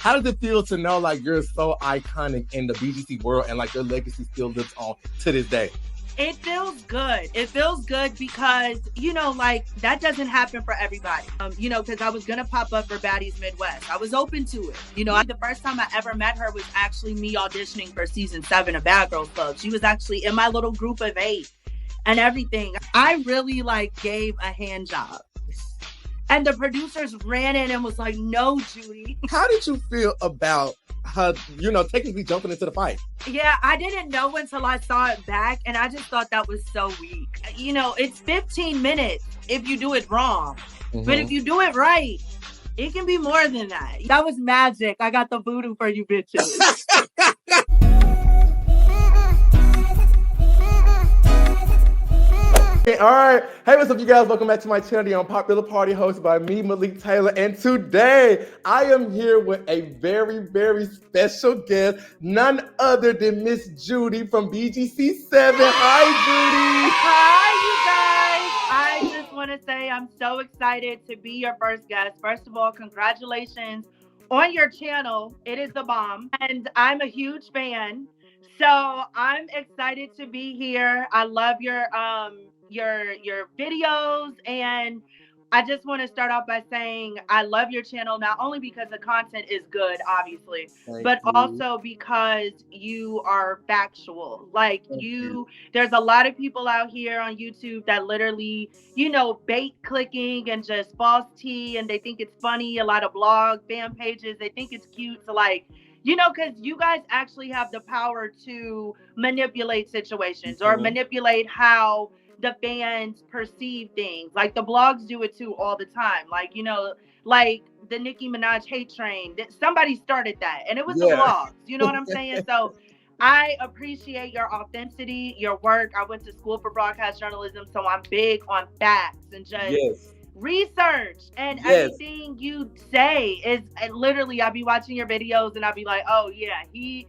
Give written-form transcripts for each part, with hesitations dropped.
How does it feel to know like you're so iconic in the BGC world and like your legacy still lives on to this day? It feels good. It feels good because, like that doesn't happen for everybody. Because I was going to pop up for Baddies Midwest. I was open to it. The first time I ever met her was actually me auditioning for season 7 of Bad Girls Club. She was actually in my little group of 8 and everything. I really gave a hand job. And the producers ran in and was like, no, Judi. How did you feel about her, technically jumping into the fight? Yeah, I didn't know until I saw it back, and I just thought that was so weak. It's 15 minutes if you do it wrong. Mm-hmm. But if you do it right, it can be more than that. That was magic. I got the voodoo for you bitches. All right. Hey, what's up, you guys? Welcome back to my channel, the Unpopular Party, hosted by me, Malik Taylor. And today, I am here with a very, very special guest, none other than Miss Judi from BGC 7. Hi, Judi. Hi, you guys. I just want to say I'm so excited to be your first guest. First of all, congratulations on your channel. It is the bomb, and I'm a huge fan. So I'm excited to be here. I love your videos, and I just want to start off by saying I love your channel, not only because the content is good, obviously, but also because you are factual. There's a lot of people out here on YouTube that literally, bait clicking and just false tea, and they think it's funny. A lot of blog fan pages, they think it's cute to because you guys actually have the power to manipulate situations or manipulate how the fans perceive things. Like the blogs do it too all the time. Like the Nicki Minaj hate train. Somebody started that, and it was the blogs. You know what I'm saying? So I appreciate your authenticity, your work. I went to school for broadcast journalism, so I'm big on facts and just research, and everything you say is literally, I'll be watching your videos and I'll be like, oh yeah, he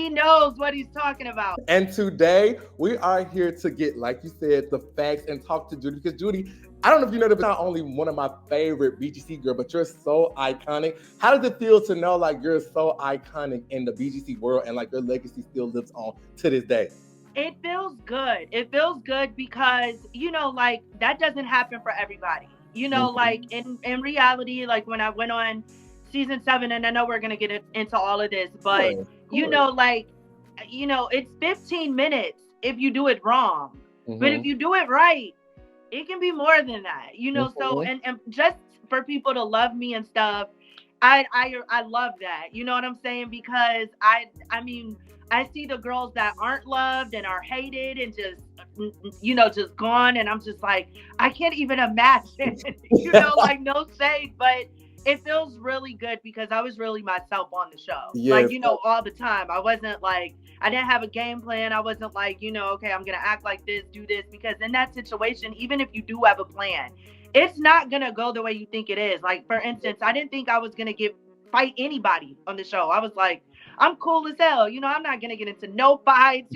knows what he's talking about. And today we are here to get, like you said, the facts and talk to Judi, because Judi, I don't know if you know, but not only one of my favorite BGC girl, but you're so iconic. How does it feel to know like you're so iconic in the BGC world and like your legacy still lives on to this day? It feels good. It feels good because, that doesn't happen for everybody. In reality, when I went on season 7, and I know we're going to get into all of this, but, it's 15 minutes if you do it wrong. Mm-hmm. But if you do it right, it can be more than that, so, and just for people to love me and stuff, I love that. You know what I'm saying? Because I see the girls that aren't loved and are hated and just gone. And I'm just like, I can't even imagine, no shade, but it feels really good because I was really myself on the show. Yes. All the time. I wasn't I didn't have a game plan. I wasn't okay, I'm going to act like this, do this, because in that situation, even if you do have a plan, it's not going to go the way you think it is. Like, for instance, I didn't think I was going to fight anybody on the show. I was like, I'm cool as hell. I'm not going to get into no fights,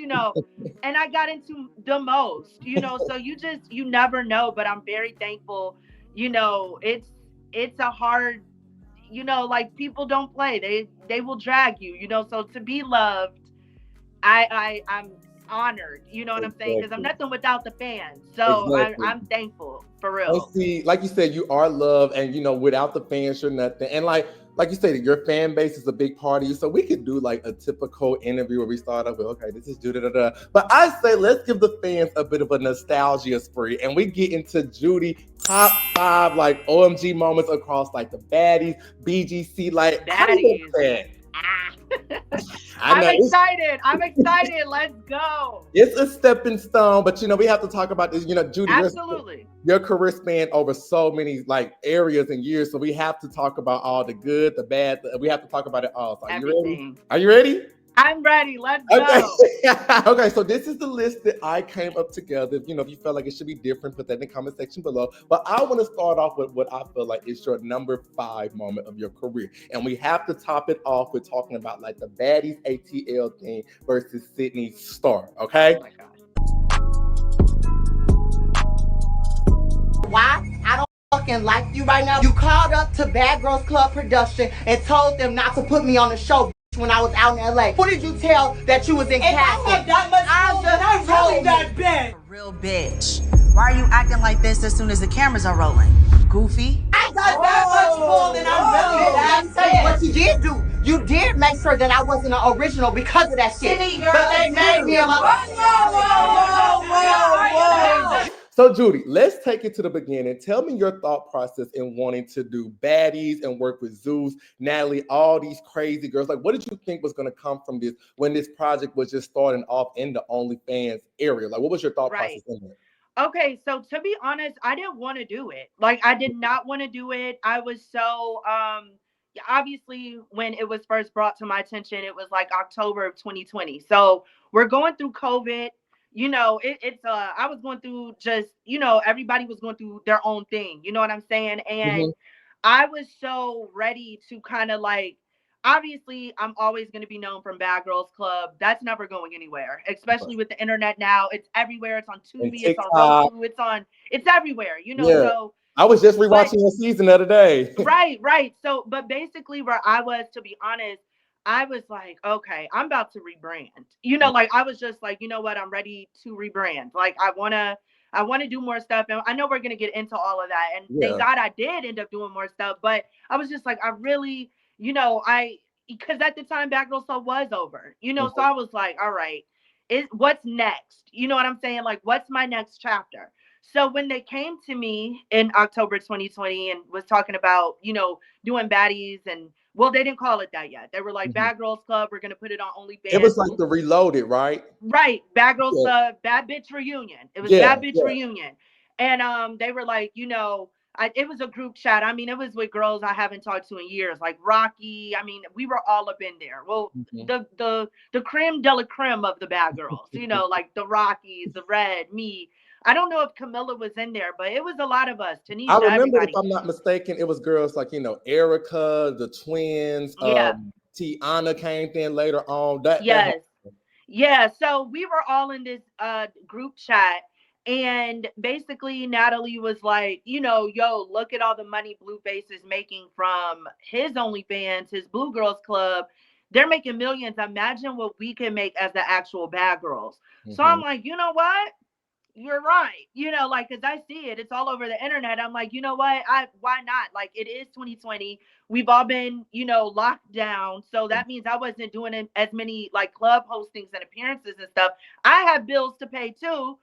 and I got into the most, so you never know, but I'm very thankful. It's a hard, people don't play. They will drag you, so to be loved, I'm honored, you know what I'm saying? Because I'm nothing without the fans. So I'm thankful, for real. And see, like you said, you are loved, and without the fans, you're nothing. And like you said, your fan base is a big part of you. So we could do a typical interview where we start off with, okay, this is Judi, But I say, let's give the fans a bit of a nostalgia spree, and we get into Judi top 5 OMG moments across the Baddies, BGC, Baddies. I'm excited. Let's go. It's a stepping stone, but we have to talk about this. Judi, absolutely. Your career spanned over so many areas and years, so we have to talk about all the good, the bad. We have to talk about it all. So are you ready? I'm ready. Let's go. Okay, so this is the list that I came up together. If you felt like it should be different, put that in the comment section below. But I want to start off with what I feel like is your number 5 moment of your career. And we have to top it off with talking about the Baddies ATL thing versus Sydney Star, okay? Oh my God. Why? I don't fucking like you right now. You called up to Bad Girls Club production and told them not to put me on the show when I was out in LA. Who did you tell that you was in casting? I had that much I really that bad. Real bitch. Why are you acting like this as soon as the cameras are rolling? Goofy. I got that much pull and I'm really that bad. What you did do, you did make sure that I wasn't an original because of that shit. But they made me a whoa. So Judi, let's take it to the beginning. Tell me your thought process in wanting to do Baddies and work with Zeus, Natalie, all these crazy girls. Like, what did you think was going to come from this when this project was just starting off in the OnlyFans area? Like, what was your thought process in there? Okay, so to be honest, I didn't want to do it. Like, I did not want to do it. I was so obviously when it was first brought to my attention, it was like October of 2020. So we're going through COVID. You know, I was going through just, you know, everybody was going through their own thing. You know what I'm saying? And I was so ready to kind of like, obviously, I'm always going to be known from Bad Girls Club. That's never going anywhere, especially with the internet now. It's everywhere. It's on Tubi. It's on Roku. It's everywhere, you know. Yeah. So I was just rewatching the season the other day. Right. So, but basically where I was, to be honest, I was like, okay, I'm about to rebrand. You know, like I was just like, you know what, I'm ready to rebrand. Like I wanna do more stuff. And I know we're gonna get into all of that. And thank God I did end up doing more stuff. But I was just like, I really, you know, because at the time Bad Girls Club was over, you know, so I was like, all right, what's next? You know what I'm saying? Like, what's my next chapter? So when they came to me in October 2020 and was talking about, you know, doing Baddies and, well, they didn't call it that yet. They were like, Bad Girls Club, we're going to put it on OnlyFans. It was like the Reloaded, right? Right. Bad Girls Club, Bad Bitch Reunion. It was Bad Bitch Reunion. And they were like, you know, it was a group chat. I mean, it was with girls I haven't talked to in years, like Rocky. I mean, we were all up in there. Well, the creme de la creme of the bad girls, you know, like the Rockies, the Red, me. I don't know if Camilla was in there, but it was a lot of us. Tanisha, I remember, everybody. If I'm not mistaken, it was girls like, you know, Erica, the twins, Tiana came in later on. Yeah. So we were all in this group chat. And basically, Natalie was like, you know, yo, look at all the money Blueface is making from his OnlyFans, his Blue Girls Club. They're making millions. Imagine what we can make as the actual bad girls. So I'm like, you know what? You're right. You know, like, because I see it. It's all over the internet. I'm like, you know what? Why not? Like, it is 2020. We've all been, you know, locked down. So that means I wasn't doing as many, like, club hostings and appearances and stuff. I have bills to pay, too.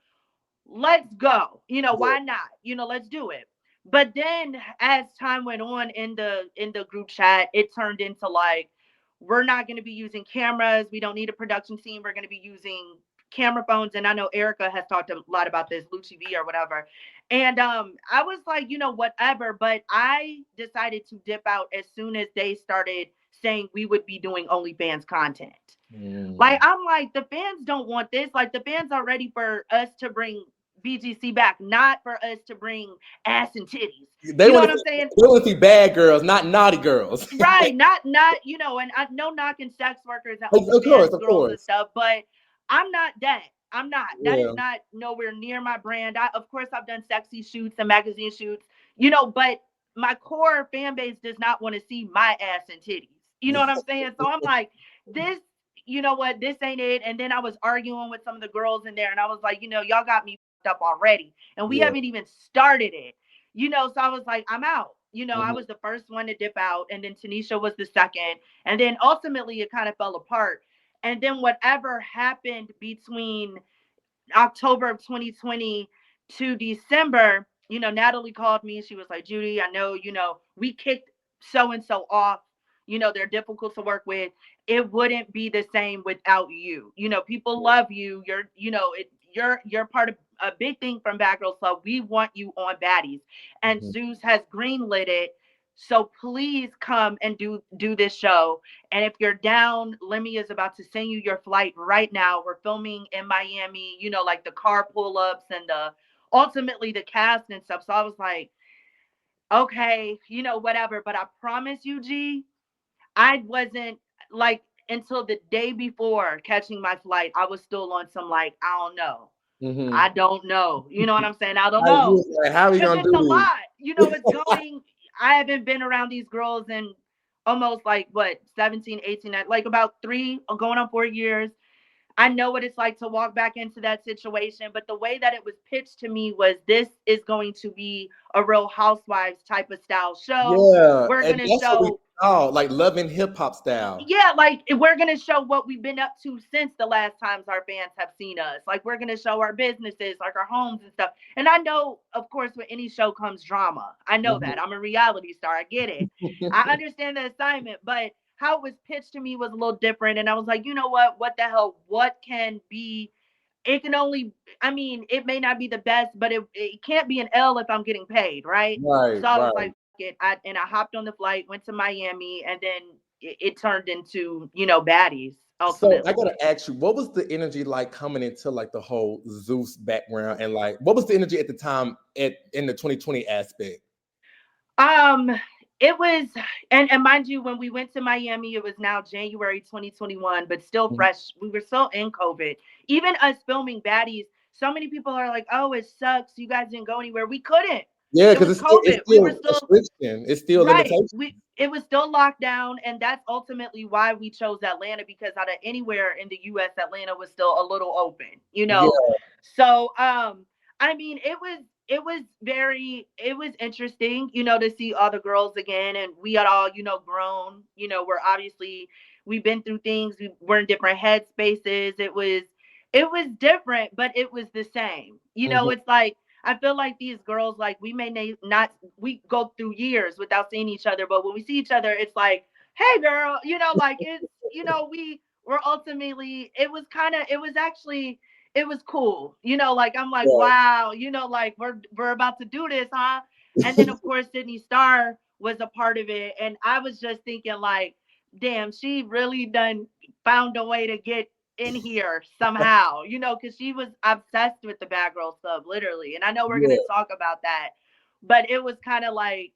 Let's go. You know, why not? You know, let's do it. But then as time went on in the group chat, it turned into like, we're not going to be using cameras. We don't need a production team. We're going to be using camera phones. And I know Erica has talked a lot about this, Lucci V or whatever. And I was like, you know, whatever. But I decided to dip out as soon as they started saying we would be doing OnlyFans content. Like, I'm like, the fans don't want this. Like, the fans are ready for us to bring BGC back, not for us to bring ass and titties. They you know what I'm saying? They want to see bad girls, not naughty girls. Right. Not, you know, and I no knocking sex workers and of course. And stuff, but I'm not that. I'm not. That is not nowhere near my brand. Of course, I've done sexy shoots and magazine shoots, you know, but my core fan base does not want to see my ass and titties. You know what I'm saying? So I'm like, this, you know what, this ain't it. And then I was arguing with some of the girls in there and I was like, you know, y'all got me up already and we haven't even started it, you know. So I was like, I'm out, you know. I was the first one to dip out and then Tanisha was the second, and then ultimately it kind of fell apart. And then whatever happened between October of 2020 to December, you know, Natalie called me. She was like, Judi, I know, you know, we kicked so and so off, you know, they're difficult to work with. It wouldn't be the same without you. You know, people love you. You're, you know, you're part of a big thing from Bad Girls Club. We want you on Baddies. And Zeus has greenlit it. So please come and do this show. And if you're down, Lemmy is about to send you your flight right now. We're filming in Miami, you know, like the car pull-ups and ultimately the cast and stuff. So I was like, okay, you know, whatever. But I promise you, G, I wasn't like, until the day before catching my flight, I was still on some like, I don't know. I don't know. You know what I'm saying? I don't know. Like, how are we gonna it's do a this? lot. You know, it's going. I haven't been around these girls in almost like what 17, 18, like about 3 going on 4 years. I know what it's like to walk back into that situation, but the way that it was pitched to me was this is going to be a Real Housewives type of style show. Yeah, We're and going to that's what we show saw, like Love and Hip Hop style. yeah, like we're gonna show what we've been up to since the last times our fans have seen us. Like we're gonna show our businesses, like our homes and stuff. And I know, of course, with any show comes drama. I know that. I'm a reality star. I get it. I understand the assignment, but how it was pitched to me was a little different. And I was like, you know what? What the hell? What can be? It can only. I mean, it may not be the best, but it can't be an L if I'm getting paid, right? Right, So I was right. like, it. I hopped on the flight, went to Miami, and then it turned into, you know, baddies So I ultimately. gotta ask you, what was the energy like coming into like the whole Zeus background, and like what was the energy at the time in the 2020 aspect? Um, it was, and mind you, when we went to Miami, it was now January 2021, but still Mhm. fresh. We were still in COVID. Even us filming baddies, so many people are like, "Oh, it sucks. You guys didn't go anywhere." We couldn't. Yeah, It because was it's COVID. We were still still restriction, it's still right. limitation. It was still locked down, and that's ultimately why we chose Atlanta, because out of anywhere in the US, Atlanta was still a little open, you Yeah, know. So I mean it was interesting, you know, to see all the girls again, and we had all, you know, grown, you know, we're obviously we've been through things, we're in different head spaces. It was different, but it was the same. You know, mhm. it's like I feel like these girls, like we may not, we go through years without seeing each other, but when we see each other, it's like, hey, girl, you know, like it's, you know, we were ultimately, it was actually, it was cool, you know, like I'm like, Right. wow, you know, like we're about to do this, huh? And then of course Sydney Star was a part of it, and I was just thinking like, damn, she really done found a way to get in here somehow, you know, because she was obsessed with the Bad Girl Club, literally. And I know we're Yeah. gonna talk about that, but it was kind of like,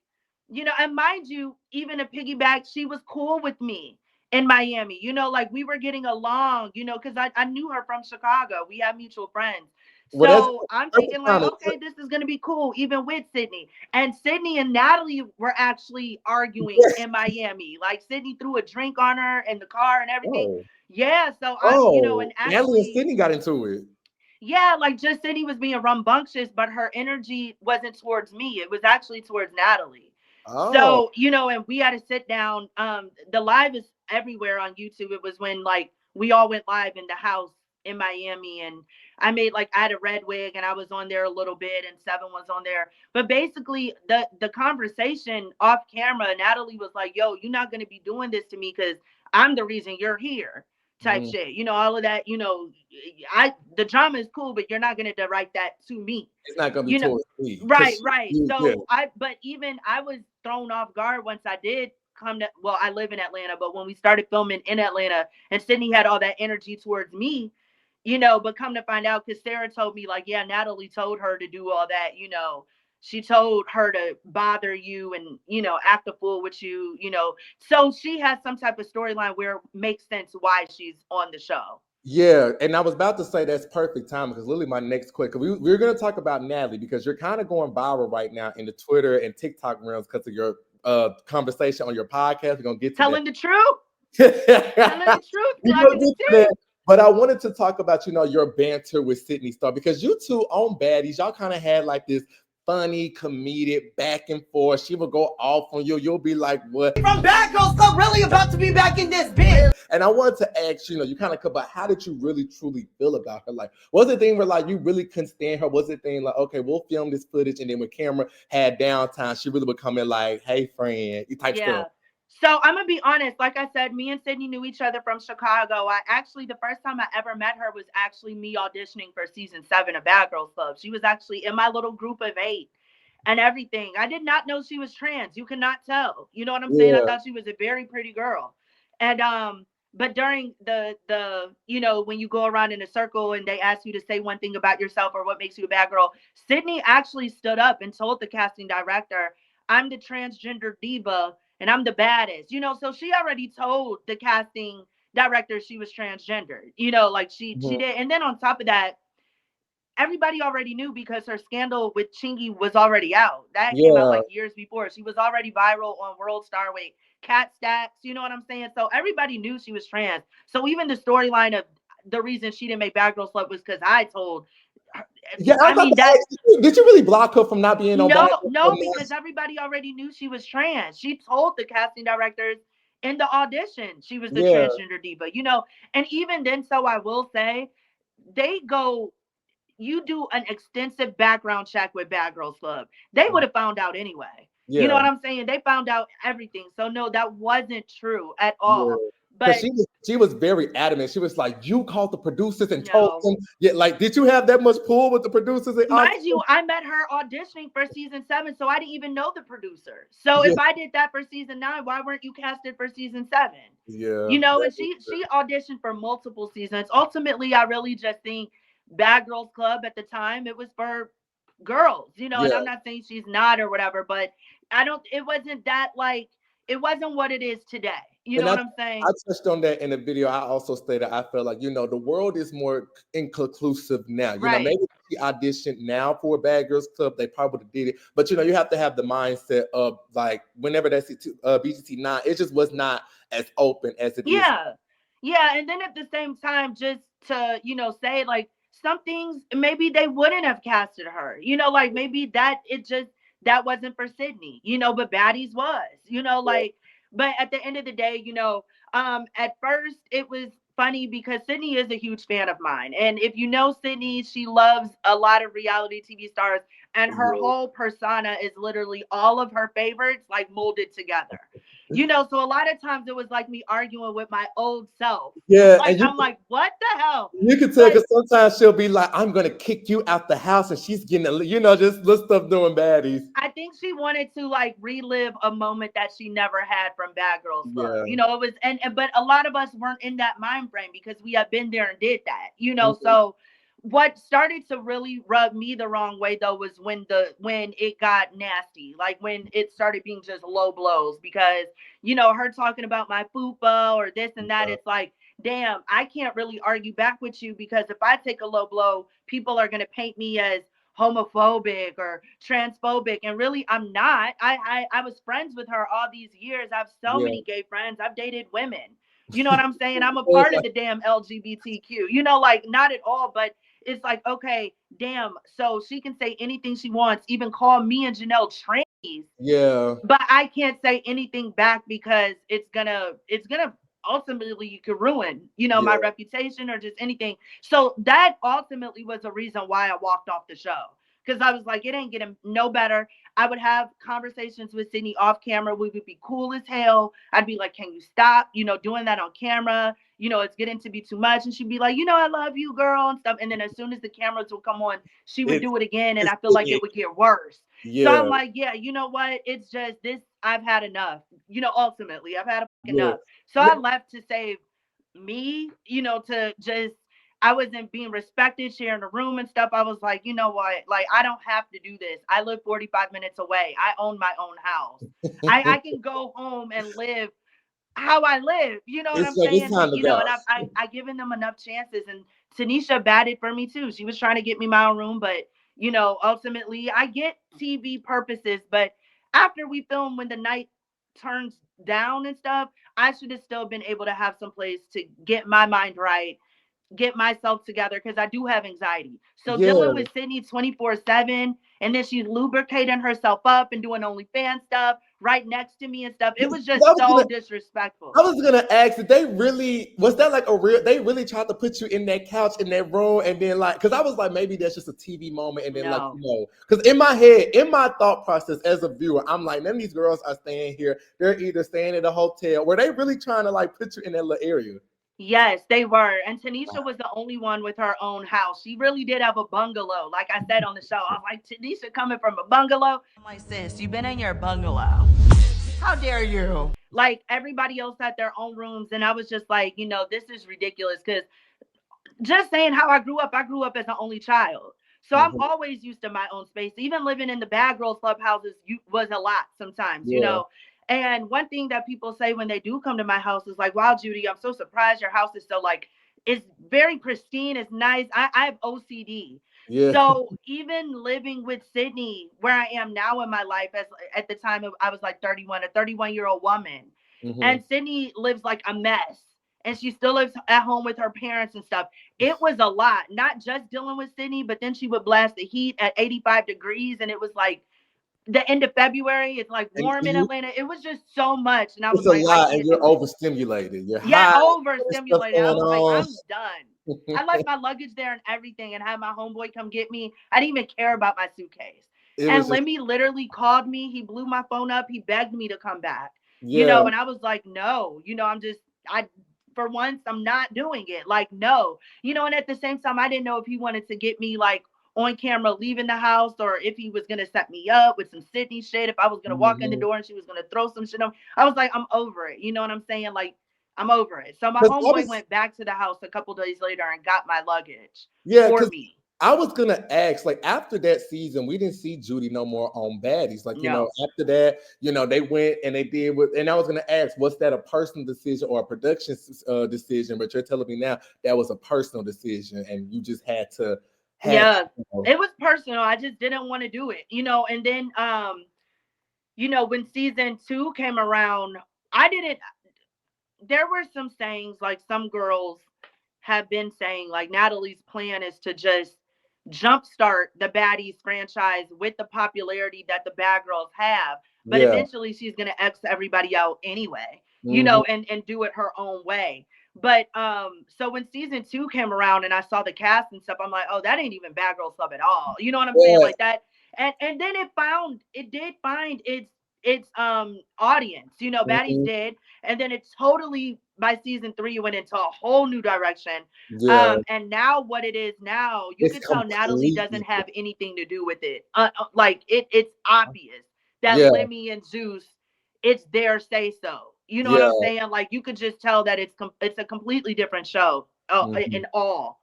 you know, and mind you, even a piggyback, she was cool with me in Miami, you know, like we were getting along, you know, because I knew her from Chicago. We have mutual friends. Well, that's So I'm perfect thinking like, timing. okay, this is gonna be cool, even with Sydney. And Sydney and Natalie were actually arguing in Miami. Like Sydney threw a drink on her in the car and everything. Oh, Yeah, so you know, oh, and Natalie and actually, Sydney got into it. yeah, like just Sydney was being rambunctious, but her energy wasn't towards me. It was actually towards Natalie. Oh, So, you know, and we had to sit down. The live is everywhere on YouTube. It was when like we all went live in the house in Miami, and I had a red wig and I was on there a little bit, and Seven was on there. But basically the conversation off camera, Natalie was like, yo, you're not gonna be doing this to me because I'm the reason you're here, type mhm. shit. You know, all of that, you know, the drama is cool, but you're not gonna direct that to me. It's not gonna be You know, towards me right, because right. yeah. So but even I was thrown off guard once I did come to, well, I live in Atlanta, but when we started filming in Atlanta and Sydney had all that energy towards me, you know, but come to find out, because Sarah told me, like, yeah, Natalie told her to do all that, you know, she told her to bother you and, you know, act a fool with you, you know. So she has some type of storyline where it makes sense why she's on the show. Yeah, and I was about to say that's perfect time because literally my next question, we're going to talk about Natalie because you're kind of going viral right now in the Twitter and TikTok realms because of your conversation on your podcast. We're going to get to Telling the truth, telling that. the truth, We're going clocking to the get to that. tea. But I wanted to talk about, you know, your banter with Sydney Star because you two on Baddies, y'all kind of had like this funny, comedic back and forth. She would go off on you. You'll be like, what? From Bad Girls Club, really about to be back in this bitch. And I wanted to ask, you know, you kind of cover, how did you really truly feel about her? Like, was it a thing where like you really couldn't stand her? Was it a thing like, okay, we'll film this footage, and then when camera had downtime, she really would come in like, hey, friend, type Yeah. stuff. So I'm gonna be honest. Like I said, me and Sydney knew each other from Chicago. I actually, the first time I ever met her was actually me auditioning for season 7 of Bad Girls Club. She was actually in my little group of 8 and everything. I did not know she was trans. You cannot tell. You know what I'm saying? I Yeah. thought she was a very pretty girl. And but during the you know, when you go around in a circle and they ask you to say one thing about yourself or what makes you a bad girl, Sydney actually stood up and told the casting director, I'm the transgender diva and I'm the baddest. You know, so she already told the casting director she was transgender. You know, like she Mhm. did. And then on top of that, everybody already knew because her scandal with Chingy was already out. That came out Yeah. like years before. She was already viral on World Star with cat stats. You know what I'm saying? So everybody knew she was trans. So even the storyline of the reason she didn't make Bad Girl Slut was because I told her. Yeah, I I was about mean, to that ask you, did you really block her from not being on Bad Girls no, Club? because everybody already knew she was trans. She told the casting directors in the audition she was the Yeah. transgender diva, you know. And even then, so I will say, they go, you do an extensive background check with Bad Girls Club. They would have found out anyway. You know Yeah. what I'm saying? They found out everything. So no, that wasn't true at Yeah. all. Because But she was very adamant. She was like, you called the producers and told no. them. Yeah, like, did you have that much pull with the producers? And Mind you, I met her auditioning for season 7, so I didn't even know the producer. So yeah, if I did that for season 9, why weren't you casted for season 7? yeah, You know, that and is she auditioned for multiple seasons. Ultimately, I really just think Bad Girls Club at the time, it was for girls, you know, and yeah. I'm not saying she's not or whatever, but I don't, it wasn't that like, it wasn't what it is today. You know And what I'm I saying? touched on that in the video. I also stated I feel like, the world is more inconclusive now. Right. Maybe if she auditioned now for a Bad Girls Club, they probably did it. But you have to have the mindset of like whenever that's BGC 9, it just was not as open as it is. Yeah. Yeah. And then at the same time, just to, you know, say like some things, maybe they wouldn't have casted her, you know, like maybe that it just, that wasn't for Sydney, you know, but Baddies was, you know, Yeah, like, but at the end of the day, you know, at first it was funny because Sydney is a huge fan of mine. And if you know Sydney, she loves a lot of reality TV stars, and her yeah, whole persona is literally all of her favorites like molded together. You know, so a lot of times it was like me arguing with my old self. yeah, Like and I'm like, what the hell? you can tell But because sometimes she'll be like, "I'm gonna kick you out the house," and she's getting, just little stuff doing baddies. I think she wanted to like relive a moment that she never had from Bad Girls Club. Yeah. You know, it was and but a lot of us weren't in that mind frame because we have been there and did that. You know, Mhm. so what started to really rub me the wrong way though was when it got nasty, like when it started being just low blows because you know her talking about my fupa or this and that. Yeah. It's like, damn, I can't really argue back with you because if I take a low blow, people are gonna paint me as homophobic or transphobic, and really I'm not. I was friends with her all these years. I have so Yeah. many gay friends. I've dated women. You know what I'm saying? I'm a So it's part of like, the damn LGBTQ. You know, like not at all, but it's like, okay, damn. So she can say anything she wants, even call me and Janelle trannies, yeah, but I can't say anything back because it's gonna ultimately you could ruin, you know, my yeah, reputation or just anything. So that ultimately was a reason why I walked off the show. Because I was like, it ain't getting no better. I would have conversations with Sydney off camera. We would be cool as hell. I'd be like, can you stop, you know, doing that on camera? You know, it's getting to be too much. And she'd be like, you know, I love you, girl, and stuff. And then as soon as the cameras would come on, she would it's do it again. And it's I feel like it would get worse. So yeah, I'm like, yeah, you know what? It's just this, I've had enough. You know, ultimately, I've had yeah. enough. So I left to save me, you know, to just, I wasn't being respected, sharing a room and stuff. I was like, you know what? Like, I don't have to do this. I live 45 minutes away. I own my own house. I can go home and live how I live. You know what It's I'm like it's saying? time to You know, go. and I given them enough chances. And Tanisha batted for me too. She was trying to get me my own room, but you know, ultimately I get TV purposes, but after we film when the night turns down and stuff, I should have still been able to have some place to get my mind right, get myself together because I do have anxiety. So dealing Yeah. with Sydney 24/7, and then she's lubricating herself up and doing OnlyFans stuff right next to me and stuff. It was just I was so gonna disrespectful. I was gonna ask, did they really was that like a real they really tried to put you in that couch in that room and then like because I was like maybe that's just a TV moment and then like No. because in my head, in my thought process as a viewer, I'm like, none of these girls are staying here. They're either staying at a hotel. Were they really trying to like put you in that little area? Yes, they were. And Tanisha was the only one with her own house. She really did have a bungalow. Like I said on the show, I was like, Tanisha coming from a bungalow. I'm like, sis, you've been in your bungalow. How dare you? Like everybody else had their own rooms. And I was just like, you know, this is ridiculous. Because just saying how I grew up as an only child. So I'm Mhm. always used to my own space. Even living in the Bad Girls Club houses was a lot sometimes, you Yeah. know. And one thing that people say when they do come to my house is like, wow, Judi, I'm so surprised your house is so like, it's very pristine, it's nice. I have OCD. Yeah. So even living with Sydney, where I am now in my life, as at the time I was like 31, a 31-year-old woman, Mm-hmm. and Sydney lives like a mess, and she still lives at home with her parents and stuff. It was a lot, not just dealing with Sydney, but then she would blast the heat at 85 degrees, and it was like the end of February. It's like And warm in you, Atlanta. It was just so much, and I was it's a like, I lot, and can't you're do it. overstimulated. You're Yeah, high. There's stuff overstimulated. I going was like, on. I'm done. I left my luggage there and everything and had my homeboy come get me. I didn't even care about my suitcase. It And was just, Lemmy literally called me. He blew my phone up. He begged me to come back. yeah. And I was like, no, I for once I'm not doing it. Like, no. And at the same time, I didn't know if he wanted to get me like on camera leaving the house or if he was gonna set me up with some Sydney shit, if I was gonna walk in the Mm-hmm. door and she was gonna throw some shit on. I was like, I'm over it. You know what I'm saying? Like, I'm over it. So my Because I homeboy was, went back to the house a couple days later and got my luggage yeah, for because me. I was gonna ask, like after that season, we didn't see Judi no more on Baddies. Like, No. after that, they went and they did and I was gonna ask, was that a personal decision or a production decision? But you're telling me now that was a personal decision and you just had Yeah, to. it was personal. I just didn't want to do it, and then when season 2 came around, I didn't there were some sayings, like some girls have been saying, like Natalie's plan is to just jumpstart the Baddies franchise with the popularity that the Bad Girls have, but Yeah. eventually she's gonna X everybody out anyway, Mhm. and do it her own way. But so when season 2 came around and I saw the cast and stuff, I'm like, oh, that ain't even Bad Girls Club at all. You know what I'm saying? Yeah. Like that, and then it did find its audience. Baddies Mhm. did, and then it totally, by season 3 it went into a whole new direction. Yeah. And now what it is now, you It's could tell Natalie completely doesn't have anything to do with it. Like it's obvious that yeah. Lemmy and Zeus, it's their say so. You know what Yeah. I'm saying? Like you could just tell that it's a completely different show. Mhm. In all.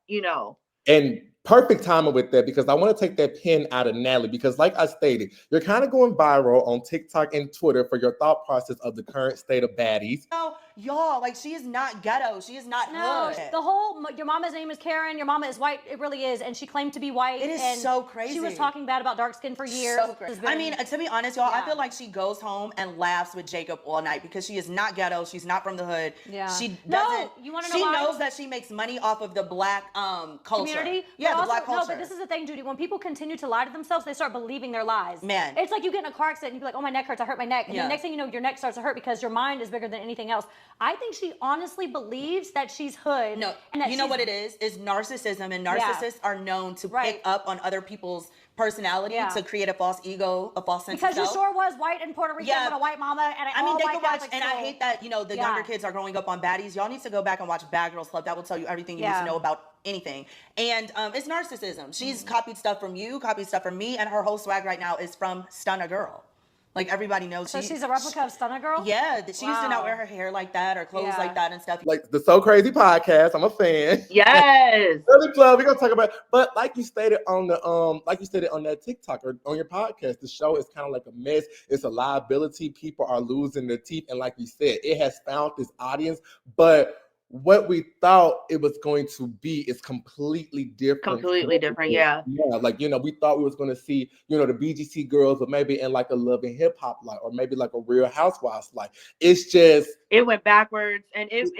And perfect timing with that because I want to take that pin out of Natalie because, like I stated, you're kind of going viral on TikTok and Twitter for your thought process of the current state of Baddies. No, y'all, like she is not ghetto. She is not No, hood. the whole your mama's name is Karen, your mama is white. It really is, and she claimed to be white. It is and so crazy. She was talking bad about dark skin for years. So crazy. I mean, to be honest, y'all, I Yeah. feel like she goes home and laughs with Jacob all night because she is not ghetto. She's not from the hood. Yeah. She doesn't. No, you wanna know She why? knows that she makes money off of the black culture. Community. Yeah, but the also, black culture. No, but this is the thing, Judi. When people continue to lie to themselves, they start believing their lies. Man. It's like you get in a car accident and you be like, oh, my neck hurts, I hurt my neck. And Yeah. the next thing you know, your neck starts to hurt because your mind is bigger than anything else. I think she honestly believes that she's hood. No, and that you know what it is narcissism, and Yeah. narcissists are known to Right. pick up on other people's personality Yeah. to create a false ego, a false sense Because of you self. sure was white in Puerto Rico Yeah. with a white mama and an I mean, they all-white can watch, Catholic and I school. hate that, the Yeah. younger kids are growing up on Baddies. Y'all need to go back and watch Bad Girls Club. That will tell you everything you need Yeah. to know about anything. And it's narcissism. She's Mm-hmm. copied stuff from you, copied stuff from me, and her whole swag right now is from Stunna Girl. Like, everybody knows. So she's a replica of Stunna Girl? Yeah, she used to not Wow. wear her hair like that or clothes Yeah. like that and stuff. Like the So Krazi Podcast, I'm a fan. Yes. Early club, we're gonna talk about, but like you stated on that TikTok or on your podcast, the show is kind of like a mess. It's a liability. People are losing their teeth, and like you said, it has found this audience, but what we thought it was going to be is completely different. Completely different, yeah. Yeah, like we thought we was going to see the BGC girls, but maybe in like a Love and Hip Hop like, or maybe like a Real Housewives like. It's just It went backwards, and it's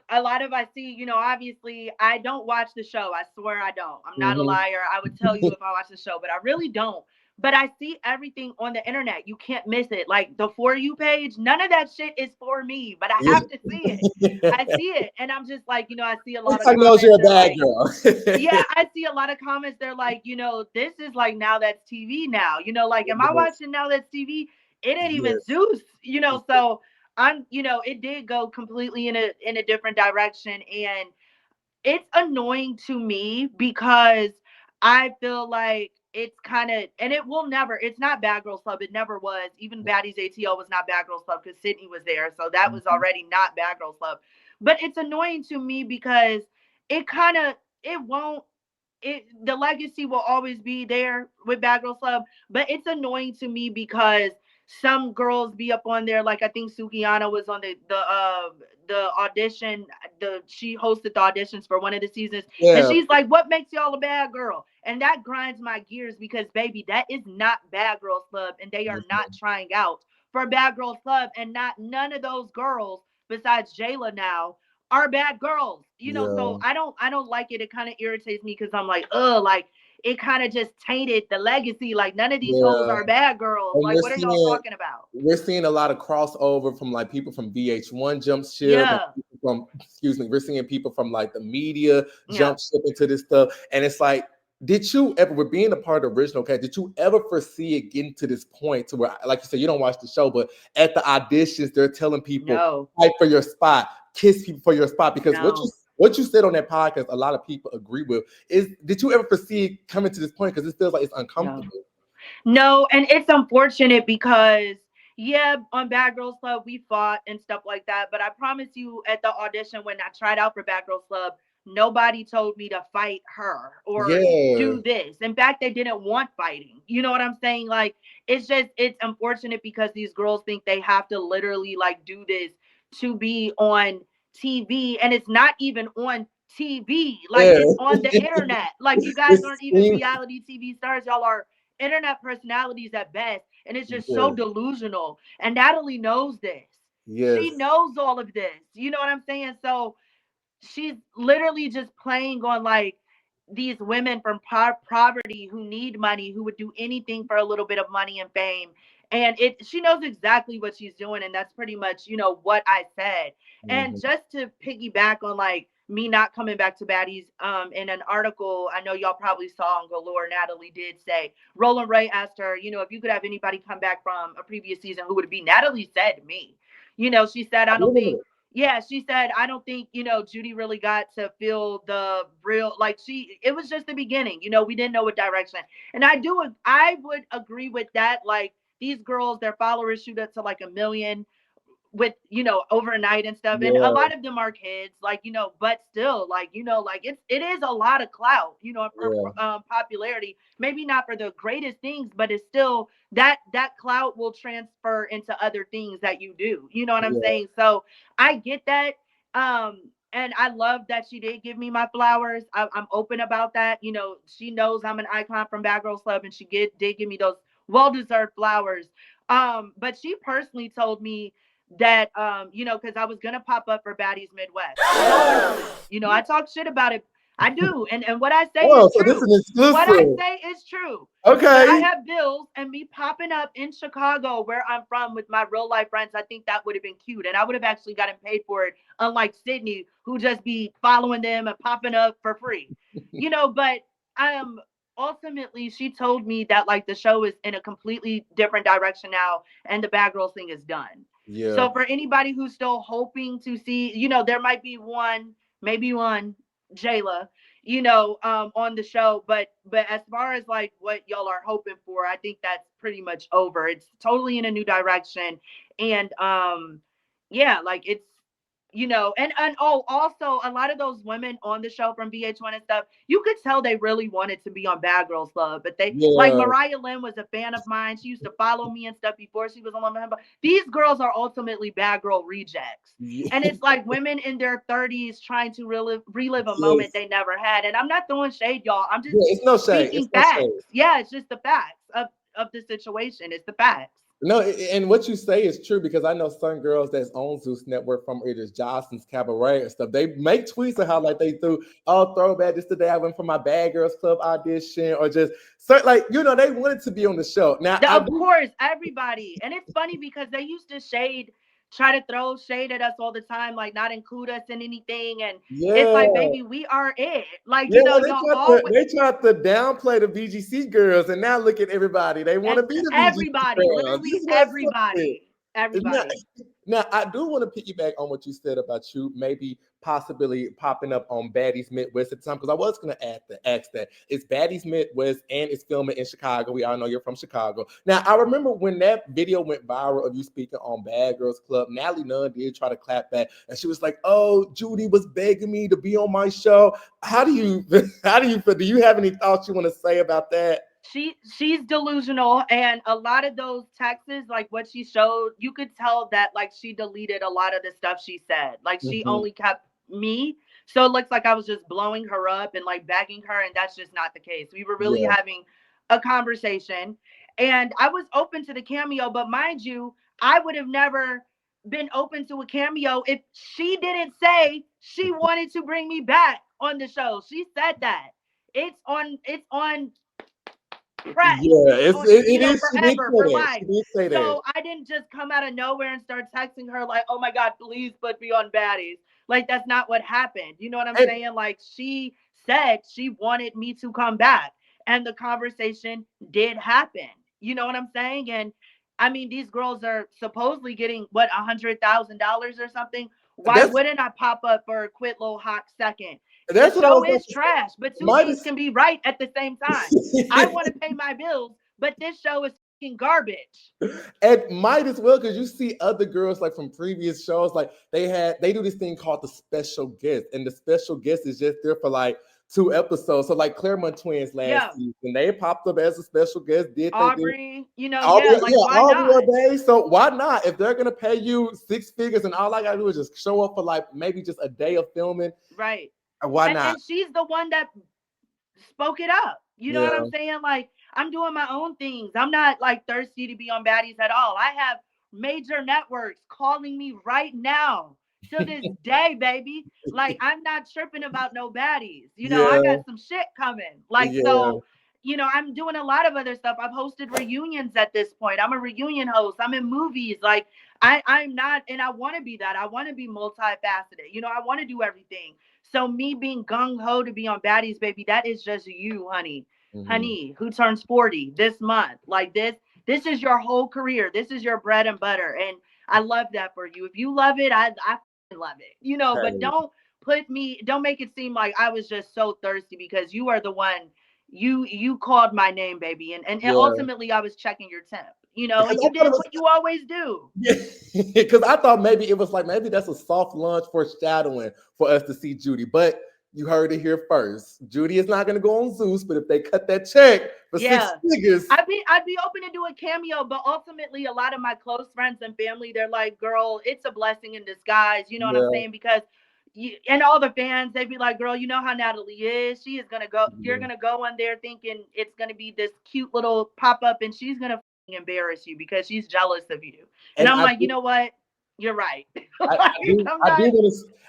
a lot of, I see, obviously I don't watch the show. I swear I don't. I'm not a liar. I would tell you if I watch the show, but I really don't. But I see everything on the internet. You can't miss it. Like the For You page, none of that shit is for me, but I have to see it. I see it. And I'm just like, I see a lot of I know comments. you're a They're bad like, girl. yeah, I see a lot of comments. They're like, this is like Now That's TV now. Like, am I watching Now That's TV? It ain't even Zeus, so I'm, it did go completely in a different direction. And it's annoying to me because I feel like it's kind of, and it's not Bad Girls Club. It never was. Even Baddies ATL was not Bad Girls Club because Sydney was there. So that was already not Bad Girls Club. But it's annoying to me because it kind of, the legacy will always be there with Bad Girls Club. But it's annoying to me because some girls be up on there, like I think Sukiana was on the audition, she hosted the auditions for one of the seasons, and Yeah. she's like, "What makes y'all a bad girl?" And that grinds my gears because, baby, that is not Bad Girls Club, and they are not trying out for Bad Girls Club, and none of those girls besides Jayla now are bad girls, so I don't like it. It kind of irritates me because I'm like, like it kind of just tainted the legacy. Like, none of these hoes are bad girls. And like, what are y'all talking about? We're seeing a lot of crossover from like people from VH1 jump ship. Yeah. We're seeing people from like the media jump ship into this stuff. And it's like, did you ever, with being a part of the original cast, did you ever foresee it getting to this point to where, like you said, you don't watch the show, but at the auditions, they're telling people, fight for your spot, kiss people for your spot? Because what you said on that podcast, a lot of people agree with. Did you ever foresee it coming to this point? Because it feels like it's uncomfortable. No, and it's unfortunate because, on Bad Girls Club, we fought and stuff like that. But I promise you, at the audition, when I tried out for Bad Girls Club, nobody told me to fight her or do this. In fact, they didn't want fighting. You know what I'm saying? Like, it's unfortunate because these girls think they have to literally like do this to be on TV, and it's not even on TV. Like, it's on the internet. Like, you guys aren't even reality TV stars. Y'all are internet personalities at best, and it's just so delusional. And Natalie knows this. She knows all of this. You know what I'm saying? So she's literally just playing on like these women from poverty who need money, who would do anything for a little bit of money and fame. And she knows exactly what she's doing, and that's pretty much, what I said. And just to piggyback on like me not coming back to Baddies, in an article I know y'all probably saw on Galore, Natalie did say, Roland Ray asked her, if you could have anybody come back from a previous season, who would it be? Natalie said me. She said, I don't think, she said, I don't think, Judi really got to feel the real, like it was just the beginning, we didn't know what direction. And I would agree with that. Like, these girls, their followers shoot up to like 1 million with, overnight and stuff. And a lot of them are kids, like, but still, like, like it is a lot of clout, for popularity, maybe not for the greatest things, but it's still that clout will transfer into other things that you do. You know what I'm saying? So I get that. And I love that she did give me my flowers. I'm open about that. She knows I'm an icon from Bad Girls Club, and she did give me those well-deserved flowers. But she personally told me that, because I was gonna pop up for Baddies Midwest. I talk shit about it. I do, and what I say is true. This is exclusive. What I say is true. Okay. But I have bills, and me popping up in Chicago, where I'm from, with my real life friends, I think that would have been cute, and I would have actually gotten paid for it. Unlike Sydney, who just be following them and popping up for free, But ultimately, she told me that like the show is in a completely different direction now, and the Bad Girls thing is done. Yeah. So for anybody who's still hoping to see, there might be maybe one Jayla, on the show, but as far as like what y'all are hoping for, I think that's pretty much over. It's totally in a new direction, and like it's. And also a lot of those women on the show from VH1 and stuff, you could tell they really wanted to be on Bad Girls Club, but like Mariah Lynn was a fan of mine. She used to follow me and stuff before she was on Love. These girls are ultimately bad girl rejects. And it's like women in their 30s trying to relive a moment they never had. And I'm not throwing shade, y'all. I'm just speaking facts. It's just the facts of the situation. It's the facts. No, and what you say is true, because I know some girls that's on Zeus Network from either Johnson's Cabaret and stuff. They make tweets of how like they threw, throwback, this today I went for my Bad Girls Club audition, or just they wanted to be on the show. Now, of course, everybody. And it's funny because they used to try to throw shade at us all the time, like not include us in anything. And it's like, baby, we are it. Like, they tried to downplay the BGC girls, and now look at everybody. They want to be the everybody, BGC literally everybody. Now, I do want to piggyback on what you said about you maybe possibly popping up on Baddies Midwest at the time, because I was going to ask that. It's Baddies Midwest, and it's filming in Chicago. We all know you're from Chicago. Now, I remember when that video went viral of you speaking on Bad Girls Club, Natalie Nunn did try to clap back, and she was like, "Oh, Judi was begging me to be on my show." How do you feel? Do you have any thoughts you want to say about that? She's delusional, and a lot of those texts, like what she showed, you could tell that like she deleted a lot of the stuff she said. Like she only kept me. So it looks like I was just blowing her up and like bagging her, and that's just not the case. We were really having a conversation, and I was open to the cameo, but mind you, I would have never been open to a cameo if she didn't say she wanted to bring me back on the show. She said that. It's on press. Yeah, It is forever for life. She did say that. So I didn't just come out of nowhere and start texting her like, "Oh my God, please put me on Baddies." Like that's not what happened. You know what I'm saying? Like she said she wanted me to come back, and the conversation did happen. You know what I'm saying? And I mean, these girls are supposedly getting what $100,000 or something. Why wouldn't I pop up for a quick little hot second? The show is trash, but two things can be right at the same time. I want to pay my bills, but this show is fucking garbage. It might as well, because you see other girls like from previous shows, like they do this thing called the special guest, and the special guest is just there for like 2 episodes. So like Claremont Twins last season, they popped up as a special guest. Aubrey, Aubrey, why not? Day. So why not? If they're gonna pay you 6 figures and all I gotta do is just show up for like maybe just a day of filming, right? Why not? And she's the one that spoke it up. You know what I'm saying? Like, I'm doing my own things. I'm not like thirsty to be on Baddies at all. I have major networks calling me right now to this day, baby. Like, I'm not tripping about no Baddies. I got some shit coming. Like, so, I'm doing a lot of other stuff. I've hosted reunions at this point. I'm a reunion host. I'm in movies. Like, I'm not, and I want to be that. I want to be multifaceted. I want to do everything. So me being gung-ho to be on Baddies, baby, that is just you, honey. Mm-hmm. Honey, who turns 40 this month. Like this is your whole career. This is your bread and butter. And I love that for you. If you love it, I love it. But don't make it seem like I was just so thirsty, because you are the one, you called my name, baby. And ultimately I was checking your temp. And you did what you always do. Yeah, because I thought maybe it was like, maybe that's a soft launch foreshadowing for us to see Judi. But you heard it here first. Judi is not going to go on Zeus, but if they cut that check for 6 figures. I'd be open to do a cameo, but ultimately a lot of my close friends and family, they're like, girl, it's a blessing in disguise. You know what I'm saying? Because and all the fans, they'd be like, girl, you know how Natalie is. She is going to go, you're going to go on there thinking it's going to be this cute little pop-up, and she's going to embarrass you because she's jealous of you. And I'm like, you know what? You're right.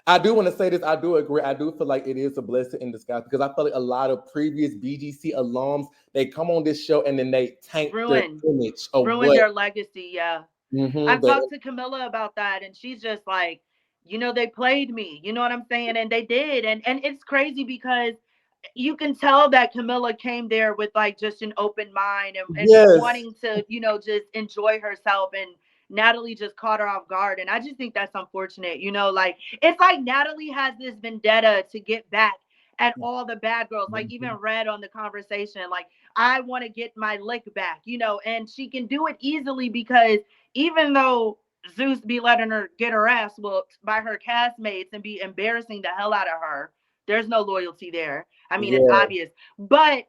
I do want to say this. I do agree. I do feel like it is a blessing in disguise, because I feel like a lot of previous BGC alums, they come on this show and then they tank their image, ruin their legacy. Yeah. Mm-hmm, I've talked to Camilla about that, and she's just like, they played me. You know what I'm saying? And they did. And it's crazy because you can tell that Camilla came there with like just an open mind and wanting to, just enjoy herself, and Natalie just caught her off guard. And I just think that's unfortunate. Like it's like Natalie has this vendetta to get back at all the bad girls. Like even Red on the conversation, like, I want to get my lick back, and she can do it easily, because even though Zeus be letting her get her ass whooped by her castmates and be embarrassing the hell out of her, there's no loyalty there. I mean, it's obvious, but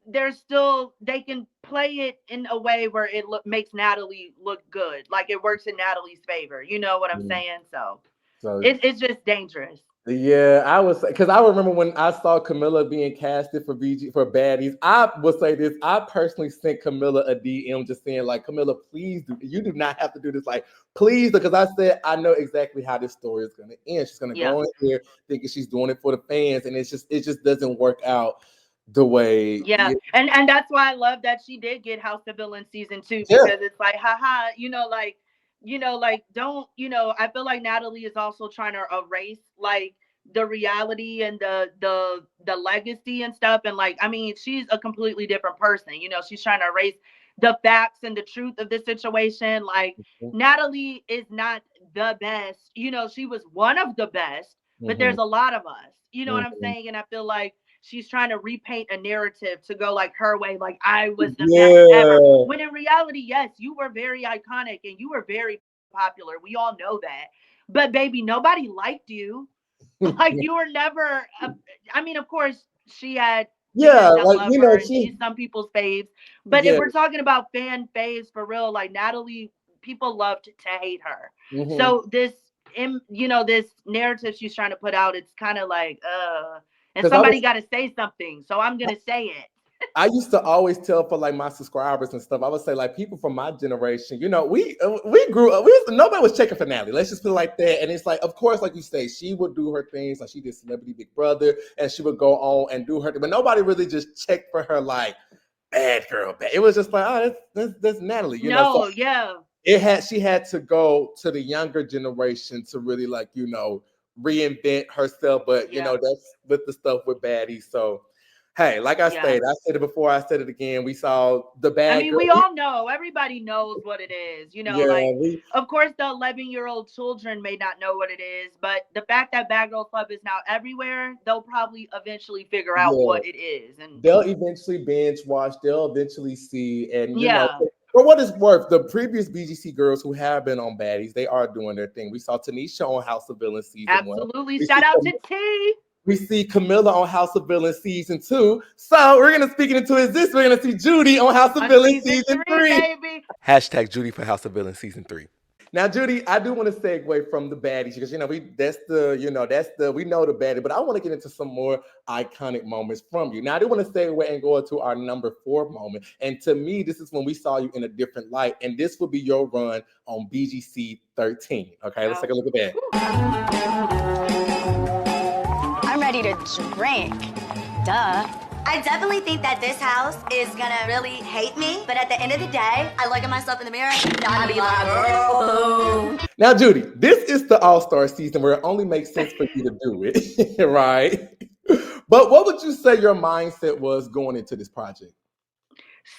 there's still, they can play it in a way where it makes Natalie look good. Like it works in Natalie's favor. You know what I'm saying? So it's just dangerous. Yeah, because I remember when I saw Camilla being casted for Baddies, I will say this, I personally sent Camilla a DM just saying like, Camilla, please you do not have to do this. Like, please, because I said, I know exactly how this story is going to end. She's going to go in here thinking she's doing it for the fans, and it just doesn't work out the way. And that's why I love that she did get House of Villains season 2, because it's like, haha, don't, I feel like Natalie is also trying to erase like the reality and the legacy and stuff. And like, I mean, she's a completely different person. She's trying to erase the facts and the truth of the situation. Like Natalie is not the best. She was one of the best, but there's a lot of us. You know what I'm saying? And I feel like she's trying to repaint a narrative to go like her way, like I was the best ever. When in reality, yes, you were very iconic and you were very popular. We all know that. But baby, nobody liked you. Like you were never. I mean, of course, she had. She's some people's faves. But if we're talking about fan faves for real, like Natalie, people loved to hate her. So in, this narrative she's trying to put out, it's kind of like, and 'Cause somebody got to say something. So I'm going to say it. I used to always tell for like my subscribers and stuff. I would say like people from my generation, we grew up. Nobody was checking for Natalie. Let's just put it like that. And it's like, of course, like you say, she would do her things. Like she did Celebrity Big Brother, and she would go on and do her thing. But nobody really just checked for her like bad girl. Bad. It was just like, oh, that's Natalie. No, So yeah. she had to go to the younger generation to really like reinvent herself. But that's with the stuff with Baddies. So. Hey, like I said it before, I said it again. We saw the bad. I mean, we all know. Everybody knows what it is. Of course, the 11-year-old children may not know what it is, but the fact that Bad Girls Club is now everywhere, they'll probably eventually figure out what it is, and they'll eventually binge watch. They'll eventually see, and for what it's worth, the previous BGC girls who have been on Baddies, they are doing their thing. We saw Tanisha on House of Villains season 1. Absolutely, shout out to T. We see Camilla on House of Villains season 2. So we're gonna speak into this. We're gonna see Judi on House of Villains season 3. Baby. Hashtag Judi for House of Villains season 3. Now, Judi, I do want to segue from the baddies because we know the baddie, but I want to get into some more iconic moments from you. Now, I do want to segue and go into our number 4 moment, and to me, this is when we saw you in a different light, and this will be your run on BGC 13. Okay, let's take a look at that. I'm ready to drink. Duh. I definitely think that this house is gonna really hate me, but at the end of the day, I look at myself in the mirror and I be like, oh. Now, Judi, this is the All-Star season where it only makes sense for you to do it, right? But what would you say your mindset was going into this project?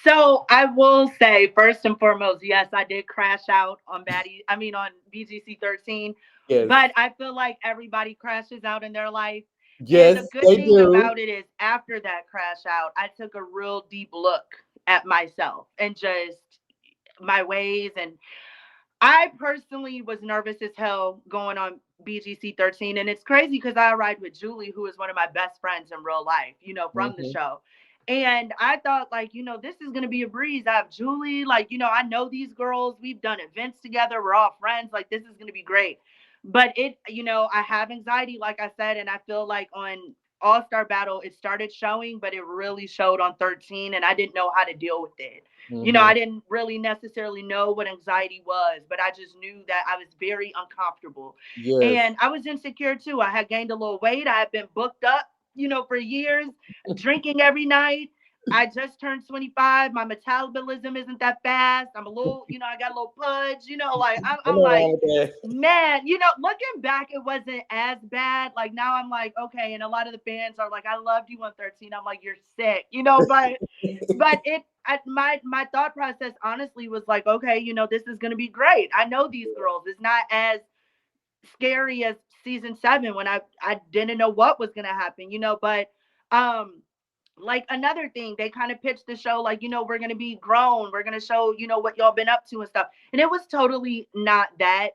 So I will say, first and foremost, yes, I did crash out on on BGC 13. Yes. But I feel like everybody crashes out in their life. Yes, and the good thing about it is after that crash out, I took a real deep look at myself and just my ways. And I personally was nervous as hell going on BGC 13. And it's crazy because I arrived with Julie, who is one of my best friends in real life, from the show. And I thought, this is going to be a breeze. I have Julie, I know these girls. We've done events together. We're all friends. This is going to be great. But I have anxiety, like I said, and I feel like on All-Star Battle, it started showing, but it really showed on 13, and I didn't know how to deal with it. Mm-hmm. I didn't really necessarily know what anxiety was, but I just knew that I was very uncomfortable. Yes. And I was insecure, too. I had gained a little weight. I had been booked up, for years, drinking every night. I just turned 25. My metabolism isn't that fast. I'm a little, I got a little pudge, I'm like, man, looking back, it wasn't as bad. Now I'm like, okay. And a lot of the fans are like, I loved you on 13. I'm like, you're sick, but my thought process honestly was like, okay, this is going to be great. I know these girls. It's not as scary as season 7 when I didn't know what was going to happen, but, another thing, they kind of pitched the show we're going to be grown. We're going to show, what y'all been up to and stuff. And it was totally not that,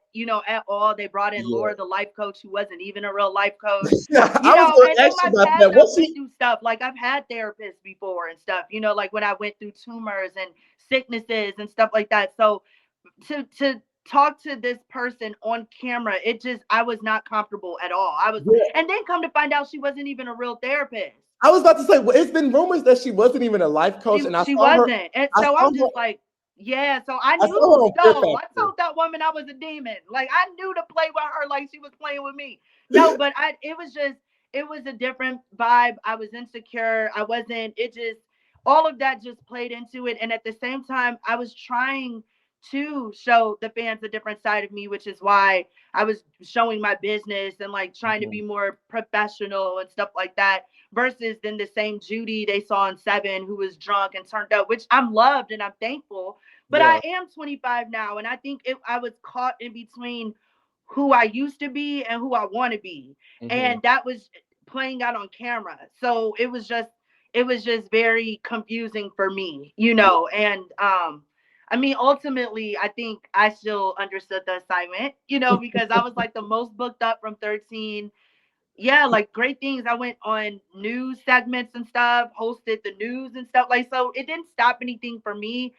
at all. They brought in Laura, the life coach, who wasn't even a real life coach. And in my past, I've been through stuff. I've had therapists before and stuff, when I went through tumors and sicknesses and stuff like that. So to talk to this person on camera, I was not comfortable at all. And then come to find out she wasn't even a real therapist. I was about to say, well, it's been rumors that she wasn't even a life coach, she wasn't. And so I'm just like, yeah. So I knew. I told that woman I was a demon. I knew to play with her like she was playing with me. No, but it was a different vibe. I was insecure. I wasn't. All of that just played into it. And at the same time, I was trying to show the fans a different side of me, which is why I was showing my business and trying to be more professional and stuff like that. Versus then the same Judi they saw in 7 who was drunk and turned up, which I'm loved and I'm thankful. But I am 25 now, and I think I was caught in between who I used to be and who I want to be, and that was playing out on camera. So it was just very confusing for me, And ultimately, I think I still understood the assignment, because I was the most booked up from 13. Yeah, great things. I went on news segments and stuff, hosted the news and stuff. So it didn't stop anything for me.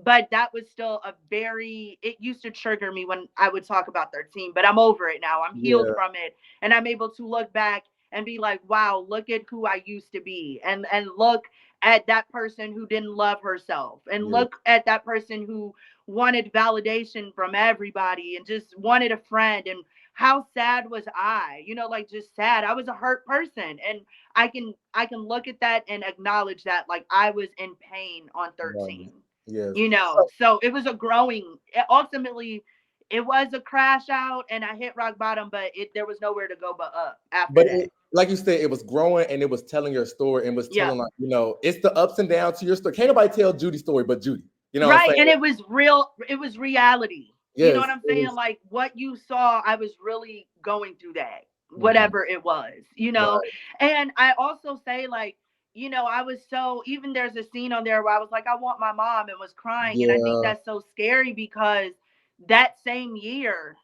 but that was still it used to trigger me when I would talk about 13, but I'm over it now. I'm healed from it. And I'm able to look back and be like, wow, look at who I used to be. And look at that person who didn't love herself. And look at that person who wanted validation from everybody and just wanted a friend. And how sad was I? Like just sad. I was a hurt person. And I can look at that and acknowledge that like I was in pain on 13. Yes. So it was ultimately it was a crash out and I hit rock bottom, but there was nowhere to go but up after that. Like you said, it was growing and it was telling your story and was telling like, it's the ups and downs to your story. Can't nobody tell Judy's story but Judi. Right. And it was real. It was reality. Yes, you know what I'm saying? Like what you saw, I was really going through that, whatever it was, Right. And I also say like, I was even there's a scene on there where I was like, I want my mom and was crying. And I think that's so scary because that same year,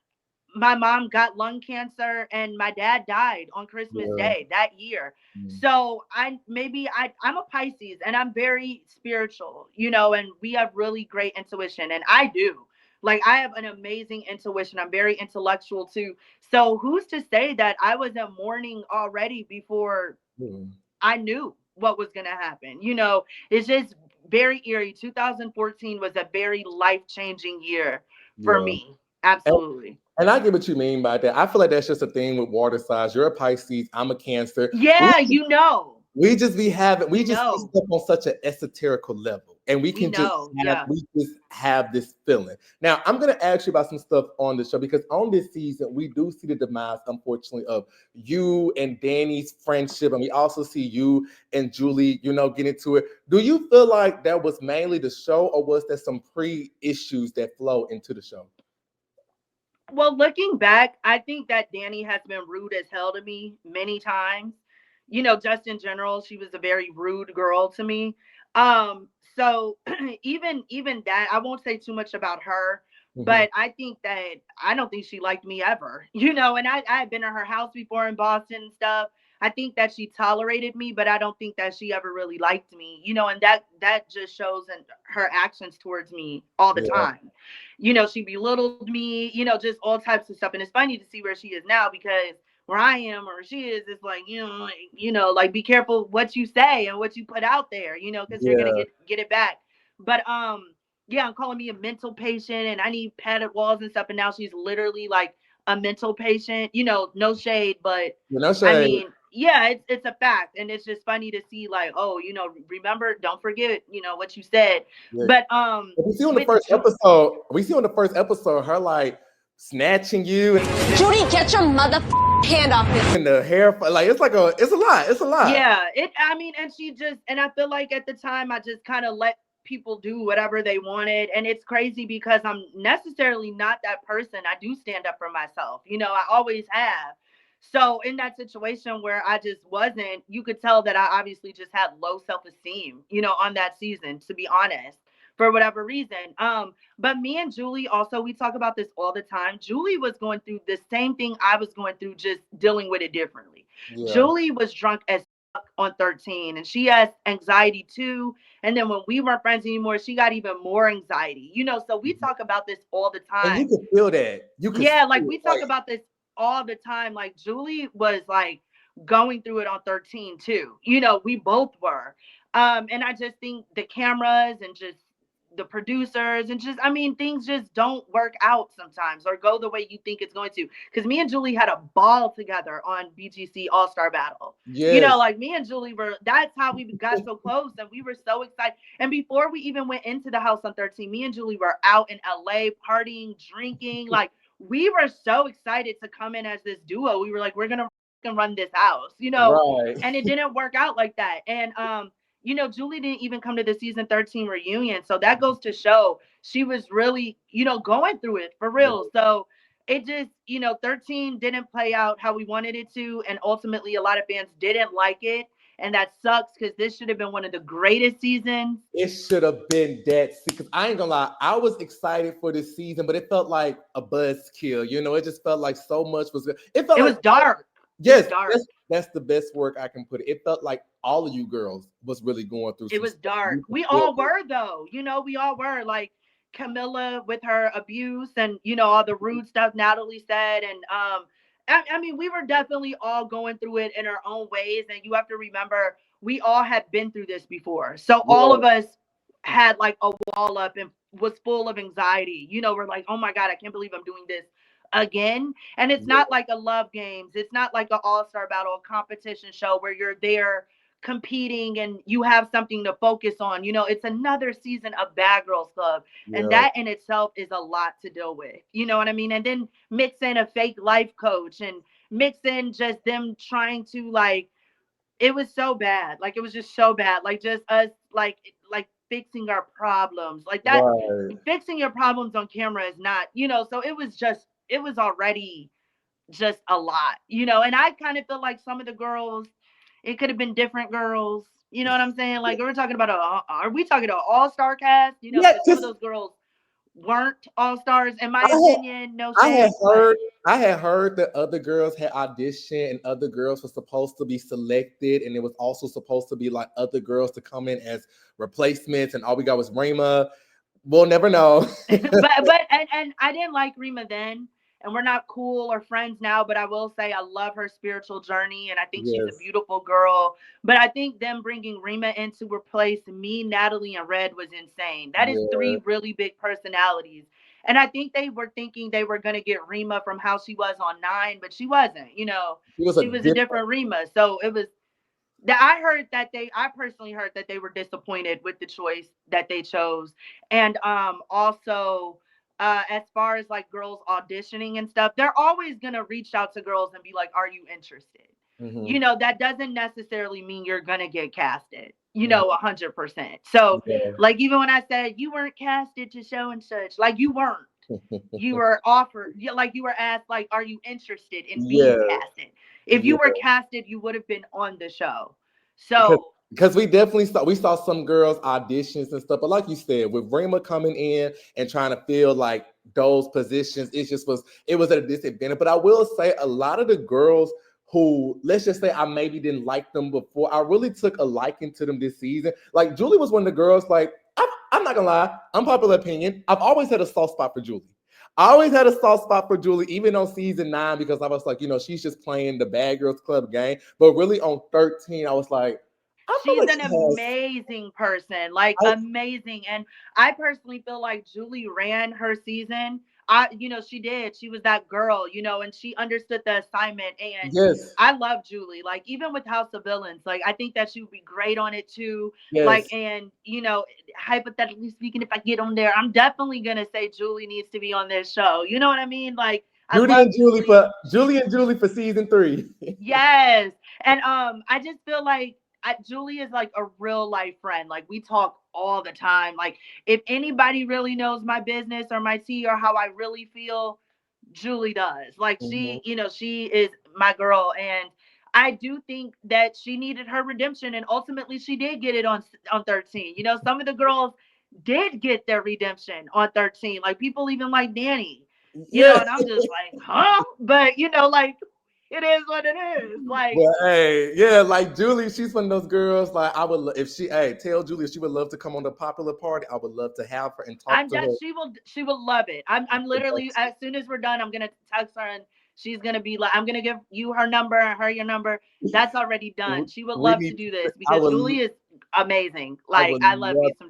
my mom got lung cancer and my dad died on Christmas Day that year. So I'm a Pisces and I'm very spiritual, and we have really great intuition. And I do. Like I have an amazing intuition. I'm very intellectual too. So who's to say that I was in mourning already before I knew what was going to happen? It's just very eerie. 2014 was a very life-changing year for me. Absolutely. And I get what you mean by that. I feel like that's just a thing with water signs. You're a Pisces. I'm a Cancer. Yeah, we just see stuff on such an esoterical level, and we just have this feeling. Now, I'm going to ask you about some stuff on the show because on this season, we do see the demise, unfortunately, of you and Danny's friendship, and we also see you and Julie, get into it. Do you feel like that was mainly the show, or was there some pre-issues that flow into the show? Well, looking back, I think that Danny has been rude as hell to me many times. Just in general, she was a very rude girl to me. So even that, I won't say too much about her, but I don't think she liked me ever, and I had been at her house before in Boston and stuff. I think that she tolerated me, but I don't think that she ever really liked me, and that just shows in her actions towards me all the time. She belittled me, just all types of stuff. And it's funny to see where she is now because where I am or where she is, it's like, like be careful what you say and what you put out there, because you're going to get it back. But, I'm calling me a mental patient and I need padded walls and stuff. And now she's literally like a mental patient, no shade, but no shade. I mean, it's a fact. And it's just funny to see like, oh, remember, don't forget, what you said. But we see on the first episode, her like snatching you. Judi, get your hand off me. And the hair, like it's a lot. Yeah, and and I feel like at the time I just kind of let people do whatever they wanted. And it's crazy because I'm necessarily not that person. I do stand up for myself. I always have. So in that situation where I just wasn't, you could tell that I obviously just had low self-esteem, on that season, to be honest, for whatever reason. But me and Julie also, we talk about this all the time. Julie was going through the same thing I was going through, just dealing with it differently. Julie was drunk as fuck on 13 and she has anxiety too. And then when we weren't friends anymore, she got even more anxiety, so we talk about this all the time. And you can feel that. We talk about this all the time. Like Julie was like going through it on 13 too. We both were. And I just think the cameras and just the producers and just, things just don't work out sometimes or go the way you think it's going to. Because me and Julie had a ball together on BGC All-Star Battle. Like me and Julie that's how we got so close and we were so excited. And before we even went into the house on 13, me and Julie were out in LA partying, drinking. Like we were so excited to come in as this duo. We were like, we're going to run this house, Right. And it didn't work out like that. And, Julie didn't even come to the season 13 reunion. So that goes to show she was really, going through it for real. So it just, 13 didn't play out how we wanted it to. And ultimately, a lot of fans didn't like it. And that sucks because this should have been one of the greatest seasons. It should have been that. Because I ain't gonna lie, I was excited for this season, but it felt like a buzzkill. It just felt like so much was good. It was dark. Yes, dark. that's the best word I can put it. It felt like all of you girls was really going through. It was dark. We all were though. We all were like Camilla with her abuse and all the rude stuff Natalie said. And I mean, we were definitely all going through it in our own ways. And you have to remember, we all had been through this before. So all of us had like a wall up and was full of anxiety. We're like, oh my God, I can't believe I'm doing this again. And it's not like a Love Games. It's not like an all-star battle, a competition show where you're there competing and you have something to focus on. It's another season of Bad Girls Club. And that in itself is a lot to deal with. You know what I mean? And then mix in a fake life coach and mix in just them trying to like, it was so bad. Like, it was just so bad. Like, just us, like fixing our problems. Like that, fixing your problems on camera is not, so it was already just a lot, and I kind of feel like some of the girls, it could have been different girls. You know what I'm saying? Like, we're talking about are we talking about all-star cast? Some of those girls weren't all-stars, in my opinion. No shade. I had heard that other girls had auditioned and other girls were supposed to be selected, and it was also supposed to be like other girls to come in as replacements, and all we got was Rima. We'll never know. but I didn't like Rima then, and we're not cool or friends now, but I will say I love her spiritual journey, and I think she's a beautiful girl. But I think them bringing Rima in to replace me, Natalie, and Red was insane. That is 3 really big personalities. And I think they were thinking they were going to get Rima from how she was on 9, but she wasn't. She was a different Rima. So it was that I personally heard that they were disappointed with the choice that they chose. And also, as far as like girls auditioning and stuff, they're always going to reach out to girls and be like, are you interested? That doesn't necessarily mean you're going to get casted, 100%. So like, even when I said you weren't casted to show and such, like you weren't, you were offered, like you were asked, like, are you interested in being casted? If you were casted, you would have been on the show. So because we definitely saw some girls auditions and stuff, but like you said, with Rima coming in and trying to fill like those positions, it was at a disadvantage. But I will say a lot of the girls who, let's just say I maybe didn't like them before, I really took a liking to them this season. Like Judi was one of the girls, like, I'm not gonna lie, unpopular opinion, I've always had a soft spot for Judi. I always had a soft spot for Judi, even on season 9, because I was like, she's just playing the Bad Girls Club game. But really on 13, I was like, she's an amazing person, like amazing. And I personally feel like Julie ran her season. She did. She was that girl, and she understood the assignment. And I love Julie. Like, even with House of Villains, like, I think that she would be great on it too. Like, and hypothetically speaking, if I get on there, I'm definitely gonna say Julie needs to be on this show. You know what I mean? Like, Julie and Julie for season 3. Yes. And I just feel like Julie is like a real life friend. Like, we talk all the time. Like, if anybody really knows my business or my tea or how I really feel, Julie does. Like, she is my girl. And I do think that she needed her redemption, and ultimately she did get it on 13. Some of the girls did get their redemption on 13. Like, people even like Danny, and I'm just like, huh? But like, it is what it is. Like, like Julie, she's one of those girls. Like, I would, tell Julie if she would love to come on the popular party, I would love to have her and talk to her. She will love it. I'm literally, as soon as we're done, I'm gonna text her and she's gonna be like, I'm gonna give you her number and her your number. That's already done. She would love to do this because Julie is amazing. Like, I love me some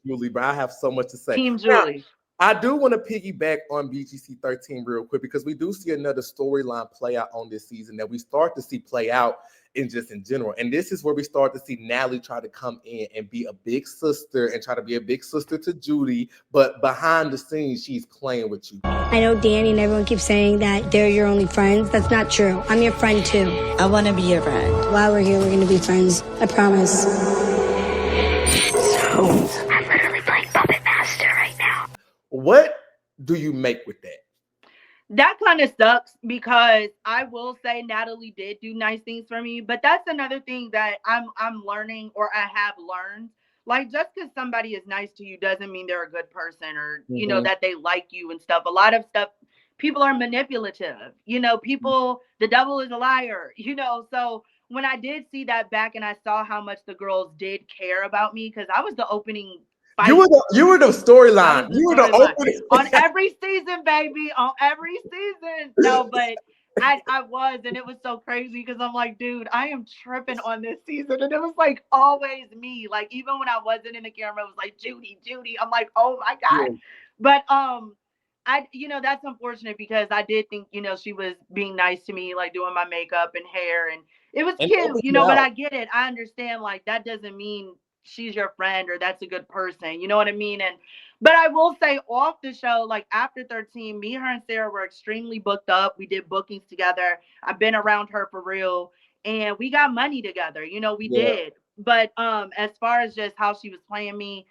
Julie, but I have so much to say. Team Julie. I do want to piggyback on BGC 13 real quick, because we do see another storyline play out on this season that we start to see play out in general. And this is where we start to see Natalie try to come in and be a big sister and try to be a big sister to Judi. But behind the scenes, she's playing with you. I know Danny and everyone keeps saying that they're your only friends. That's not true. I'm your friend too. I want to be your friend. While we're here, we're going to be friends. I promise. I'm literally playing Puppet Master right now. What do you make with that? That kind of sucks, because I will say Natalie did do nice things for me, but that's another thing that I'm learning, or I have learned. Like, just because somebody is nice to you doesn't mean they're a good person, or that they like you and stuff. A lot of stuff people are manipulative. You know, people, the devil is a liar, you know. So when I did see that back and I saw how much the girls did care about me, because I was the opening fight. You were the storyline. You were the opening on every season, baby. On every season. No, but I was, and it was so crazy because I'm like, dude, I am tripping on this season. And it was like always me. Like, even when I wasn't in the camera, it was like Judi. I'm like, oh my God. Yeah. But you know, that's unfortunate because I did think, you know, she was being nice to me, like doing my makeup and hair, and it was cute, you know, but I get it. I understand, like, that doesn't mean she's your friend or that's a good person. You know what I mean? But I will say off the show, like after 13, me, her, and Sarah were extremely booked up. We did bookings together. I've been around her for real. And we got money together. You know, we did. But as far as just how she was playing me,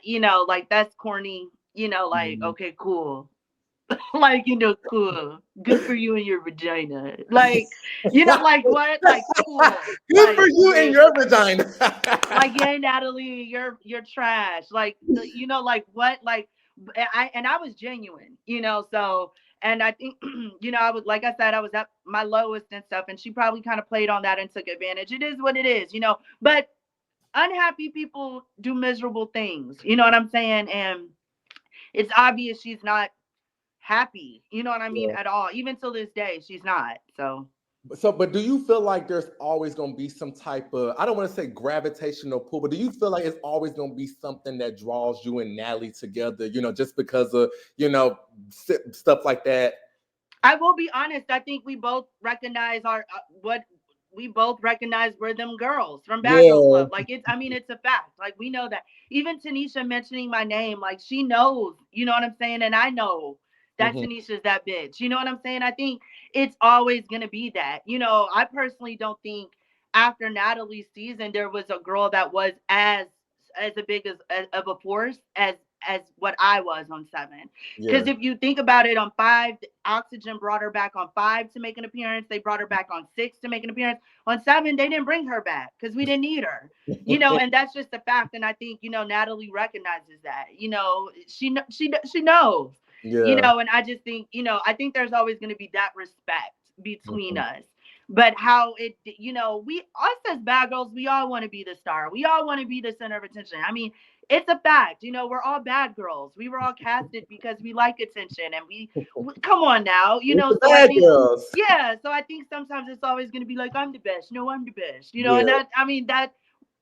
you know, like that's corny. You know, like, okay, cool. Like, you know, cool. Good for you and your vagina. Like, you know, like what? Like, cool. Good like, for you and your vagina. Like, yeah, Natalie, you're trash. Like, you know, like what? Like, I was genuine, you know. So, and I think, you know, I was, like I said, I was at my lowest and stuff, and she probably kind of played on that and took advantage. It is what it is, you know. But unhappy people do miserable things. You know what I'm saying? And it's obvious she's not happy, you know what I mean, at all. Even till this day, she's not. So, but do you feel like there's always going to be some type of, I don't want to say gravitational pull, but do you feel like it's always going to be something that draws you and Natalie together, you know, just because of, you know, stuff like that? I will be honest. I think we both recognize we're them girls from Bad Girls Club. Like, it's a fact. Like, we know that. Even Tanisha mentioning my name, like, she knows, you know what I'm saying? And I know that Tanisha's that bitch. You know what I'm saying? I think it's always going to be that. You know, I personally don't think after Natalie's season, there was a girl that was as big of a force as what I was on 7. Because if you think about it, on 5, Oxygen brought her back on 5 to make an appearance. They brought her back on 6 to make an appearance. On 7, they didn't bring her back because we didn't need her. You know, and that's just a fact. And I think, you know, Natalie recognizes that. You know, she knows. Yeah. You know, and I just think, you know, I think there's always going to be that respect between us. But how it, you know, us as bad girls, we all want to be the star. We all want to be the center of attention. I mean, it's a fact. You know, we're all bad girls. We were all casted because we like attention, and we come on now, you know. So I think, so I think sometimes it's always going to be like, I'm the best. No, I'm the best. You know, and that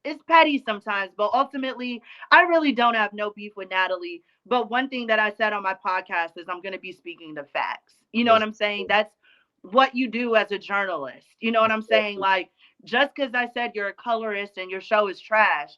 it's petty sometimes, but ultimately, I really don't have no beef with Natalie. But one thing that I said on my podcast is I'm going to be speaking the facts. You know what I'm saying? That's what you do as a journalist. You know what I'm saying? Like, just because I said you're a colorist and your show is trash,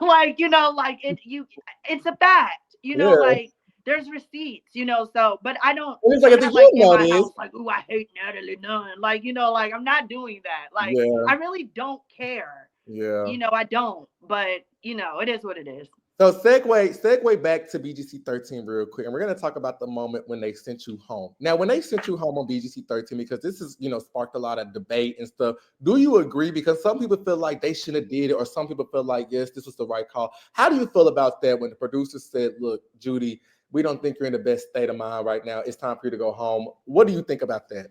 like, you know, like it's a fact. You know, like there's receipts. You know, so but I don't. It's like, like in my house, like, ooh, I hate Natalie Nunn. Like, you know, like I'm not doing that. Like, I really don't care. Yeah. You know, I don't. But you know, it is what it is. So segue back to BGC 13 real quick, and we're going to talk about the moment when they sent you home. Now, when they sent you home on BGC 13, because this is, you know, sparked a lot of debate and stuff. Do you agree? Because some people feel like they shouldn't have did it, or some people feel like, yes, this was the right call. How do you feel about that when the producers said, look, Judi, we don't think you're in the best state of mind right now. It's time for you to go home. What do you think about that?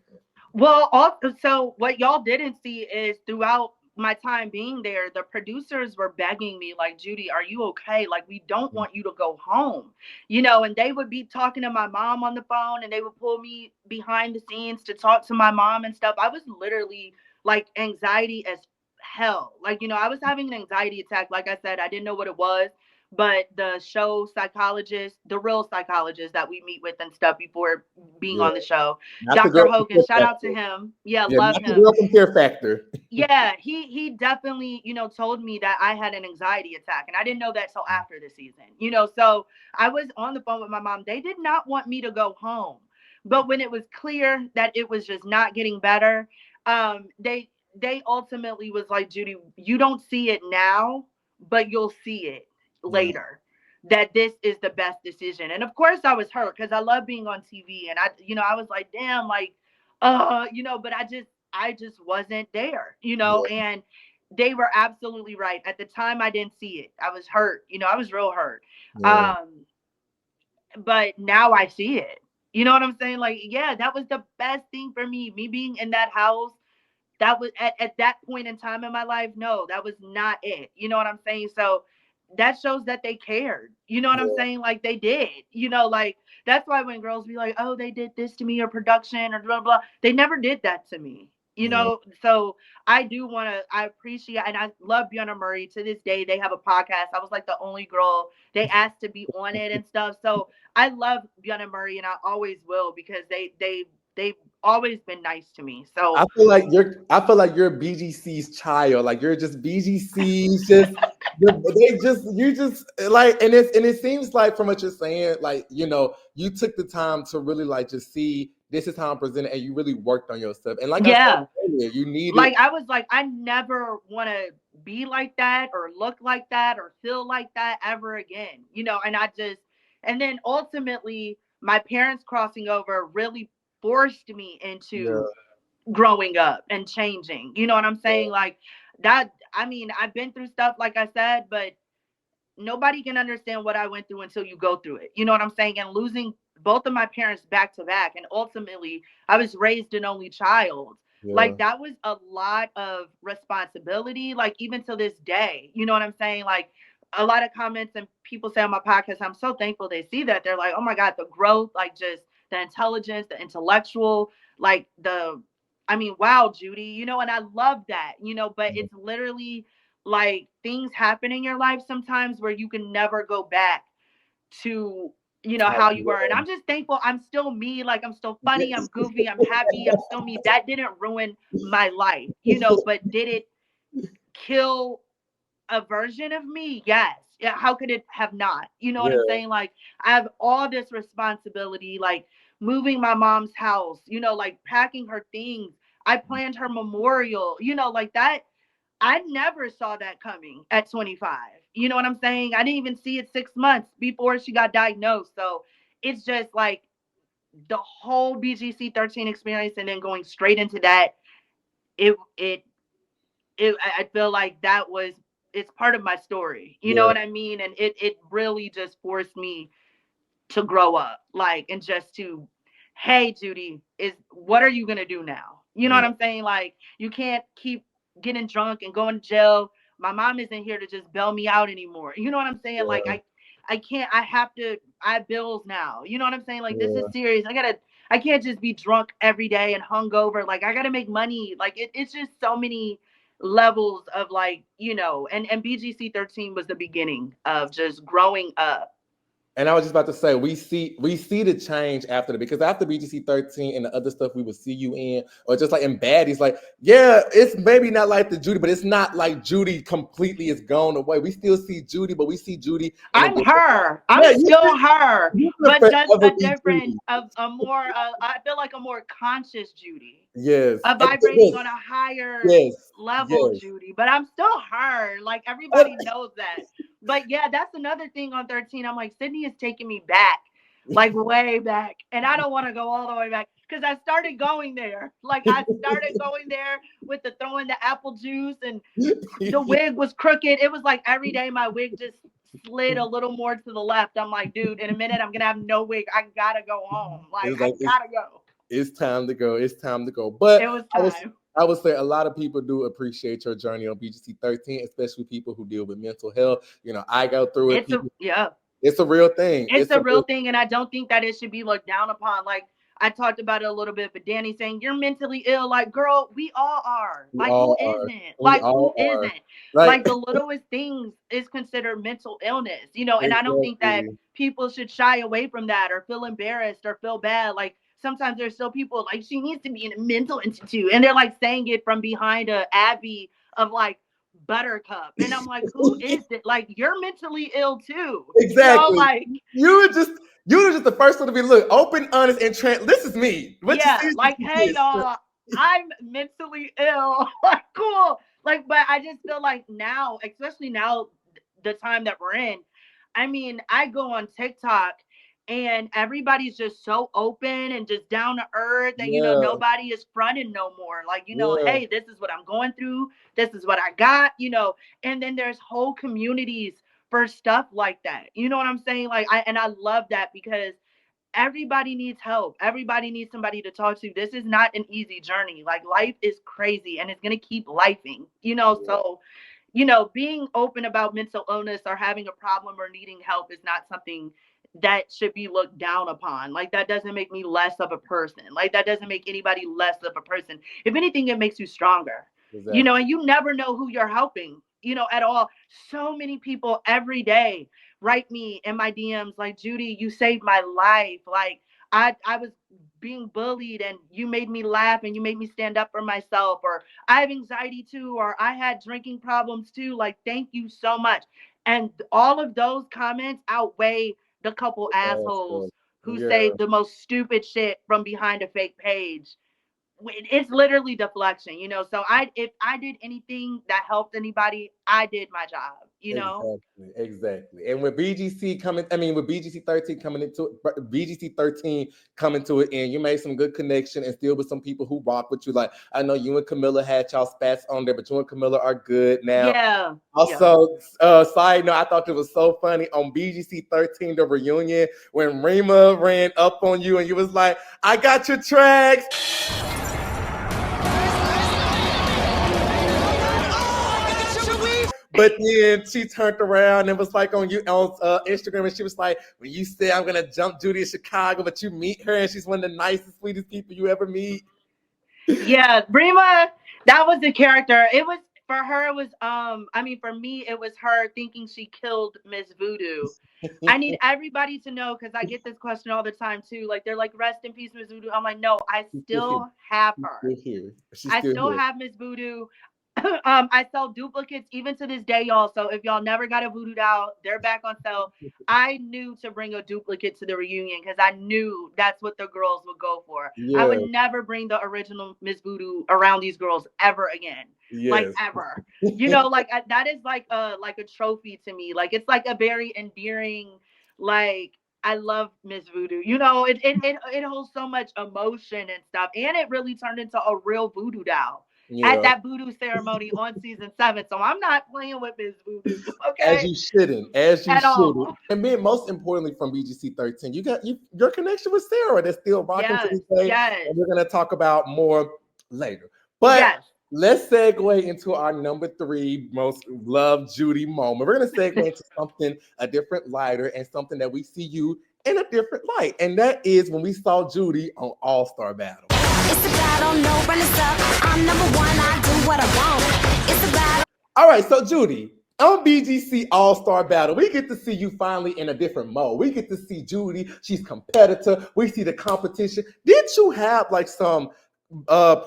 Well, also, so what y'all didn't see is throughout my time being there, the producers were begging me, like, Judi, are you okay? Like, we don't want you to go home, you know. And they would be talking to my mom on the phone, and they would pull me behind the scenes to talk to my mom and stuff. I was literally like anxiety as hell. Like, you know, I was having an anxiety attack. Like I said, I didn't know what it was, but the show psychologist, the real psychologist that we meet with and stuff before being on the show, Dr. Hogan, shout out to him. Love him. Girl from Fear Factor. He definitely, you know, told me that I had an anxiety attack, and I didn't know that till after the season, you know. So I was on the phone with my mom. They did not want me to go home, but when it was clear that it was just not getting better, they ultimately was like, Judi, you don't see it now, but you'll see it later, that this is the best decision. And of course I was hurt because I love being on TV, and I was like, damn, like, you know, but I just wasn't there, you know. And they were absolutely right. At the time, I didn't see it. I was hurt, you know. I was real hurt. But now I see it. You know what I'm saying? Like, yeah, that was the best thing for me. Me being in that house, that was at that point in time in my life. No, that was not it. You know what I'm saying? So that shows that they cared. You know what I'm saying? Like they did. You know, like that's why when girls be like, oh, they did this to me or production or blah blah, they never did that to me. You know, so I do want to, I appreciate, and I love Bjorn Murray to this day. They have a podcast. I was like the only girl they asked to be on it and stuff. So I love Bjorn Murray, and I always will because they've always been nice to me. So I feel like you're BGC's child. Like you're just BGC's you just like, and it seems like from what you're saying, like, you know, you took the time to really like just see this is how I'm presented, and you really worked on yourself. And like I said earlier, you needed, like I was like, I never want to be like that or look like that or feel like that ever again, you know. And then ultimately my parents crossing over really forced me into growing up and changing. You know what I'm saying? Like that, I mean, I've been through stuff, like I said, but nobody can understand what I went through until you go through it. You know what I'm saying? And losing both of my parents back to back. And ultimately, I was raised an only child. Like that was a lot of responsibility, like even to this day. You know what I'm saying? Like a lot of comments and people say on my podcast, I'm so thankful they see that. They're like, oh my God, the growth, like just the intelligence, the intellectual, like I mean, wow, Judi, you know, and I love that, you know, but it's literally like things happen in your life sometimes where you can never go back to, you know, how you were. And I'm just thankful I'm still me. Like I'm still funny, I'm goofy, I'm happy, I'm still me. That didn't ruin my life, you know, but did it kill a version of me? Yes. Yeah, how could it have not? You know what I'm saying? Like I have all this responsibility, like moving my mom's house, you know, like packing her things. I planned her memorial, you know, like that. I never saw that coming at 25. You know what I'm saying? I didn't even see it 6 months before she got diagnosed. So it's just like the whole BGC 13 experience and then going straight into that. I feel like it's part of my story. You know what I mean? And it really just forced me to grow up, like, and just to, hey, Judi, what are you gonna do now? You know what I'm saying? Like, you can't keep getting drunk and going to jail. My mom isn't here to just bail me out anymore. You know what I'm saying? Like, I can't. I have bills now. You know what I'm saying? Like, this is serious. I can't just be drunk every day and hungover. Like, I gotta make money. Like, it's just so many levels of, like, you know, and BGC 13 was the beginning of just growing up. And I was just about to say, we see the change after because after BGC 13 and the other stuff we would see you in, or just like in Baddies, like, yeah, it's maybe not like the Judi, but it's not like Judi completely is gone away. We still see Judi, but we see Judi. I'm her. I'm still her, but just a different, a more, I feel like a more conscious Judi. Yes. A vibrating on a higher level Judi, but I'm still her. Like everybody knows that. But yeah, that's another thing on 13. I'm like, Sydney is taking me back, like way back. And I don't want to go all the way back because I started going there. Like I started going there with the throwing the apple juice and the wig was crooked. It was like every day my wig just slid a little more to the left. I'm like, dude, in a minute, I'm going to have no wig. I got to go home. Like I got to go. It's time to go. It's time to go. But it was time. I would say a lot of people do appreciate your journey on BGC 13, especially people who deal with mental health. You know, I go through it. It's a real thing. It's a real thing. And I don't think that it should be looked down upon. Like I talked about it a little bit, but Danny saying you're mentally ill. Like, girl, we all are. Like, who isn't? Like, who isn't? Like the littlest things is considered mental illness, you know, and I don't think that people should shy away from that or feel embarrassed or feel bad. Like, sometimes there's still people like she needs to be in a mental institute and they're like saying it from behind a Abbey of like Buttercup. And I'm like, who is it? Like, you're mentally ill too. Exactly. You know, like you were just the first one to be open, honest, and this is me. Like, hey y'all, I'm mentally ill. Like, cool. Like, but I just feel like now, especially now, the time that we're in, I mean, I go on TikTok and everybody's just so open and just down to earth and, you know, nobody is fronting no more. Like, you know, hey, this is what I'm going through. This is what I got, you know, and then there's whole communities for stuff like that. You know what I'm saying? Like, I love that because everybody needs help. Everybody needs somebody to talk to. This is not an easy journey. Like, life is crazy and it's going to keep lifing, so, being open about mental illness or having a problem or needing help is not something that should be looked down upon. Like, that doesn't make me less of a person. Like, that doesn't make anybody less of a person. If anything, it makes you stronger, Exactly. and you never know who you're helping, at all. So many people every day write me in my DMs like, Judi, you saved my life. Like, I was being bullied and you made me laugh and you made me stand up for myself, or I have anxiety too, or I had drinking problems too. Like, thank you so much. And all of those comments outweigh the couple assholes who say the most stupid shit from behind a fake page. It's literally deflection, so if I did anything that helped anybody, I did my job, Exactly. And with BGC 13 coming into it, BGC 13 coming to it, and you made some good connection and still with some people who rock with you. Like, I know you and Camilla had y'all spats on there, but you and Camilla are good now. Yeah. Also, side note, I thought it was so funny on BGC 13, the reunion, when Rima ran up on you and you was like, I got your tracks. But then she turned around and was like on Instagram, and she was like, when you say I'm gonna jump Judi in Chicago, but you meet her and she's one of the nicest, sweetest people you ever meet. Yeah, Rima, that was the character. It was for her. It was for me, it was her thinking she killed Miss Voodoo. I need everybody to know, because I get this question all the time too. Like, they're like, rest in peace, Miss Voodoo. I'm like, no, I still have her. I still have Miss Voodoo. I sell duplicates even to this day, y'all. So if y'all never got a voodoo doll, they're back on sale. I knew to bring a duplicate to the reunion because I knew that's what the girls would go for. I would never bring the original Miss Voodoo around these girls ever again. Like, ever. That is like a trophy to me. Like, it's like a very endearing, like, I love Miss Voodoo. It holds so much emotion and stuff. And it really turned into a real voodoo doll. At that voodoo ceremony on season 7. So I'm not playing with Miss Voodoo. Okay. As you shouldn't. All. And then most importantly from BGC 13, you got your connection with Sarah that's still rocking to this day. Yes. And we're gonna talk about more later. But let's segue into our number 3 most loved Judi moment. We're gonna segue into something a different lighter and something that we see you in a different light. And that is when we saw Judi on All-Star Battle. It's a battle, no runners up. I'm number 1, I do what I want. It's a battle. All right, so Judi, on BGC All-Star Battle, we get to see you finally in a different mode. We get to see Judi, she's competitor. We see the competition. Did you have like some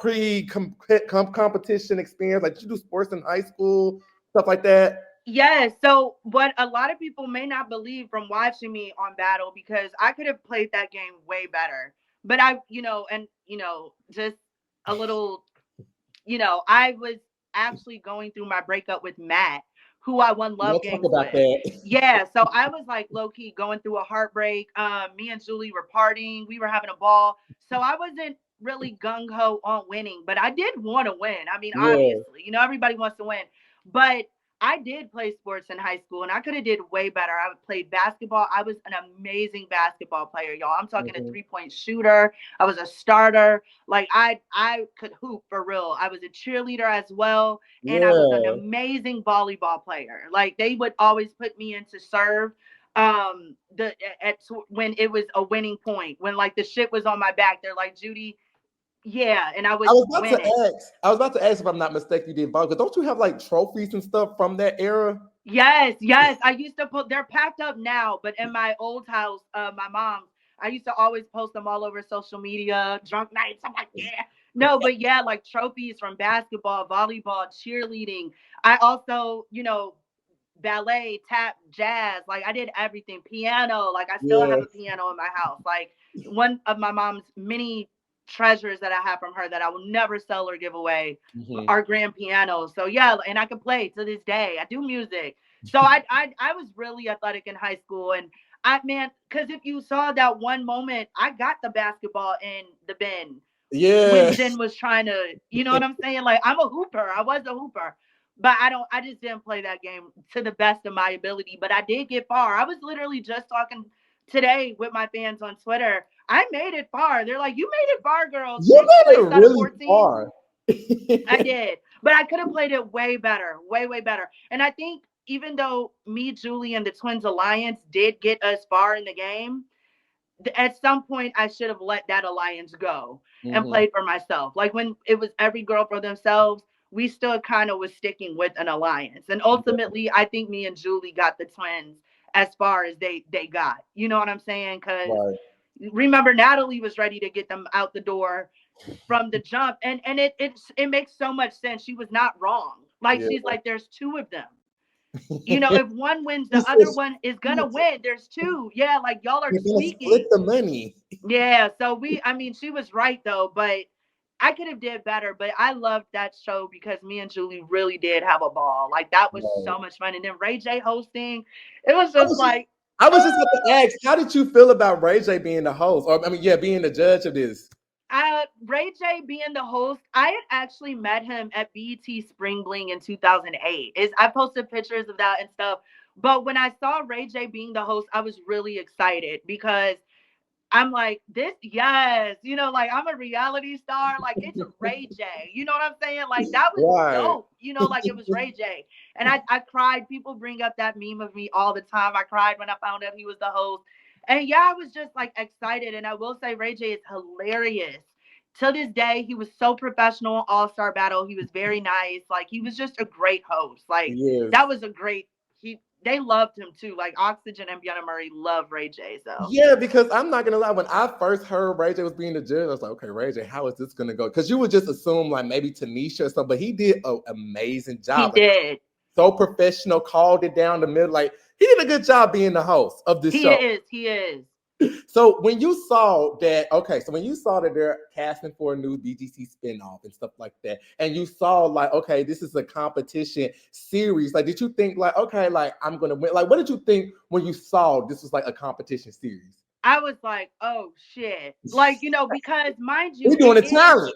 pre-competition experience? Like, did you do sports in high school, stuff like that? Yes. So what a lot of people may not believe from watching me on Battle, because I could have played that game way better. But just a little, I was actually going through my breakup with Matt, who I won love games with. That. Yeah, so I was like low-key going through a heartbreak. Me and Julie were partying. We were having a ball. So I wasn't really gung-ho on winning, but I did want to win. I mean, obviously, everybody wants to win. But I did play sports in high school, and I could have did way better. I played basketball. I was an amazing basketball player, y'all. I'm talking a 3-point shooter. I was a starter. Like, I could hoop for real. I was a cheerleader as well, and I was an amazing volleyball player. Like, they would always put me in to serve when it was a winning point. When, like, the shit was on my back, they're like, Judi. Yeah, and I was about to ask if I'm not mistaken, you did volleyball, because don't you have like trophies and stuff from that era? Yes. I used to they're packed up now, but in my old house, my mom's, I used to always post them all over social media, drunk nights. I'm like, yeah. No, but yeah, like trophies from basketball, volleyball, cheerleading. I also, ballet, tap, jazz. Like, I did everything. Piano. Like, I still have a piano in my house. Like, one of my mom's many treasures that I have from her that I will never sell or give away are grand pianos. So yeah, and I can play to this day. I do music. So I was really athletic in high school, and because if you saw that one moment, I got the basketball in the bin. Yeah. When Zen was trying to, you know what I'm saying? Like, I'm a hooper. I was a hooper. But I just didn't play that game to the best of my ability. But I did get far. I was literally just talking today with my fans on Twitter. I made it far. They're like, you made it far, girl. You made it really far. I did, but I could have played it way better, way, way better. And I think even though me, Julie, and the Twins Alliance did get us far in the game, at some point I should have let that alliance go and played for myself. Like when it was every girl for themselves, we still kind of was sticking with an alliance. And ultimately, I think me and Julie got the Twins as far as they got. You know what I'm saying? Because remember, Natalie was ready to get them out the door from the jump, and it makes so much sense. She was not wrong. Like she's like, there's two of them. You know, if one wins, the other one is gonna win. There's two. Yeah, like y'all are speaking. Split the money. Yeah, so she was right though, but I could have did better. But I loved that show because me and Julie really did have a ball. Like that was so much fun. And then Ray J hosting, it was just like. I was just about to ask, how did you feel about Ray J being the host? Or being the judge of this? Ray J being the host, I had actually met him at BET Spring Bling in 2008. I posted pictures of that and stuff. But when I saw Ray J being the host, I was really excited because I'm like, yes, you know, like I'm a reality star. Like it's Ray J. You know what I'm saying? Like that was dope. You know, like it was Ray J. And I cried. People bring up that meme of me all the time. I cried when I found out he was the host. And yeah, I was just like excited. And I will say Ray J is hilarious. To this day, he was so professional, All-Star Battle. He was very nice. Like he was just a great host. Like that was a great, they loved him too. Like Oxygen and Beyonce Murray love Ray J. So yeah, because I'm not gonna lie, when I first heard Ray J was being the judge, I was like, okay, Ray J, how is this gonna go? Because you would just assume like maybe Tanisha or something, but he did an amazing job. He did. So professional, called it down the middle. Like he did a good job being the host of this show. He is. So when you saw that, they're casting for a new BGC spinoff and stuff like that, and you saw like, okay, this is a competition series. Like, did you think like, okay, like I'm gonna win? Like, what did you think when you saw this was like a competition series? I was like, oh shit. Like, you know, because mind you, we're doing a challenge.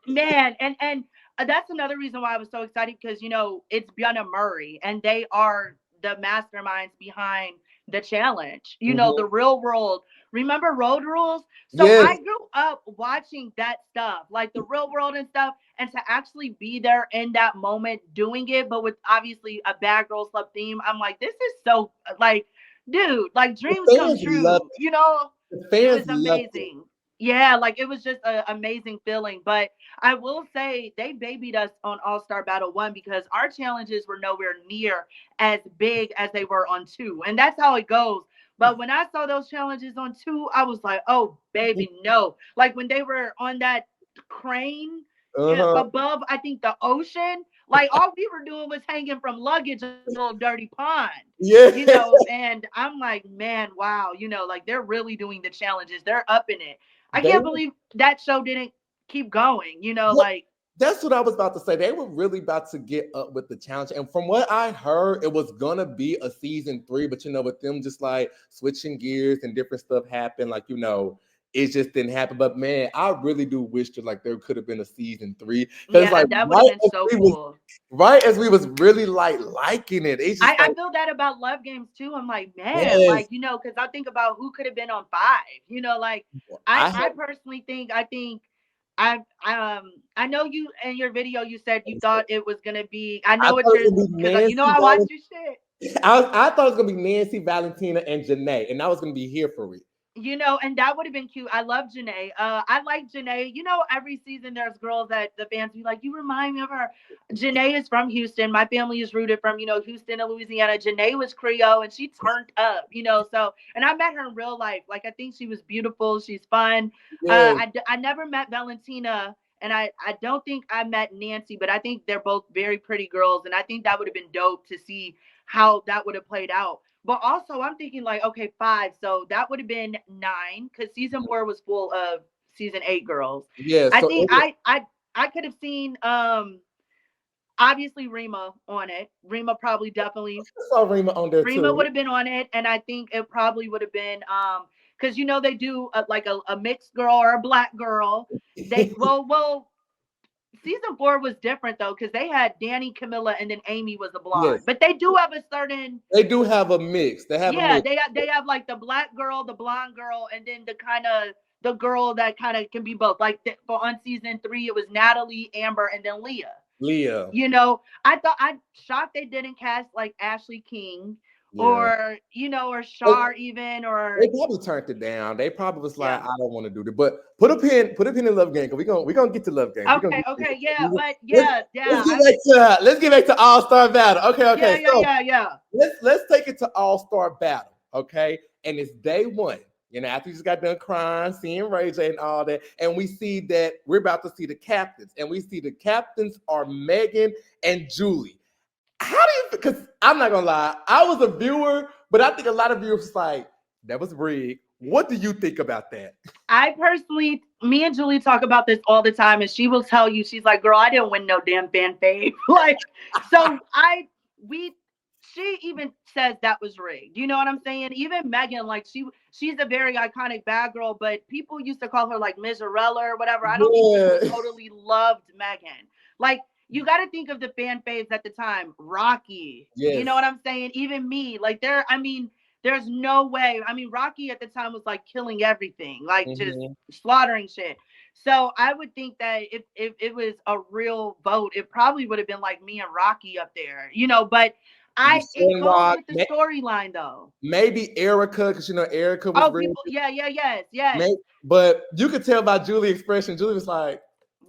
Man, and that's another reason why I was so excited because you know it's Beyonce Murray and they are the masterminds behind the challenge, you know, the real world. Remember Road Rules? So I grew up watching that stuff, like the real world and stuff, and to actually be there in that moment doing it, but with obviously a Bad Girls Club theme, I'm like, this is so like, dude, like dreams come true, you know? It was amazing. Yeah, like it was just an amazing feeling. But I will say they babied us on All-Star Battle 1 because our challenges were nowhere near as big as they were on 2. And that's how it goes. But when I saw those challenges on 2, I was like, oh, baby, no. Like when they were on that crane above, I think, the ocean, like all we were doing was hanging from luggage in a little dirty pond. Yeah. You know, and I'm like, man, wow, you know, like they're really doing the challenges. They're upping it. I can't believe that show didn't keep going, you know, like. That's what I was about to say. They were really about to get up with the challenge. And from what I heard, it was going to be a season 3. But, you know, with them just like switching gears and different stuff happened, like, you know, it just didn't happen. But, man, I really do wish that like there could have been a season 3. Yeah, like, that would have been so cool. Right as we was really like liking it. It's just I feel that about Love Games too. I'm like, man, like, you know, because I think about who could have been on 5. You know, like I personally think I know you in your video you said you thought it was gonna be. I know it's because you know I watched your shit. I thought it was gonna be Nancy, Valentina, and Janae, and I was gonna be here for it. You know, and that would have been cute. I love Janae. I like Janae. You know, every season there's girls that the fans be like, you remind me of her. Janae is from Houston. My family is rooted from, you know, Houston and Louisiana. Janae was Creole and she turned up, you know, so, and I met her in real life. Like, I think she was beautiful. She's fun. Yeah. I never met Valentina and I don't think I met Nancy, but I think they're both very pretty girls. And I think that would have been dope to see how that would have played out. But also, I'm thinking like, okay, 5. So that would have been 9 because season 4 was full of season 8 girls. Yeah, I think I could have seen obviously Rima on it. Rima probably definitely. I saw Rima on there Rima too. would have been on it, and I think it probably would have been because you know they do like a mixed girl or a black girl. They well season 4 was different though, because they had Danny, Camilla, and then Amy was a blonde. Yes. But they do have a certain. They do have a mix. They have a mix. They have like the black girl, the blonde girl, and then the girl that kind of can be both. Like for on season 3, it was Natalie, Amber, and then Leah. You know, I'm shocked they didn't cast like Ashley King. Yeah. Or or Shar even, or they probably turned it down. They probably was like, I don't want to do that. But put a pin in Love Game, because we're gonna get to Love Game. Okay, Let's get back to All Star Battle. Okay. Yeah. Let's take it to All Star Battle. Okay, and it's day 1. After you just got done crying, seeing Ray J and all that, and we see that we're about to see the captains, and we see the captains are Megan and Julie. How do you? Because I'm not gonna lie, I was a viewer, but I think a lot of viewers was like, that was rigged. What do you think about that? I personally, me and Julie talk about this all the time, and she will tell you, she's like, girl, I didn't win no damn fan fave. Like, so she even says that was rigged. You know what I'm saying? Even Megan, like she's a very iconic bad girl, but people used to call her like Miserella or whatever. I don't think people totally loved Megan. Like, you got to think of the fan faves at the time. Rocky. Yes. You know what I'm saying? Even me. Like, there's no way. I mean, Rocky at the time was like killing everything, like just slaughtering shit. So I would think that if it was a real vote, it probably would have been like me and Rocky up there, but it goes with the storyline though. Maybe Erica, because Erica was yes. But you could tell by Julie's expression. Julie was like,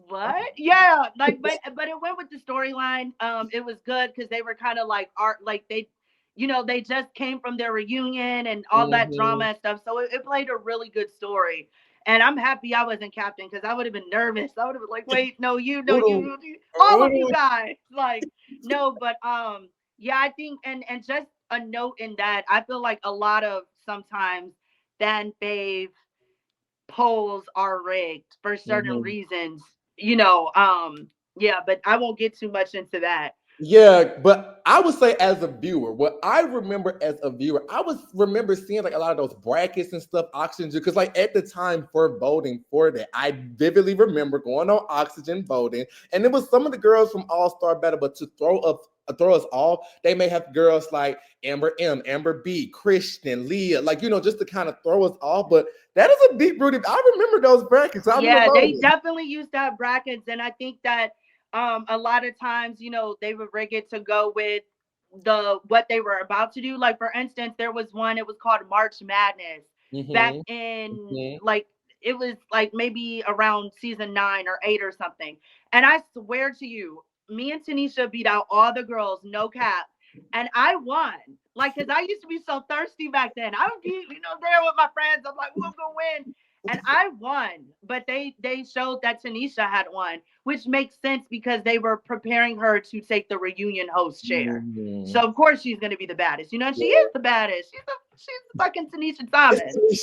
what? Yeah, like, but it went with the storyline. It was good because they were kind of like they just came from their reunion and all that drama and stuff. So it played a really good story. And I'm happy I wasn't captain, because I would have been nervous. I would have been like, wait, no, you, all of you guys. Like, no, but I think and just a note in that, I feel like a lot of sometimes fan fave polls are rigged for certain reasons. But I won't get too much into that. Yeah, but I would say as a viewer, what I remember as a viewer, I remember seeing like a lot of those brackets and stuff, Oxygen, because like at the time for voting for that, I vividly remember going on Oxygen voting, and it was some of the girls from All Star Battle, but to throw us off, they may have girls like Amber M, Amber B, Christian, Leah, like just to kind of throw us off. But that is a deep rooted. I remember those brackets. They definitely used to have brackets, and I think that a lot of times, they would rig it to go with what they were about to do. Like, for instance, there was one, it was called March Madness back in like, it was like maybe around season 9 or 8 or something. And I swear to you, me and Tanisha beat out all the girls, no cap. And I won. Like, because I used to be so thirsty back then. I would be, there with my friends. I'm like, who's going to win? And I won, but they showed that Tanisha had won, which makes sense because they were preparing her to take the reunion host chair. So of course she's gonna be the baddest, she is the baddest. She's fucking Tanisha Thomas.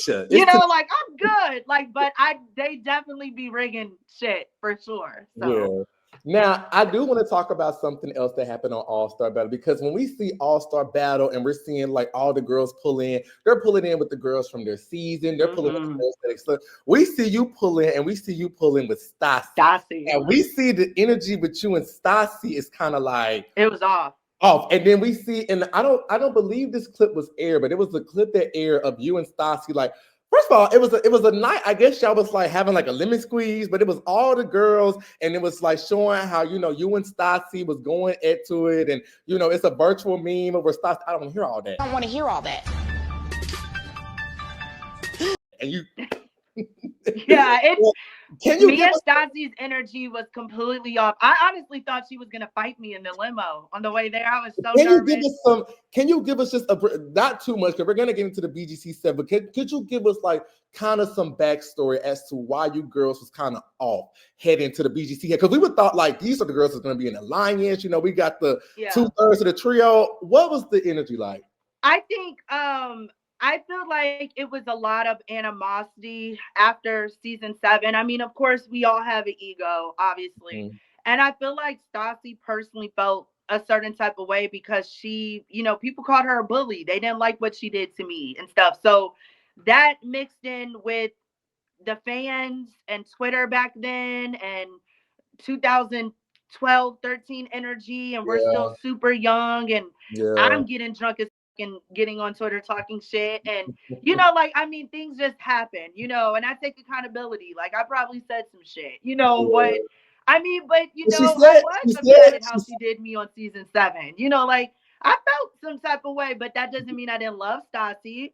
Like, I'm good. Like, but they definitely be rigging shit for sure. So. Yeah. Now, I do want to talk about something else that happened on All Star Battle, because when we see All Star Battle and we're seeing like all the girls pull in, they're pulling in with the girls from their season. They're pulling with the girls that we see you pull in, and we see you pull in with Stassi. And we see the energy with you and Stassi is kind of like, it was off. And then we see, and I don't believe this clip was aired, but it was the clip that aired of you and Stassi like. First of all, it was a night. I guess y'all was like having like a lemon squeeze, but it was all the girls, and it was like showing how you and Stassi was going into it, and it's a virtual meme over Stassi. I don't want to hear all that. I don't want to hear all that. And you, me and Stassi's energy was completely off. I honestly thought she was gonna fight me in the limo on the way there. I was so nervous. Can you give us just not too much, because we're gonna get into the BGC stuff, but could you give us like kind of some backstory as to why you girls was kind of off heading to the BGC? Because we would thought like these are the girls that's gonna be in alliance. We got the 2/3 of the trio. What was the energy like? I think I feel like it was a lot of animosity after season 7. I mean, of course, we all have an ego, obviously. And I feel like Stassi personally felt a certain type of way because she, people called her a bully. They didn't like what she did to me and stuff. So that mixed in with the fans and Twitter back then and 2012, 13 energy, and we're still super young, and I'm getting drunk as and getting on Twitter talking shit, and like, I mean, things just happen, and I take accountability. Like, I probably said some shit, but I mean, but I was upset at how she did me on season 7. Like, I felt some type of way, but that doesn't mean I didn't love Stassi,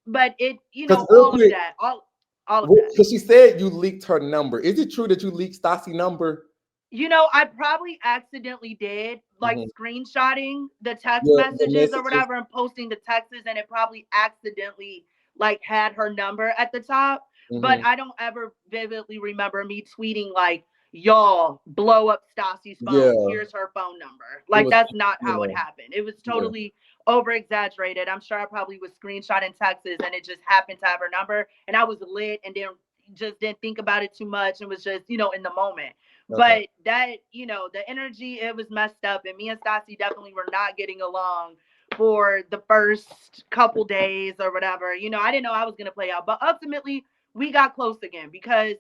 but it, all of that, all of that. Because she said you leaked her number. Is it true that you leaked Stassi number? I probably accidentally did, like, screenshotting the text messages or whatever and posting the texts, and it probably accidentally, like, had her number at the top. But I don't ever vividly remember me tweeting, like, y'all, blow up Stassi's phone. Here's her phone number. Like, that's not how it happened. It was totally over-exaggerated. I'm sure I probably was screenshotting texts, and it just happened to have her number. And I was lit and didn't think about it too much and was just, in the moment. But that, the energy, it was messed up. And me and Stassi definitely were not getting along for the first couple days or whatever. I didn't know I was going to play out. But ultimately, we got close again because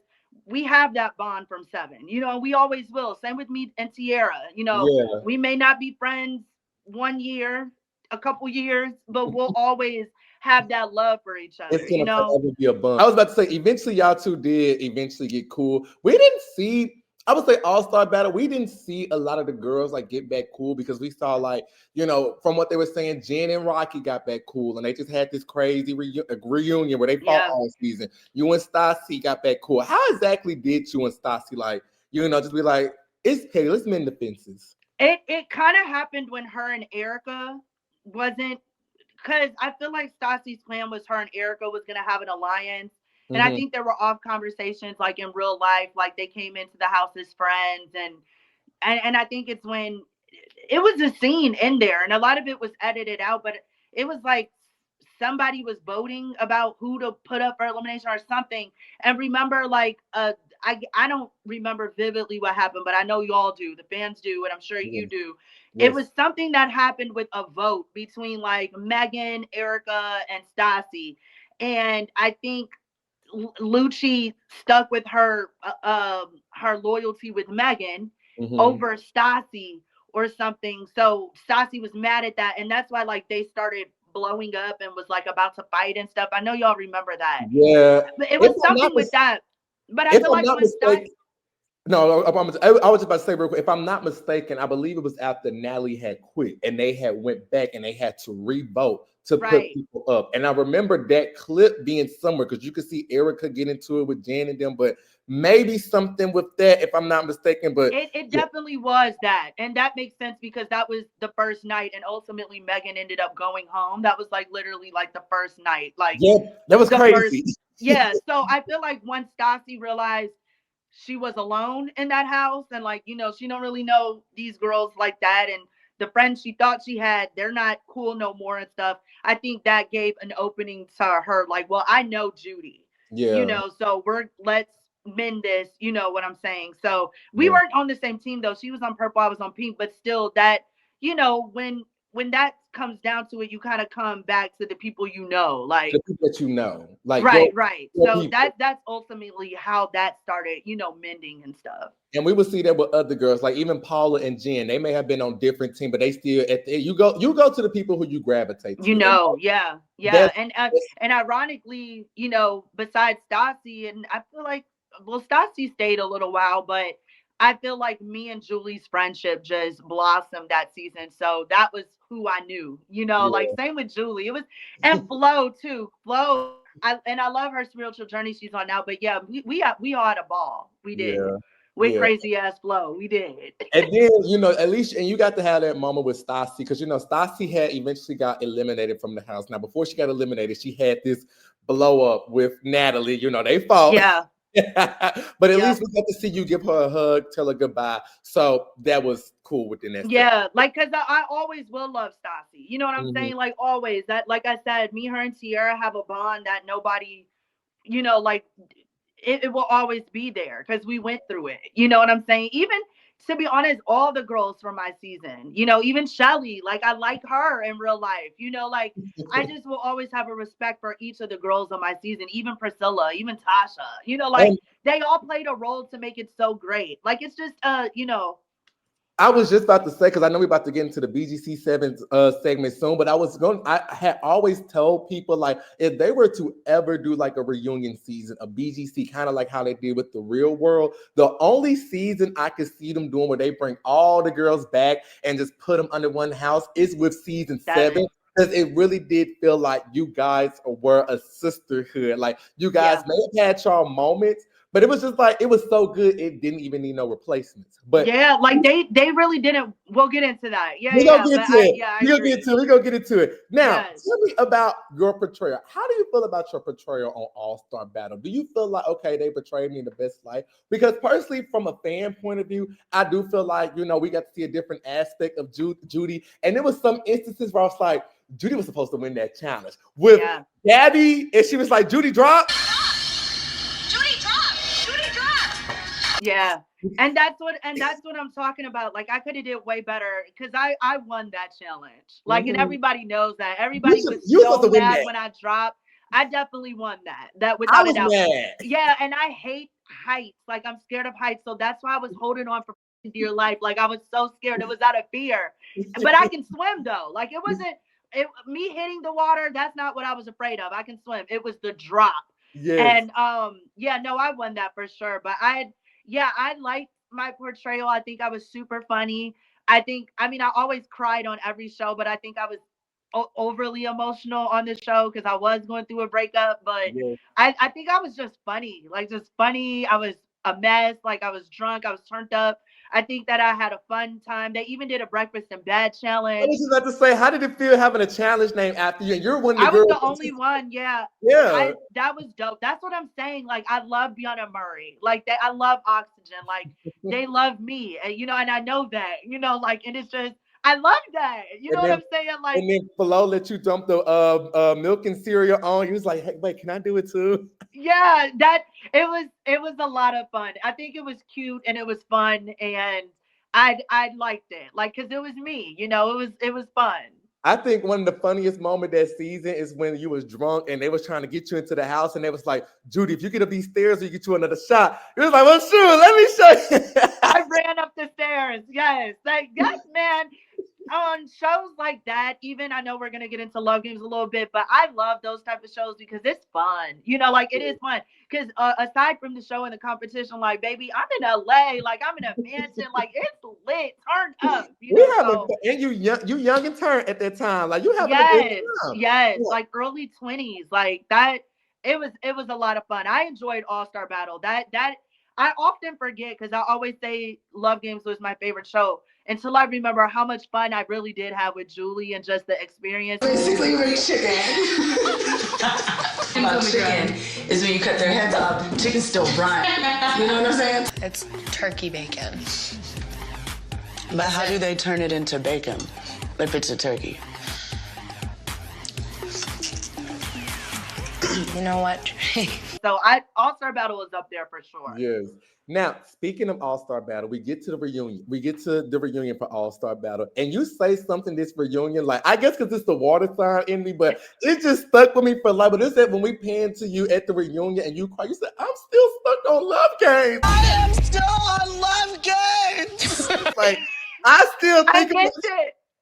we have that bond from 7, and we always will. Same with me and Tierra. We may not be friends 1 year, a couple years, but we'll always have that love for each other. It's gonna forever be a bond. I was about to say, eventually y'all two did eventually get cool. We didn't see, I would say, All-Star Battle. We didn't see a lot of the girls like get back cool because we saw, like, from what they were saying, Jen and Rocky got back cool, and they just had this crazy reunion where they fought all season. You and Stassi got back cool. How exactly did you and Stassi, like, just be like, it's petty, let's mend the fences? It kind of happened when her and Erica wasn't, because I feel like Stassi's plan was her and Erica was going to have an alliance. And I think there were off conversations, like, in real life, like, they came into the house as friends. And I think it's when it was a scene in there, and a lot of it was edited out, but it was like somebody was voting about who to put up for elimination or something. And remember, like, I don't remember vividly what happened, but I know y'all do, the fans do, and I'm sure you do. It was something that happened with a vote between, like, Megan, Erica, and Stassi. And I think Lucci stuck with her loyalty with Megan over Stassi or something. So Stassi was mad at that, and that's why, like, they started blowing up and was, like, about to fight and stuff. I know y'all remember that. Yeah, but it was something with that. But I feel like when Stassi. No, I was just about to say real quick, if I'm not mistaken, I believe it was after Natalie had quit and they had went back and they had to re-vote to put people up. And I remember that clip being somewhere because you could see Erica get into it with Jen and them, but maybe something with that, if I'm not mistaken. But it definitely was that. And that makes sense because that was the first night, and ultimately Megan ended up going home. That was, like, literally, like, the first night. Like, yeah, that was crazy. So I feel like once Stassi realized she was alone in that house, and, like, she don't really know these girls like that, and the friends she thought she had, they're not cool no more and stuff. I think that gave an opening to her, like, well, I know Judi, so let's mend this, you know what I'm saying? So we weren't on the same team though. She was on purple, I was on pink, but still, that, when that comes down to it, you kind of come back to the people like the people that like right. So that's ultimately how that started, mending and stuff. And we would see that with other girls, like even Paula and Jen. They may have been on different teams, but they still you go to the people who you gravitate to. Yeah. And ironically, besides Stassi, and I feel like, well, Stassi stayed a little while, but I feel like me and Julie's friendship just blossomed that season. So that was who I knew, like, same with Julie. It was, and Flo too. Flo, I love her spiritual journey she's on now. But yeah, we all had a ball. We did. With crazy ass Flo. We did. And then, at least, and you got to have that moment with Stassi, because, Stassi had eventually got eliminated from the house. Now, before she got eliminated, she had this blow up with Natalie. They fought. Yeah. But at least we got to see you give her a hug, tell her goodbye. So that was cool within that. Yeah, like, because I always will love Stassi. You know what I'm saying? Like, always. That, like I said, me, her, and Tierra have a bond that nobody, like, it will always be there because we went through it. You know what I'm saying? Even to be honest, all the girls from my season, you know, even Shelly, like I like her in real life, you know, like I just will always have a respect for each of the girls on my season, even Priscilla, even Tasha, you know, like they all played a role to make it so great. Like it's just, you know. I was just about to say, because I know we're about to get into the BGC 7 segment soon, but I had always told people, like, if they were to ever do like a reunion season, a BGC, kind of like how they did with The Real World, the only season I could see them doing where they bring all the girls back and just put them under one house is with season 7. Because it really did feel like you guys were a sisterhood. Like, you guys may have had y'all moments, but it was just like, it was so good, it didn't even need no replacements. But yeah, like they really didn't. We'll get into that. We're gonna get into it. Now, tell me about your portrayal. How do you feel about your portrayal on All-Star Battle? Do you feel like, okay, they portrayed me in the best light? Because personally, from a fan point of view, I do feel like, you know, we got to see a different aspect of Judi. And there was some instances where I was like, Judi was supposed to win that challenge with Gabby, and she was like, Judi drop. Yeah, and that's what I'm talking about. Like I could have did way better because I won that challenge. Like, and everybody knows that. Everybody was so mad when I dropped. I definitely won that. That without a doubt. Yeah, and I hate heights. Like I'm scared of heights, so that's why I was holding on for dear life. Like I was so scared. It was out of fear. But I can swim though. Like it wasn't me hitting the water. That's not what I was afraid of. I can swim. It was the drop. Yes. And I won that for sure. But I liked my portrayal. I think I was super funny. I always cried on every show, but I think I was overly emotional on this show because I was going through a breakup. But I think I was just funny. I was a mess. Like I was drunk. I was turned up. I think that I had a fun time. They even did a breakfast in bed challenge. I was just about to say, how did it feel having a challenge named after you? And you're one of the girls. I was the only one. Yeah. That was dope. That's what I'm saying. Like I love Bianna Murray. Like I love Oxygen. Like they love me. And you know, and I know that. You know, like, and it's just I love that. You know what I'm saying? Like, and then Flo let you dump the milk and cereal on. He was like, "Hey, wait, can I do it too?" Yeah, it was a lot of fun. I think it was cute and it was fun, and I liked it. Like, cause it was me. You know, it was fun. I think one of the funniest moments that season is when you was drunk and they was trying to get you into the house and they was like, Judi, if you get up these stairs, we get you another shot. You was like, well, sure, let me show you. I ran up the stairs. Yes. Like, yes, man. On shows like that, even I know we're gonna get into Love Games a little bit, but I love those type of shows because it's fun. You know, like it is fun. Because aside from the show and the competition, like baby, I'm in LA, like I'm in a mansion, like it's lit, turned up. You know, and you young and turned at that time, like you have like early 20s, like that. It was a lot of fun. I enjoyed All-Star Battle. That I often forget because I always say Love Games was my favorite show until I remember how much fun I really did have with Julie and just the experience. Basically, you make chicken. Chicken is when you cut their heads off. Chicken's still brine. You know what I'm saying? It's turkey bacon. But how do they turn it into bacon if it's a turkey? You know what? So All-Star Battle is up there for sure. Yes. Now, speaking of All-Star Battle, we get to the reunion. We get to the reunion for All-Star Battle. And you say something this reunion, like, I guess because it's the water sign in me, but it just stuck with me for life. But it said when we panned to you at the reunion and you cried, you said, I'm still stuck on Love Games. I am still on Love Games. Like, I still think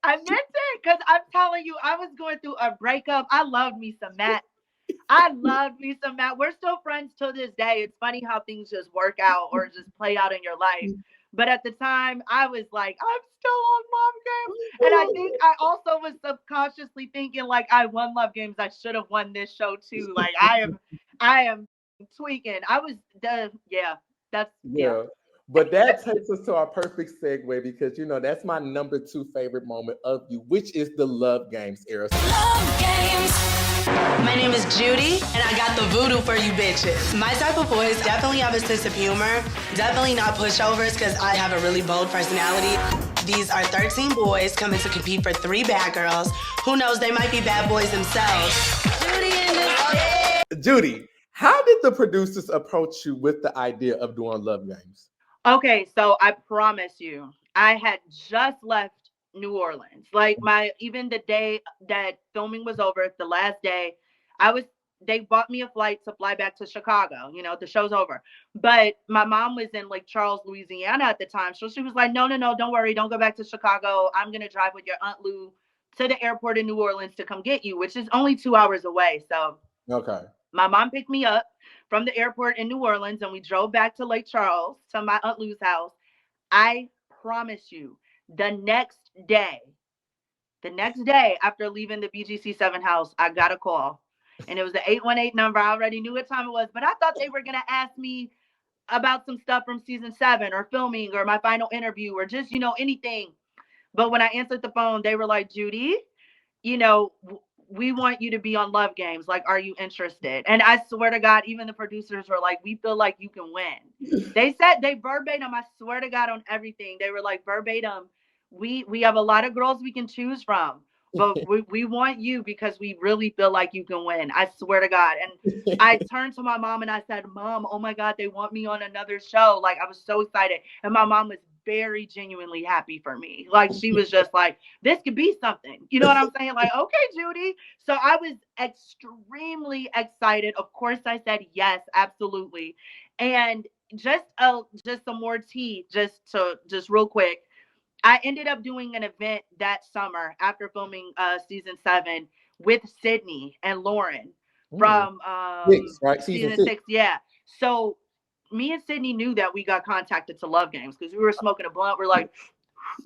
I meant it because I'm telling you, I was going through a breakup. I love me some Matt. We're still friends to this day. It's funny how things just work out or just play out in your life. But at the time, I was like, I'm still on Love Games. And I think I also was subconsciously thinking, like, I won Love Games. I should have won this show too. Like, I am tweaking. But that takes us to our perfect segue because, you know, that's my number 2 favorite moment of you, which is the Love Games era. Love Games. My name is Judi, and I got the voodoo for you bitches. My type of boys definitely have a sense of humor, definitely not pushovers because I have a really bold personality. These are 13 boys coming to compete for 3 bad girls. Who knows, they might be bad boys themselves. Judi, how did the producers approach you with the idea of doing Love Games? Okay, so I promise you, I had just left New Orleans. Like even the day that filming was over, the last day, they bought me a flight to fly back to Chicago. The show's over. But my mom was in Lake Charles, Louisiana at the time. So she was like, no, don't worry. Don't go back to Chicago. I'm going to drive with your Aunt Lou to the airport in New Orleans to come get you, which is only 2 hours away. So okay. My mom picked me up from the airport in New Orleans and we drove back to Lake Charles to my Aunt Lou's house. I promise you, the next day after leaving the BGC 7 house, I got a call. And it was the 818 number. I already knew what time it was, but I thought they were going to ask me about some stuff from season 7 or filming or my final interview or just, anything. But when I answered the phone, they were like, Judi, we want you to be on Love Games. Like, are you interested? And I swear to God, even the producers were like, we feel like you can win. They said, they verbatim, I swear to God on everything. They were like verbatim, we have a lot of girls we can choose from, but we want you because we really feel like you can win. I swear to God. And I turned to my mom and I said, Mom, oh my God, they want me on another show. Like, I was so excited. And my mom was very genuinely happy for me. Like, she was just like, this could be something. You know what I'm saying? Like, okay, Judi. So I was extremely excited. Of course, I said yes, absolutely. And just some more tea, just real quick. I ended up doing an event that summer after filming season 7 with Sydney and Lauren from season 6. Yeah. So me and Sydney knew that we got contacted to Love Games because we were smoking a blunt. We're like,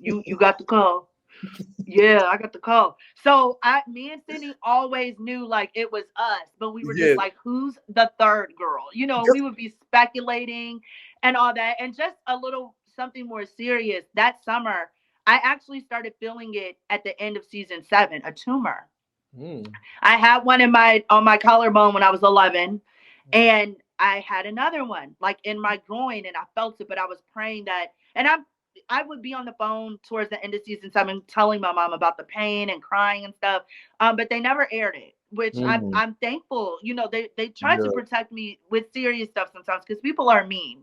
you got the call. Yeah, I got the call. So me and Sydney always knew like it was us, but we were just like, who's the third girl? We would be speculating and all that. And just a little something more serious. That summer, I actually started feeling it at the end of season 7, a tumor. I had one on my collarbone when I was 11, and I had another one like in my groin, and I felt it, but I was praying that, and I would be on the phone towards the end of season 7 telling my mom about the pain and crying and stuff, but they never aired it, which I'm thankful. They try to protect me with serious stuff sometimes because people are mean,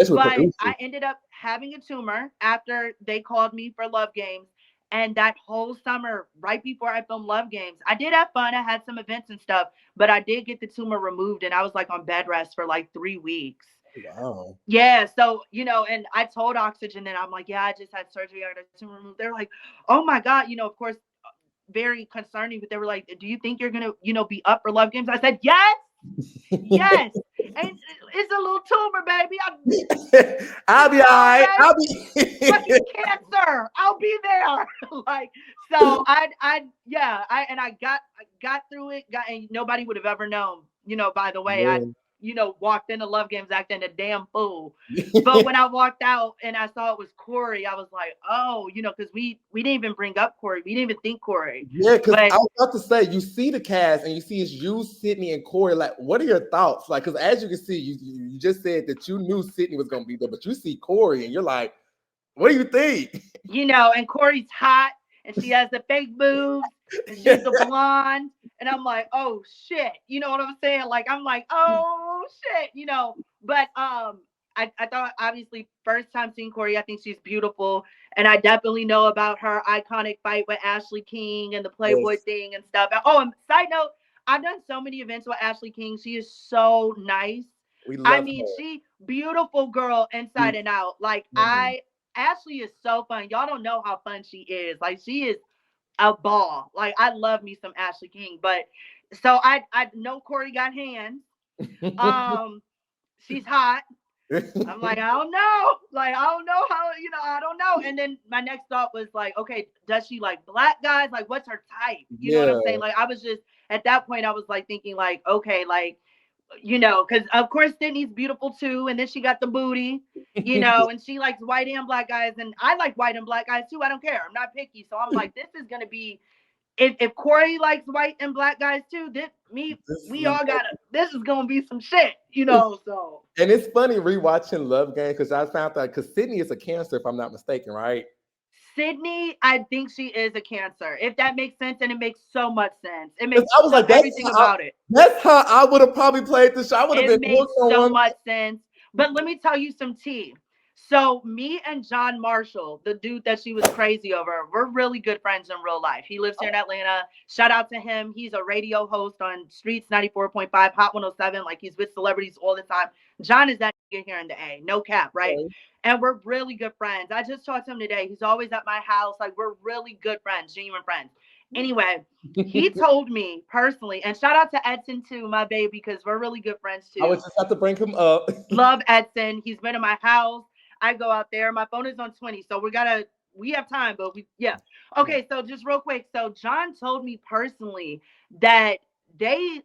but I ended up having a tumor after they called me for Love Games. And that whole summer, right before I filmed Love Games, I did have fun. I had some events and stuff, but I did get the tumor removed, and I was like on bed rest for like 3 weeks. Wow. Yeah. So, and I told Oxygen, and I'm like, yeah, I just had surgery. I got a tumor removed. They're like, oh my God, of course, very concerning, but they were like, do you think you're going to, be up for Love Games? I said, yes. Yes. And it's a little tumor, baby. I'll be all right. I'll be cancer. I'll be there. So I got through it. And nobody would have ever known, by the way, I walked into Love Games acting a damn fool. But when I walked out and I saw it was Corey, I was like, oh, because we didn't even bring up Corey. We didn't even think Corey. Yeah, because I was about to say, you see the cast and you see it's you, Sydney, and Corey. Like, what are your thoughts? Like, because as you can see, you just said that you knew Sydney was going to be there, but you see Corey and you're like, what do you think? And Corey's hot and she has the fake boobs and she's the blonde. And I'm like, oh shit. You know what I'm saying? Like, I'm like, oh shit, but I thought, obviously, first time seeing Corey, I think she's beautiful. And I definitely know about her iconic fight with Ashley King and the Playboy thing and stuff. Oh, and side note, I've done so many events with Ashley King. She is so nice. Her. She beautiful girl inside and out. Like, Ashley is so fun. Y'all don't know how fun she is. Like, she is a ball. Like, I love me some Ashley King. But so I know Corey got hands. She's hot. I'm like, I don't know. Like, I don't know how, I don't know. And then my next thought was like, okay, does she like black guys? Like, what's her type? You know what I'm saying? Like, I was just, at that point, I was like thinking like, okay, like, because of course Sydney's beautiful too. And then she got the booty, and she likes white and black guys. And I like white and black guys too. I don't care. I'm not picky. So I'm like, this is going to be, if Corey likes white and black guys too, this is gonna be some shit, so. And it's funny rewatching Love Games because I found out because Sydney is a Cancer, if I'm not mistaken, right? Sydney, I think she is a Cancer, if that makes sense, and it makes so much sense. It makes everything about it. That's how I would have probably played the show. I would have been makes so much sense. But let me tell you some tea. So me and John Marshall, the dude that she was crazy over, we're really good friends in real life. He lives here in Atlanta. Shout out to him. He's a radio host on Streets 94.5, Hot 107. Like, he's with celebrities all the time. John is that nigga here in the A. No cap, right? Okay. And we're really good friends. I just talked to him today. He's always at my house. Like, we're really good friends, genuine friends. Anyway, he told me personally, and shout out to Edson too, my baby, because we're really good friends too. I was just have to bring him up. Love Edson. He's been in my house. I go out there. My phone is on 20, so we have time, but okay, so just real quick. So John told me personally that they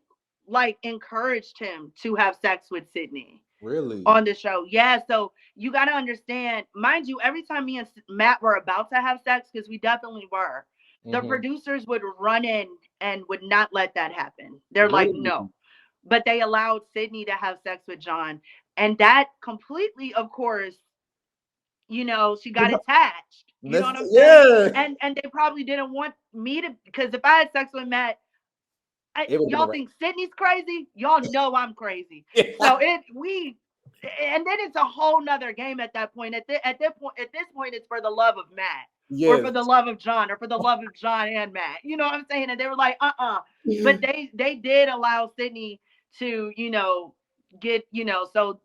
like encouraged him to have sex with Sydney. Really? On the show. Yeah, so you got to understand, mind you, every time me and Matt were about to have sex, because we definitely were, the producers would run in and would not let that happen. They're like, no. But they allowed Sydney to have sex with John. And that completely, of course, you know, she got attached. You know what I'm saying? And they probably didn't want me to, because if I had sex with Matt, y'all think Sydney's crazy? Y'all know I'm crazy. So and then it's a whole nother game at that point. At this point, it's for the love of Matt. Yes. Or for the love of John, or for the love of John and Matt. You know what I'm saying? And they were like, But they did allow Sydney to, you know, get, you know, so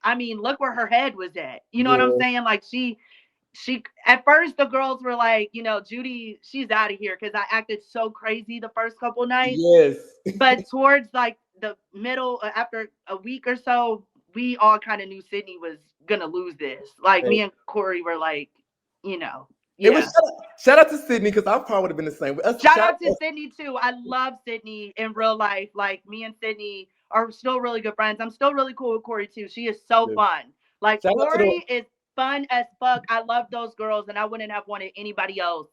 I mean, look where her head was at. You know what I'm saying? Like she at first the girls were like, you know, Judi, she's out of here because I acted so crazy the first couple nights. Yes. But towards like the middle, after a week or so, we all kind of knew Sydney was gonna lose this. Like me and Corey were like, you know. Yeah. It was shout out to Sydney, because I probably would have been the same. Shout out to Sydney too. I love Sydney in real life. Like, me and Sydney are still really good friends. I'm still really cool with Corey too. She is so fun. Like, Corey is fun as fuck. I love those girls, and I wouldn't have wanted anybody else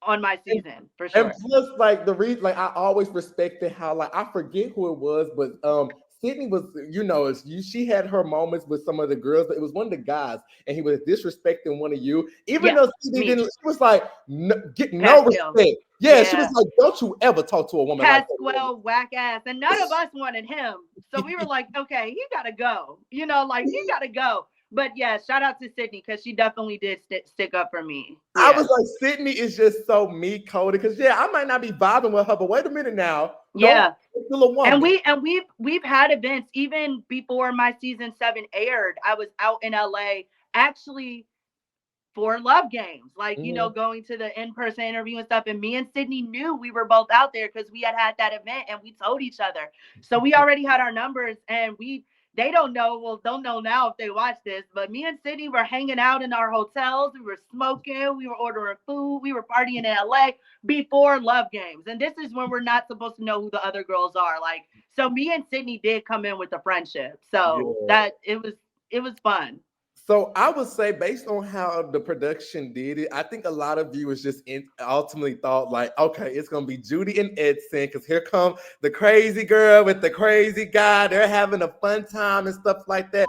on my season for sure. And plus, like, the reason, like, I always respected how, like, I forget who it was, but Sydney was, you know, she had her moments with some of the girls, but it was one of the guys, and he was disrespecting one of you. Even though Sydney didn't, she was like, get no respect. Yeah, she was like, don't you ever talk to a woman like that. Pasquale, whack ass. And none of us wanted him. So we were like, okay, he got to go. You know, like, he got to go. But yeah, shout out to Sydney, because she definitely did stick up for me. Yeah. I was like, Sydney is just so meat-coated, because I might not be vibing with her, but wait a minute now. Yeah. And we've had events even before my season 7 aired. I was out in LA actually for Love Games, like, you know, going to the in-person interview and stuff. And me and Sydney knew we were both out there because we had that event, and we told each other. So we already had our numbers, and they don't know now if they watch this, but me and Sydney were hanging out in our hotels. We were smoking, we were ordering food, we were partying in LA before Love Games. And this is when we're not supposed to know who the other girls are. Like, so me and Sydney did come in with a friendship. So that it was fun. So I would say, based on how the production did it, I think a lot of viewers just ultimately thought like, okay, it's going to be Judi and Edson, because here come the crazy girl with the crazy guy. They're having a fun time and stuff like that.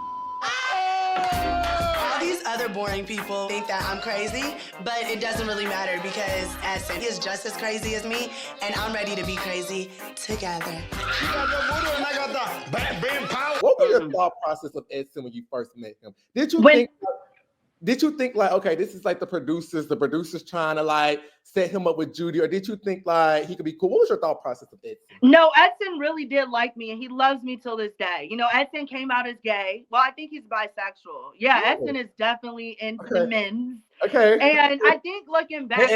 All these other boring people think that I'm crazy, but it doesn't really matter, because Edson is just as crazy as me, and I'm ready to be crazy together. What was your thought process of Edson when you first met him? Did you think like, okay, this is like the producers trying to like set him up with Judi, or did you think like he could be cool? What was your thought process of Edson? No, Edson really did like me, and he loves me till this day. You know, Edson came out as gay. Well, I think he's bisexual. Yeah, Edson is definitely into the men's. Okay. And I think looking back,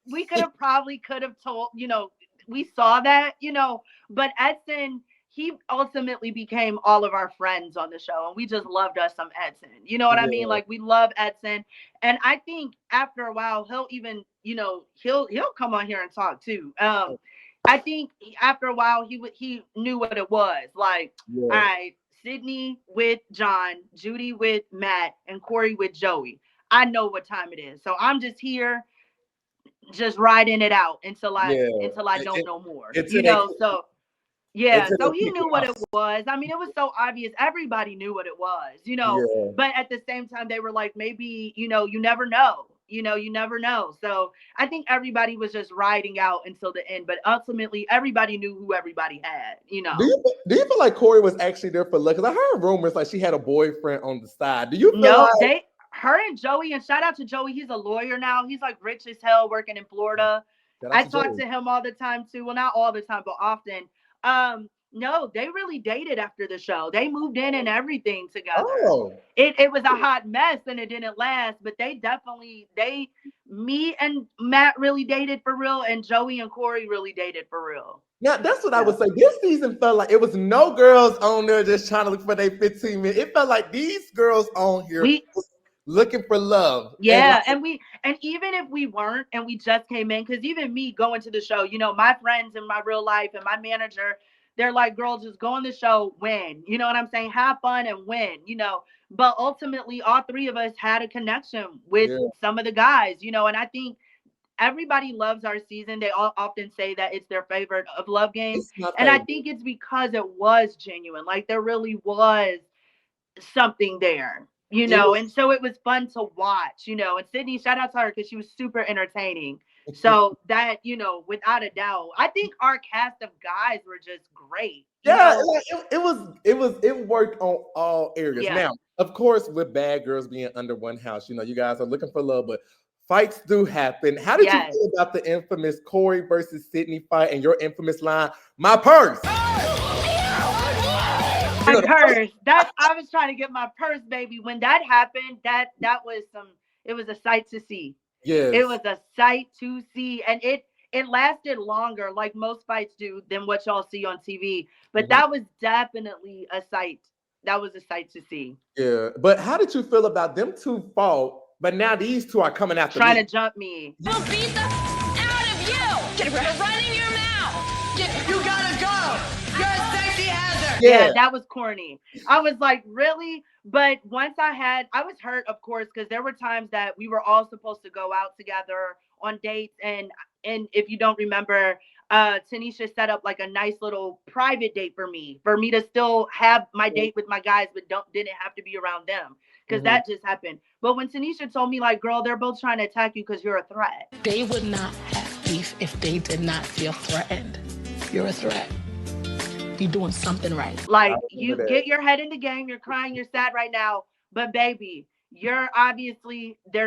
we could have told, you know, we saw that, you know, but Edson, he ultimately became all of our friends on the show, and we just loved us some Edson. You know what I mean? Like, we love Edson, and I think after a while he'll even, you know, he'll come on here and talk too. I think after a while he knew what it was like. All right, Sydney with John, Judi with Matt, and Corey with Joey. I know what time it is, so I'm just here, just riding it out until I don't know more. You know, so. Yeah, so he knew what it was. I mean, it was so obvious. Everybody knew what it was, you know. But at the same time, they were like, maybe, you know, you never know. You know, you never know. So I think everybody was just riding out until the end, but ultimately everybody knew who everybody had, you know. Do you feel like Corey was actually there for love? Because I heard rumors like she had a boyfriend on the side. Do you feel like her and Joey, and shout out to Joey, he's a lawyer now. He's like rich as hell working in Florida. I talk to him all the time too. Well, not all the time, but often. No, they really dated after the show. They moved in and everything together. Oh. It was a hot mess and it didn't last, but me and Matt really dated for real, and Joey and Corey really dated for real. Yeah, that's what I would say. This season felt like it was no girls on there just trying to look for their 15 minutes. It felt like these girls on here looking for love. Yeah, and even if we weren't and we just came in, because even me going to the show, you know, my friends in my real life and my manager, they're like, girl, just go on the show, win. You know what I'm saying? Have fun and win, you know. But ultimately, all three of us had a connection with some of the guys, you know, and I think everybody loves our season. They all often say that it's their favorite of Love Games. And I think it's because it was genuine. Like, there really was something there, you know, and so it was fun to watch, you know. And Sydney, shout out to her because she was super entertaining. So that, you know, without a doubt, I think our cast of guys were just great. Yeah, it worked on all areas. Yeah. Now, of course, with Bad Girls being under one house, you know, you guys are looking for love, but fights do happen. How did you feel about the infamous Corey versus Sydney fight and your infamous line, "My purse"? My purse. I was trying to get my purse, baby. When that happened, that was it was a sight to see. Yes. It was a sight to see. And it lasted longer, like most fights do, than what y'all see on TV. But that was definitely a sight. That was a sight to see. Yeah. But how did you feel about them two fought, but now these two are coming after trying to jump me? We'll beat the out of you. You're running your mouth. You gotta go. You're a safety hazard. Yeah, that was corny. I was like, really? But once I was hurt, of course, because there were times that we were all supposed to go out together on dates. And if you don't remember, Tanisha set up like a nice little private date for me to still have my date with my guys, but didn't have to be around them, because that just happened. But when Tanisha told me, like, girl, they're both trying to attack you because you're a threat. They would not have beef if they did not feel threatened. You're a threat. You're doing something right. Like, you get your head in the game. You're crying. You're sad right now. But baby, they're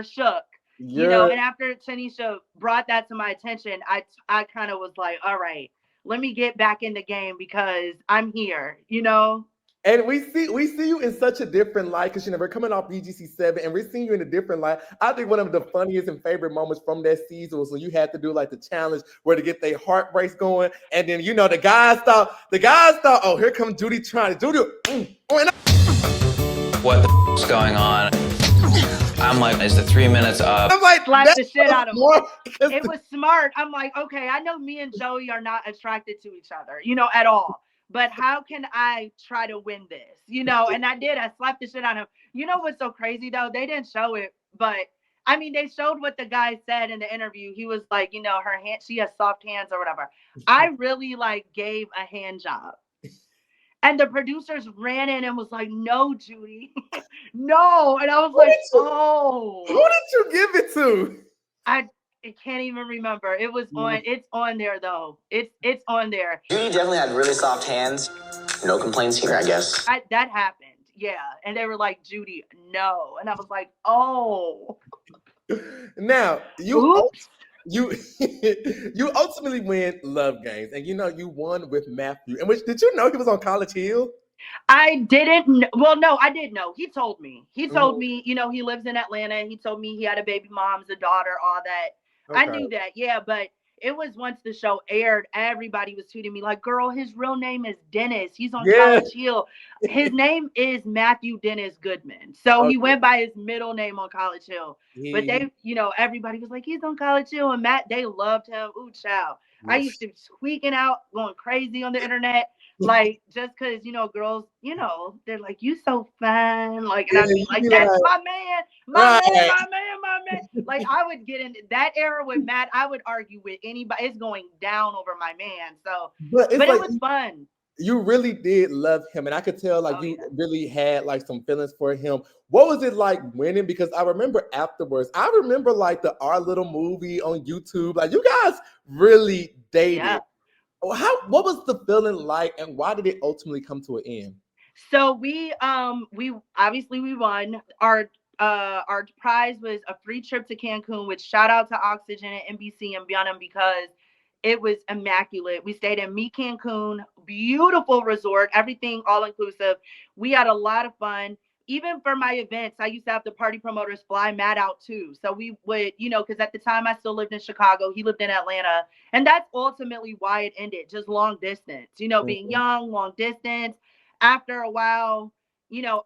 shook. You know, and after Tanisha brought that to my attention, I kind of was like, all right, let me get back in the game because I'm here, you know? And we see you in such a different light, because, you know, we're coming off BGC 7 and we're seeing you in a different light. I think one of the funniest and favorite moments from that season was when you had to do like the challenge where to get their heart race going. And then, you know, the guys thought, oh, here comes Judi trying to do what the is going on? I'm like, is the 3 minutes up? I'm like, slap the shit out of him. It was smart. I'm like, okay, I know me and Joey are not attracted to each other, you know, at all. But how can I try to win this? You know, and I did. I slapped the shit out of him. You know what's so crazy, though? They didn't show it, but I mean, they showed what the guy said in the interview. He was like, you know, her hand, she has soft hands or whatever. I really gave a hand job. And the producers ran in and was like, no, Judi, no. And I was like, oh. Who did you give it to? I can't even remember. It was it's on there though. It's on there. Judi definitely had really soft hands. No complaints here, I guess. That happened. Yeah. And they were like, Judi, no. And I was like, oh. Now, you ultimately win Love Games. And, you know, you won with Matthew. And did you know he was on College Hill? I didn't. Well, no, I did know. He told me. He told me, you know, he lives in Atlanta. He told me he had a baby mom, a daughter, all that. Okay. I knew that, yeah, but it was once the show aired, everybody was tweeting me like, girl, his real name is Dennis. He's on College Hill. His name is Matthew Dennis Goodman. So he went by his middle name on College Hill. But they, you know, everybody was like, he's on College Hill. And Matt, they loved him. Ooh, child. I used to be tweaking out, going crazy on the internet. Like, just because, you know, girls, you know, they're like, you so fine. Like, and I'd be like, that's my man, my man. Like, I would get in that era with Matt. I would argue with anybody. It's going down over my man. So, but it was fun. You really did love him, and I could tell like you really had like some feelings for him. What was it like winning? Because I remember afterwards, I remember like the Our Little Movie on YouTube. Like you guys really dated. Yeah. What was the feeling like, and why did it ultimately come to an end? So we obviously we won. Our prize was a free trip to Cancun, which shout out to Oxygen and NBC and Beyond because it was immaculate. We stayed in Mi Cancun, beautiful resort, everything all inclusive. We had a lot of fun. Even for my events, I used to have the party promoters fly Matt out too. So we would, because at the time I still lived in Chicago, he lived in Atlanta. And that's ultimately why it ended, just long distance, being young, long distance. After a while,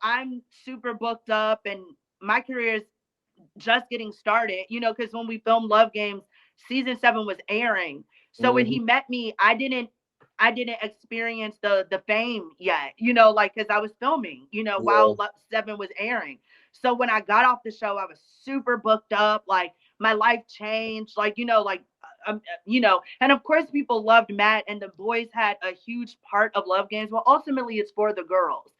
I'm super booked up and my career is just getting started, because when we filmed Love Games, season 7 was airing. So when he met me, I didn't experience the fame yet, because I was filming, while Love 7 was airing. So when I got off the show, I was super booked up. Like my life changed, and of course people loved Matt and the boys had a huge part of Love Games. Well, ultimately it's for the girls,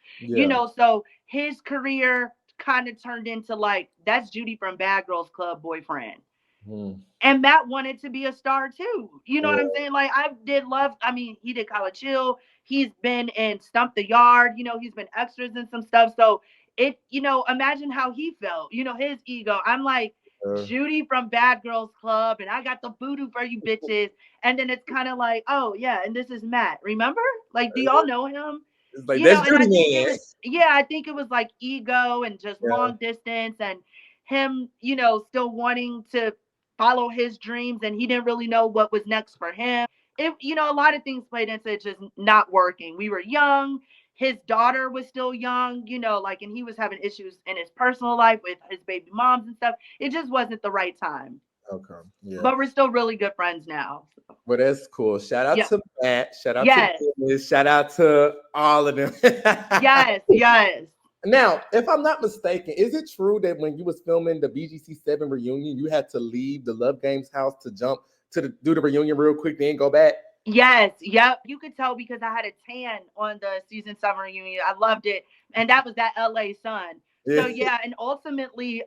so his career kind of turned into like, that's Judi from Bad Girls Club boyfriend. And Matt wanted to be a star too. You know what I'm saying? Like he did College Chill. He's been in Stump the Yard. He's been extras in some stuff. So imagine how he felt, his ego. I'm like, Judi from Bad Girls Club and I got the voodoo for you bitches. And then it's kind of like, oh yeah. And this is Matt. Remember? Like, do y'all know him? It's like, that's Judi, man. I think it was like ego and just long distance and him, still wanting to follow his dreams and he didn't really know what was next for him. A lot of things played into it just not working. We were young. His daughter was still young, and he was having issues in his personal life with his baby moms and stuff. It just wasn't the right time. Okay. Yeah. But we're still really good friends now. Well, that's cool. Shout out to Matt. Shout out to Dennis. Shout out to all of them. Yes. Now, if I'm not mistaken, is it true that when you was filming the BGC 7 reunion, you had to leave the Love Games house to jump to do the reunion real quick, then go back? Yes. Yep. You could tell because I had a tan on the season 7 reunion. I loved it. And that was that LA sun. So yeah. And ultimately,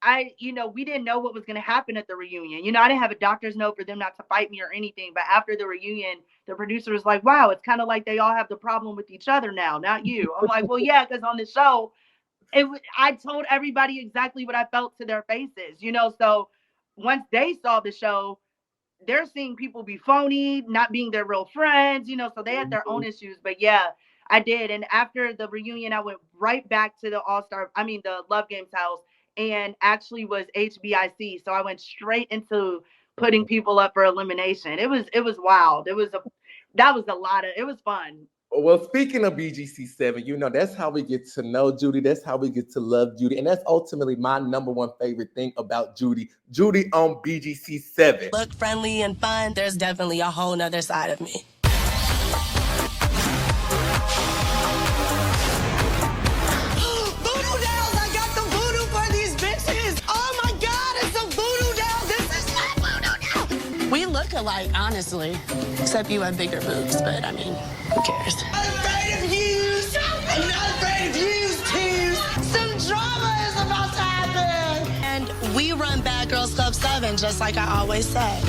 we didn't know what was going to happen at the reunion. I didn't have a doctor's note for them not to fight me or anything. But after the reunion, the producer was like, wow, it's kind of like they all have the problem with each other now, not you. I'm like, well, yeah, because on the show, I told everybody exactly what I felt to their faces, So once they saw the show, they're seeing people be phony, not being their real friends, so they had their own issues. But yeah, I did. And after the reunion, I went right back to the the Love Games house and actually was HBIC. So I went straight into putting people up for elimination. It was wild. It was fun. Well, speaking of BGC 7, that's how we get to know Judi. That's how we get to love Judi. And that's ultimately my number one favorite thing about Judi. Judi on BGC 7. Look friendly and fun. There's definitely a whole nother side of me. Alike, honestly. Except you have bigger boobs, but I mean, who cares? I'm afraid of views! I'm not afraid of views, too! Some drama is about to happen! And we run Bad Girls Club 7, just like I always say.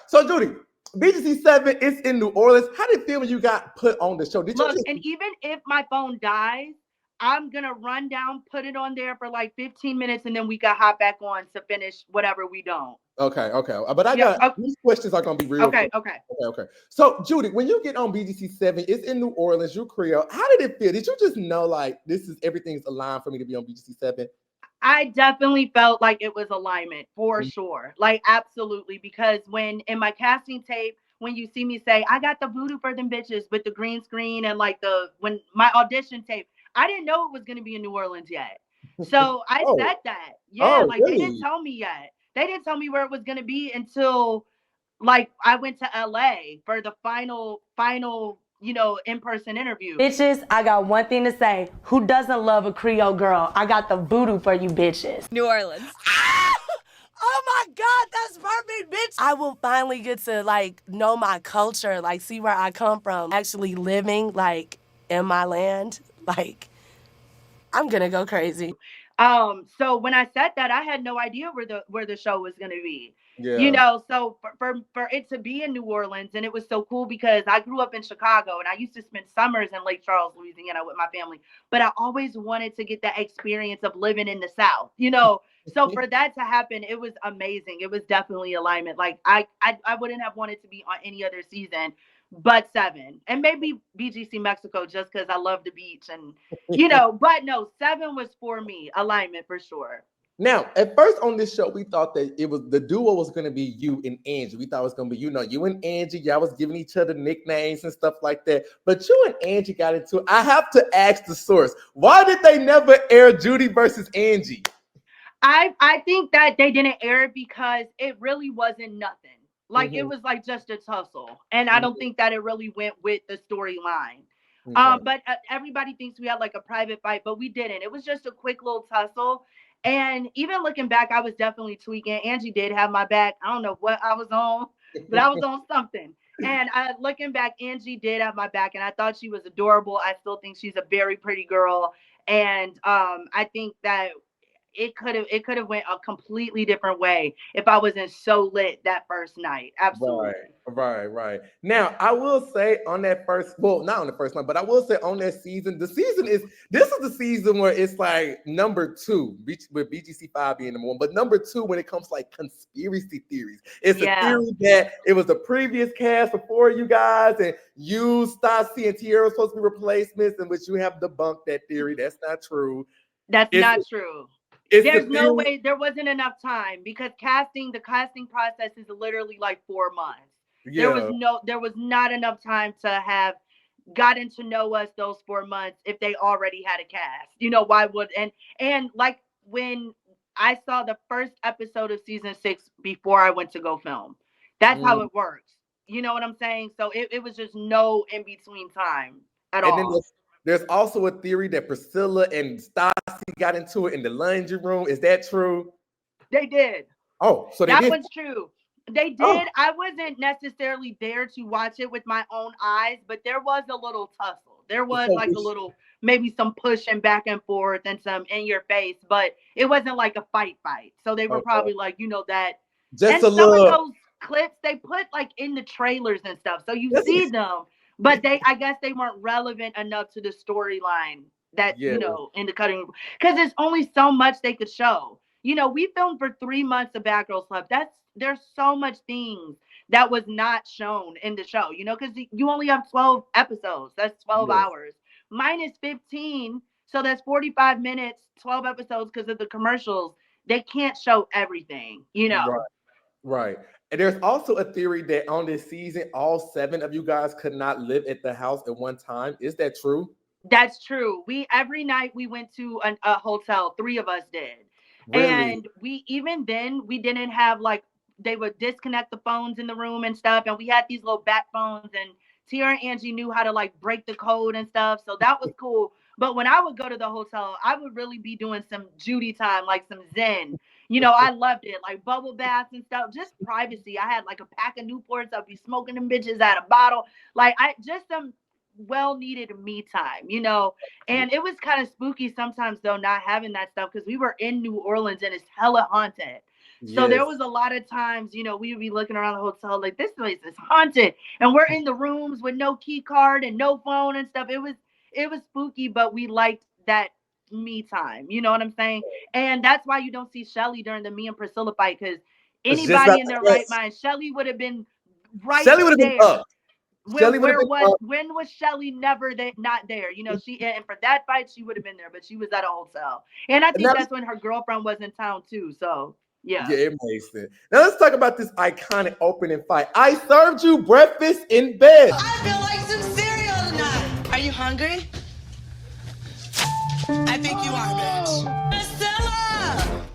So, Judi, BGC 7 is in New Orleans. How did it feel when you got put on the show? And even if my phone dies, I'm going to run down, put it on there for like 15 minutes, and then we can hop back on to finish whatever we don't. Okay. But these questions are going to be real. Okay. So, Judi, when you get on BGC 7, it's in New Orleans, you're Creole. How did it feel? Did you just know, like, everything's aligned for me to be on BGC 7? I definitely felt like it was alignment for sure. Like, absolutely. Because when in my casting tape, when you see me say, I got the voodoo for them bitches with the green screen and like when my audition tape, I didn't know it was going to be in New Orleans yet. So I said that. Yeah, really? They didn't tell me yet. They didn't tell me where it was going to be until like I went to LA for the final, in-person interview. Bitches, I got one thing to say. Who doesn't love a Creole girl? I got the voodoo for you bitches. New Orleans. Oh my God, that's perfect bitch, I will finally get to, like, know my culture, like, see where I come from, actually living, like, in my land. Like, I'm gonna go crazy. So when I said that, I had no idea where the show was gonna be. Yeah. You know, so for it to be in New Orleans, and it was so cool because I grew up in Chicago and I used to spend summers in Lake Charles, Louisiana with my family. But I always wanted to get that experience of living in the South, you know. So for that to happen, it was amazing. It was definitely alignment. Like I wouldn't have wanted to be on any other season but 7. And maybe BGC Mexico just because I love the beach and you know, but no, 7 was for me, alignment for sure. Now, at first on this show, we thought that it was the duo was going to be you and Angie. We thought it was going to be, you know, you and Angie. Y'all was giving each other nicknames and stuff like that. But you and Angie got into it. I have to ask the source. Why did they never air Judi versus Angie? I think that they didn't air it because it really wasn't nothing. Like it was like just a tussle. And I don't think that it really went with the storyline. But everybody thinks we had like a private fight, but we didn't. It was just a quick little tussle. And even looking back, I was definitely tweaking. Angie did have my back. I don't know what I was on, but I was on something. And looking back, Angie did have my back, and I thought she was adorable. I still think she's a very pretty girl. And I think that it could have went a completely different way if I wasn't so lit that first night. Absolutely. Right. Now, I will say on that first, well, not on the first night, but I will say on that season, this is the season where it's like number 2, with BGC 5 being number 1, but number 2 when it comes to like conspiracy theories. It's a theory that it was the previous cast before you guys, and you, Stassi, and Tierra were supposed to be replacements, in which you have debunked that theory. That's not true. That's not true. There's no way. There wasn't enough time because the casting process is literally like 4 months. Yeah. There was not enough time to have gotten to know us those 4 months if they already had a cast. You know, why would, and like when I saw the first episode of season 6 before I went to go film, that's how it works. You know what I'm saying? So it was just no in between time at all. Then there's also a theory that Priscilla and Stassi got into it in the laundry room. Is that true? They did. Oh, so that one's true. They did. Oh. I wasn't necessarily there to watch it with my own eyes, but there was a little tussle. There was like a little, maybe some pushing back and forth and some in your face, but it wasn't like a fight. So they were probably like, you know, that. Just and a some little. of those clips they put like in the trailers and stuff, so you see them. But I guess they weren't relevant enough to the storyline that, you know, in the cutting room. Because there's only so much they could show. You know, we filmed for 3 months of Bad Girls Club. There's so much things that was not shown in the show, you know, because you only have 12 episodes. That's 12 hours. Mine is 15. So that's 45 minutes, 12 episodes because of the commercials. They can't show everything, you know. Right. And there's also a theory that on this season, all 7 of you guys could not live at the house at one time. Is that true? That's true. Every night we went to a hotel. 3 of us did. Really? And we didn't have like, they would disconnect the phones in the room and stuff. And we had these little bat phones, and Tierra and Angie knew how to like break the code and stuff. So that was cool. But when I would go to the hotel, I would really be doing some Judi time, like some Zen. You know, I loved it, like bubble baths and stuff, just privacy. I had like a pack of Newports. I'd be smoking them bitches out of bottle. Like just some well-needed me time, you know. And it was kind of spooky sometimes though, not having that stuff, because we were in New Orleans and it's hella haunted. So there was a lot of times, you know, we would be looking around the hotel like, this place is haunted, and we're in the rooms with no key card and no phone and stuff. It was spooky, but we liked that me time. You know what I'm saying? And that's why you don't see Shelly during the me and Priscilla fight, because anybody in their right mind, Shelly would have been right there. Been up. When was Shelly never not there? You know, and for that fight, she would have been there, but she was at a hotel. And I think that's when her girlfriend was in town too. So yeah, it makes sense. Now let's talk about this iconic opening fight. I served you breakfast in bed. I feel like some cereal tonight. Are you hungry? I think you are, bitch. Priscilla,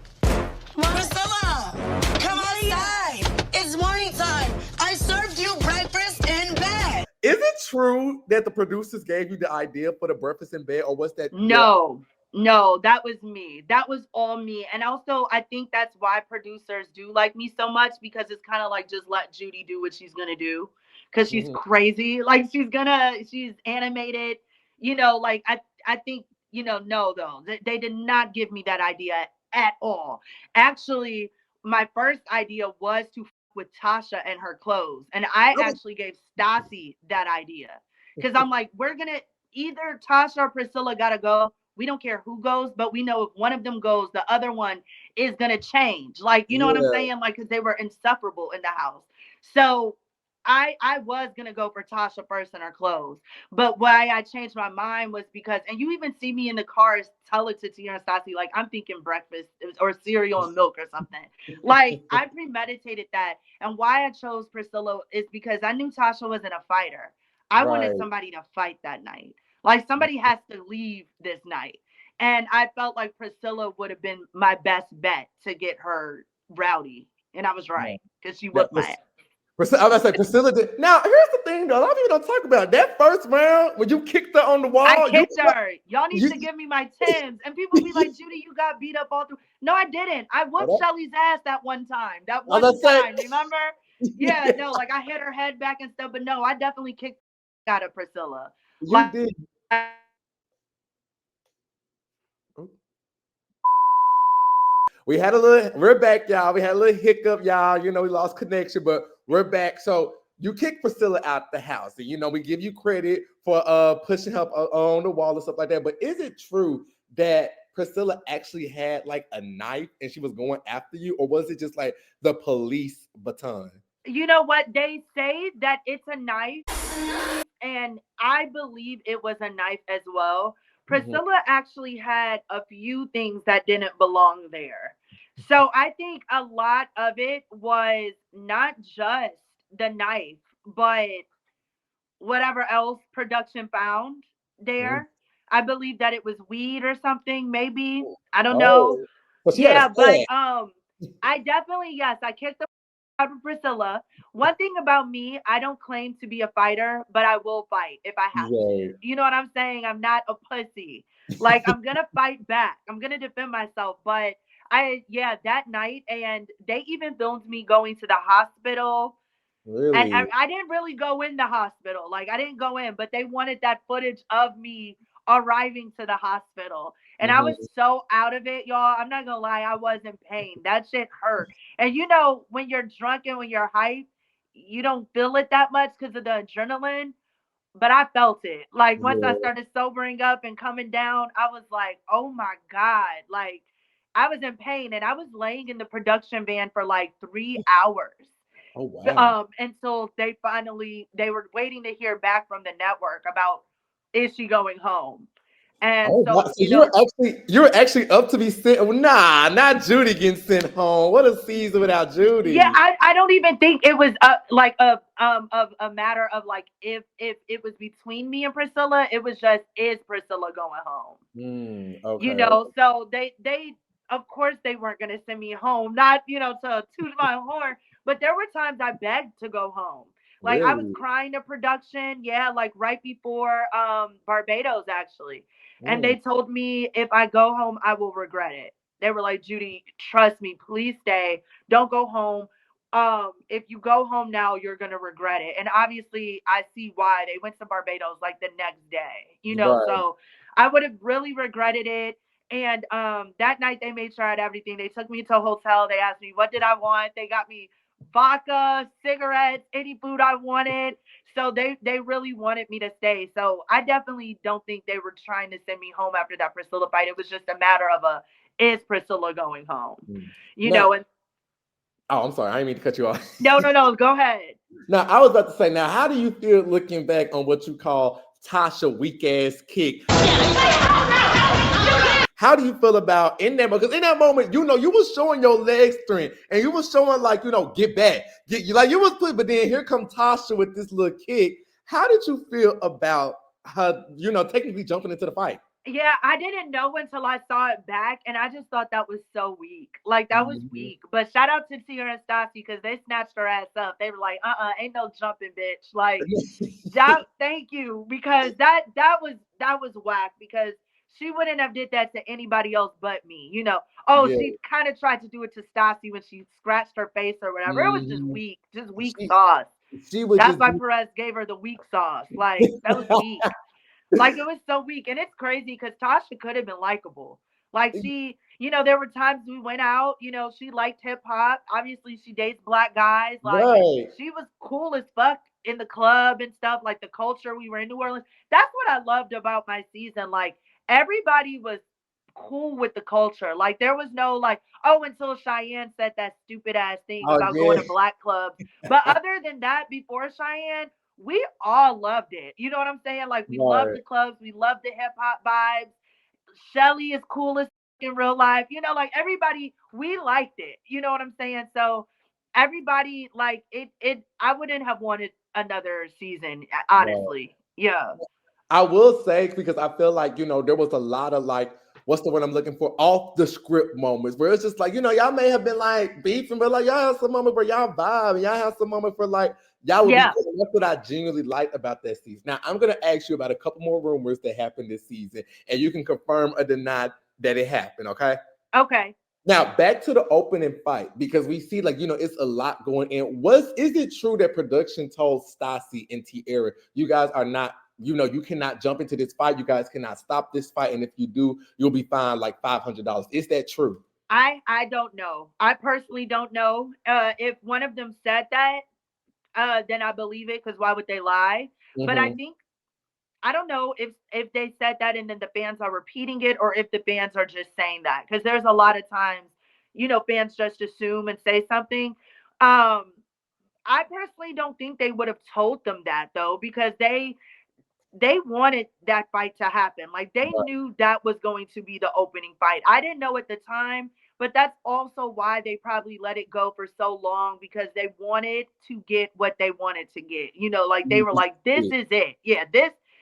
come outside. It's morning time. I served you breakfast in bed. Is it true that the producers gave you the idea for the breakfast in bed, or was that? No. No, that was me. That was all me. And also, I think that's why producers do like me so much, because it's kind of like, just let Judi do what she's gonna do, because she's crazy. Like, she's animated. Like, I think, no, though they did not give me that idea at all. Actually, my first idea was to with Tasha and her clothes, and I actually gave Stassi that idea, because I'm like, we're gonna either Tasha or Priscilla gotta go. We don't care who goes, but we know if one of them goes, the other one is gonna change. Like, you know what I'm saying? Like, because they were insufferable in the house. So I was gonna go for Tasha first in her clothes, but why I changed my mind was because, and you even see me in the cars tell it to Tia and Stassi, like, I'm thinking breakfast or cereal and milk or something. Like, I premeditated that, and why I chose Priscilla is because I knew Tasha wasn't a fighter. I wanted somebody to fight that night. Like, somebody has to leave this night. And I felt like Priscilla would have been my best bet to get her rowdy. And I was right, because she was my ass. I was going to say, Priscilla did. Now, here's the thing, though. A lot of people don't talk about it. That first round, when you kicked her on the wall. I kicked her. Y'all need to give me my Timbs. And people be like, Judi, you got beat up all through. No, I didn't. I whooped Shelly's ass that one time. That one time, remember? Yeah, no, like, I hit her head back and stuff. But no, I definitely kicked out of Priscilla. You did. We're back, y'all. We had a little hiccup, y'all. We lost connection, but we're back. So you kicked Priscilla out the house. And, we give you credit for pushing her on the wall and stuff like that. But is it true that Priscilla actually had like a knife and she was going after you? Or was it just like the police baton? You know what? They say that it's a knife. And I believe it was a knife as well. Priscilla actually had a few things that didn't belong there. So I think a lot of it was not just the knife, but whatever else production found there. I believe that it was weed or something, maybe. I don't know. Yeah, but I definitely, yes, I kicked the out of Priscilla. One thing about me, I don't claim to be a fighter, but I will fight if I have to. You know what I'm saying? I'm not a pussy. Like, I'm gonna fight back. I'm gonna defend myself. But that night, and they even filmed me going to the hospital. Really? And I didn't really go in the hospital. Like, I didn't go in, but they wanted that footage of me arriving to the hospital. And I was so out of it, y'all. I'm not gonna lie, I was in pain. That shit hurt. And when you're drunk and when you're hyped, you don't feel it that much because of the adrenaline. But I felt it. Like, once I started sobering up and coming down, I was like, oh my God. Like, I was in pain, and I was laying in the production van for like 3 hours. Oh wow. Until they were waiting to hear back from the network about, is she going home? And so you're actually up to be sent. Nah, not Judi getting sent home. What a season without Judi. Yeah, I don't even think it was a matter of like if it was between me and Priscilla. It was just, is Priscilla going home? Okay. So they of course they weren't gonna send me home. Not to toot my horn, but there were times I begged to go home. Like, really? I was crying to production, like right before Barbados, actually. And they told me if I go home, I will regret it. They were like, Judi, trust me, please stay. Don't go home. If you go home now, you're going to regret it. And obviously, I see why. They went to Barbados like the next day, right. So I would have really regretted it. And that night, they made sure I had everything. They took me to a hotel. They asked me, what did I want? They got me vodka, cigarettes, any food I wanted. So they really wanted me to stay. So I definitely don't think they were trying to send me home after that Priscilla fight. It was just a matter of is Priscilla going home? And oh, I'm sorry. I didn't mean to cut you off. No. Go ahead. Now, I was about to say, now, how do you feel looking back on what you call Tasha weak ass kick? How do you feel about in that? Because in that moment, you was showing your leg strength and you was showing like, get back. You was put, but then here come Tasha with this little kick. How did you feel about her, technically jumping into the fight? Yeah, I didn't know until I saw it back, and I just thought that was so weak. Like, that was weak. But shout out to Tia and Stassi, because they snatched her ass up. They were like, ain't no jumping, bitch. Like, thank you, because that was whack, because she wouldn't have did that to anybody else but me, you know. Oh, Yeah. she kind of tried to do it to Stassi when she scratched her face or whatever. It was just weak She, sauce. she was That's just why Perez gave her the weak sauce. Like, that was weak. Like, it was so weak. And it's crazy because Tasha could have been likable. Like, she, you know, there were times we went out, you know, she liked hip hop. Obviously, she dates black guys. Like, right. she was cool as fuck in the club and stuff, like the culture. We were in New Orleans. That's what I loved about my season. Like, everybody was cool with the culture. Like, there was no, like, oh, until Cheyenne said that stupid ass thing Oh, about going to black clubs. But other than that, before Cheyenne, we all loved it. You know what I'm saying? Like, we loved the clubs. We loved the hip hop vibes. Shelly is cool as in real life. You know, like, everybody, we liked it. You know what I'm saying? So everybody, like, I wouldn't have wanted another season, honestly. Yeah. I will say, because I feel like, you know, there was a lot of, like, what's the word I'm looking for? Off the script moments where it's just like, you know, y'all may have been like beefing, but like y'all have some moment where y'all vibe, and y'all have some moment for like y'all would be cool. That's what I genuinely liked about that season. Now I'm gonna ask you about a couple more rumors that happened this season, and you can confirm or deny that it happened, okay? Okay. Now back to the opening fight, because we see, like, you know, it's a lot going in. Is it true that production told Stassi and Tierra, you guys are not, you know, you cannot jump into this fight, you guys cannot stop this fight, and if you do, you'll be fined like $500? Is that true? I don't know. I personally don't know. If one of them said that, then I believe it, because why would they lie? But I think, I don't know if they said that and then the fans are repeating it, or if the fans are just saying that, because there's a lot of times, you know, fans just assume and say something. I personally don't think they would have told them that, though, because they wanted that fight to happen. Like, they knew that was going to be the opening fight. I didn't know at the time, but that's also why they probably let it go for so long, because they wanted to get what they wanted to get. You know, like, they were like, this is it. Yeah,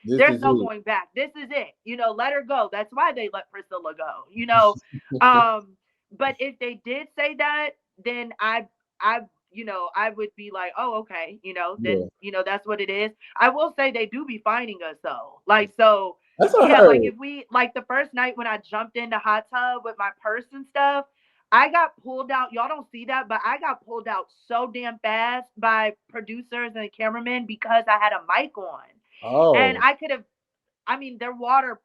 there's no going back. This is it. You know, let her go. That's why they let Priscilla go, you know. But if they did say that, then I you know, I would be like, oh, okay, you know, then, you know, that's what it is. I will say they do be finding us, though. Like, so, yeah, like, if we, like, the first night when I jumped in the hot tub with my purse and stuff, I got pulled out. Y'all don't see that, but I got pulled out so damn fast by producers and cameramen because I had a mic on. Oh. And I could have, I mean, they're water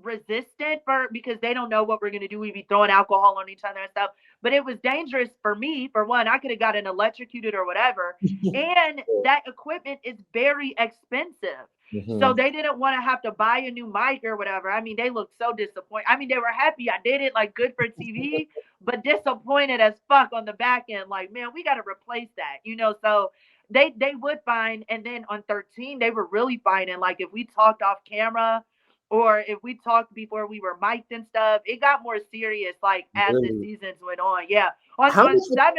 resistant because they don't know what we're going to do. We'd be throwing alcohol on each other and stuff, but it was dangerous for me. For one, I could have gotten electrocuted or whatever. And that equipment is very expensive. So they didn't want to have to buy a new mic or whatever. I mean, they looked so disappointed. I mean, they were happy I did it, like, good for TV, but disappointed as fuck on the back end. Like, man, we got to replace that, you know? So they would fine. And then on 13, they were really fining. Like, if we talked off camera, or if we talked before we were mic'd and stuff, it got more serious, like, as the seasons went on. Yeah. On 7,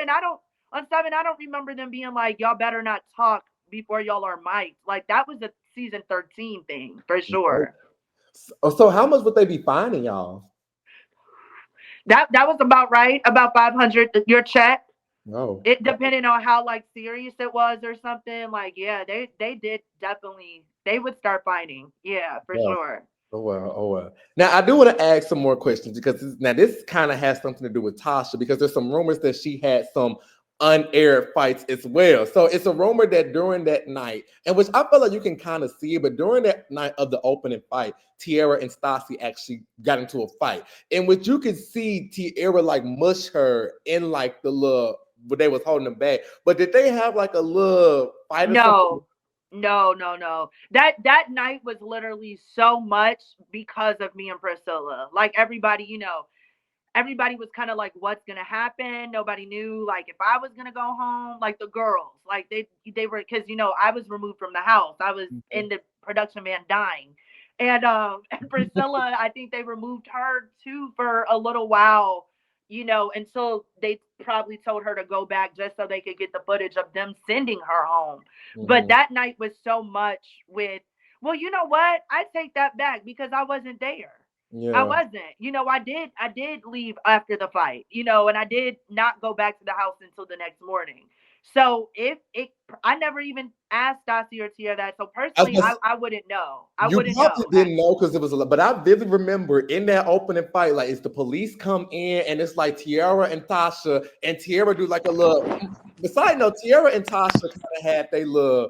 I don't remember them being like, y'all better not talk before y'all are mic'd. Like, that was a season 13 thing for sure. So how much would they be finding y'all? That was about right, about 500 your check. No. It depending on how, like, serious it was or something. Like, yeah, they did definitely, they would start finding. Yeah, for sure. Oh well. Now I do want to ask some more questions, because this kind of has something to do with Tasha, because there's some rumors that she had some unaired fights as well. So it's a rumor that during that night, and which I feel like you can kind of see, but during that night of the opening fight, Tierra and Stassi actually got into a fight, in which you could see Tierra like mush her in like the little, but they was holding them back. But did they have like a little fight or something? No. That night was literally so much because of me and Priscilla. Like, everybody, you know, everybody was kind of like, what's going to happen? Nobody knew, like, if I was going to go home. Like, the girls, like, they were, because, you know, I was removed from the house. I was in the production van dying. And Priscilla, I think they removed her too for a little while, you know, until they probably told her to go back just so they could get the footage of them sending her home. But that night was so much with, well, you know what? I take that back, because I wasn't there. Yeah. I wasn't, you know, I did leave after the fight, you know, and I did not go back to the house until the next morning. So I never even asked Stassi or Tia that. So personally, I wouldn't know. I you wouldn't probably know. didn't know because it was a lot, but I vividly remember in that opening fight, like it's the police come in and it's like Tiara and Tasha, and Tiara do like a little. Besides, no, Tiara and Tasha kind of had their little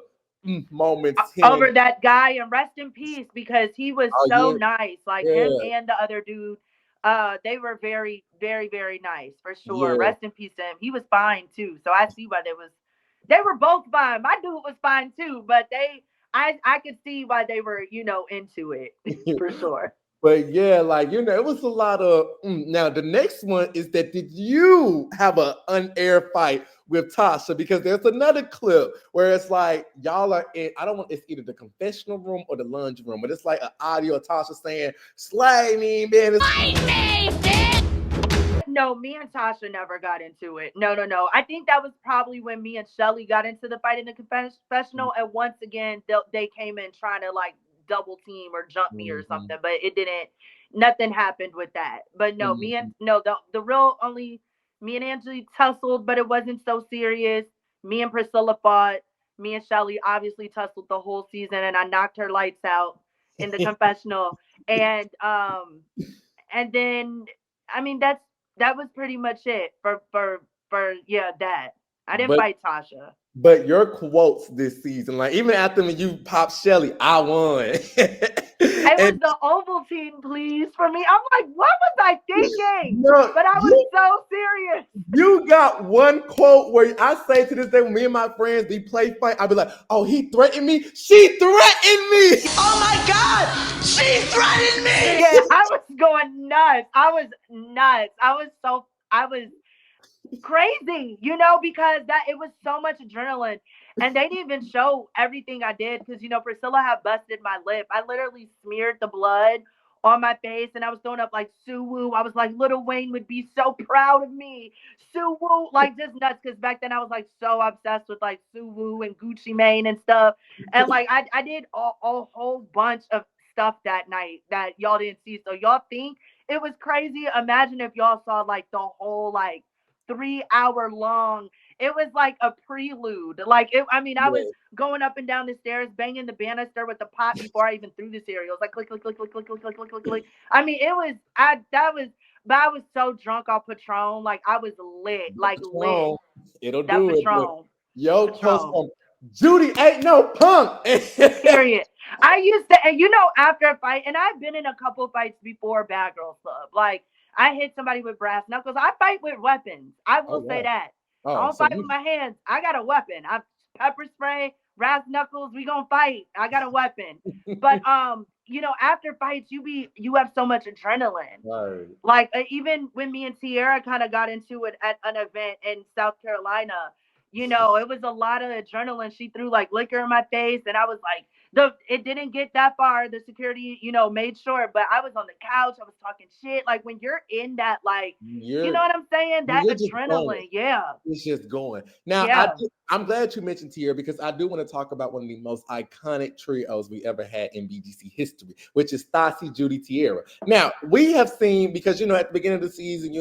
moments over that guy, and rest in peace, because he was so nice. Like him and the other dude, they were very, very, very nice for sure. Rest in peace to him. He was fine too. So I see why they were both fine. My dude was fine too, but I could see why they were, into it for sure. But yeah, like, it was a lot of now the next one is that did you have an unaired fight with Tasha? Because there's another clip where it's like y'all are in, it's either the confessional room or the lunch room, but it's like an audio of Tasha saying, "Slay me, man." No, me and Tasha never got into it. No. I think that was probably when me and Shelly got into the fight in the confessional, and once again they came in trying to like double team or jump me or something, but it didn't. Nothing happened with that. But no, the real only me and Angie tussled, but it wasn't so serious. Me and Priscilla fought. Me and Shelly obviously tussled the whole season, and I knocked her lights out in the confessional. And then I mean that was pretty much it for that. I didn't fight Tasha. But your quotes this season, like even after when you popped Shelly, I won. It was the Ovaltine, please, for me. I'm like, what was I thinking? But I was so serious. You got one quote where I say to this day, when me and my friends we play fight, I'll be like, "Oh, he threatened me. She threatened me. Oh my God, she threatened me." Yeah, I was going nuts. I was crazy, because it was so much adrenaline, and they didn't even show everything I did because Priscilla had busted my lip. I literally smeared the blood on my face, and I was throwing up like Suwoo. I was like, Lil Wayne would be so proud of me, Suwoo, like just nuts. Because back then I was like so obsessed with like Suwoo and Gucci Mane and stuff, and like I did a whole bunch of stuff that night that y'all didn't see. So y'all think it was crazy? Imagine if y'all saw like the whole like 3-hour long. It was like a prelude. Like I was going up and down the stairs, banging the banister with the pot before I even threw the cereals. Like click, click, click, click, click, click, click, click, click, click. I mean, but I was so drunk off Patron. Like I was lit. Like Patron, lit. It'll that do Patron. it. Yo, Patron. Judi ain't no punk. Period. I used to, and after a fight, and I've been in a couple fights before Bad Girls Club. Like I hit somebody with brass knuckles. I fight with weapons. I will say that. I don't fight with my hands. I got a weapon. I pepper spray, brass knuckles. We gonna fight. I got a weapon. But after fights, you have so much adrenaline. Right. Like even when me and Tiara kind of got into it at an event in South Carolina, it was a lot of adrenaline. She threw like liquor in my face, and I was like, it didn't get that far. The security, made sure, but I was on the couch. I was talking shit. Like when you're in that, like, you know what I'm saying? That adrenaline, it's just going. Now, I'm glad you mentioned Tiara because I do want to talk about one of the most iconic trios we ever had in BGC history, which is Stassi, Judi, Tiara. Now, we have seen, because, at the beginning of the season,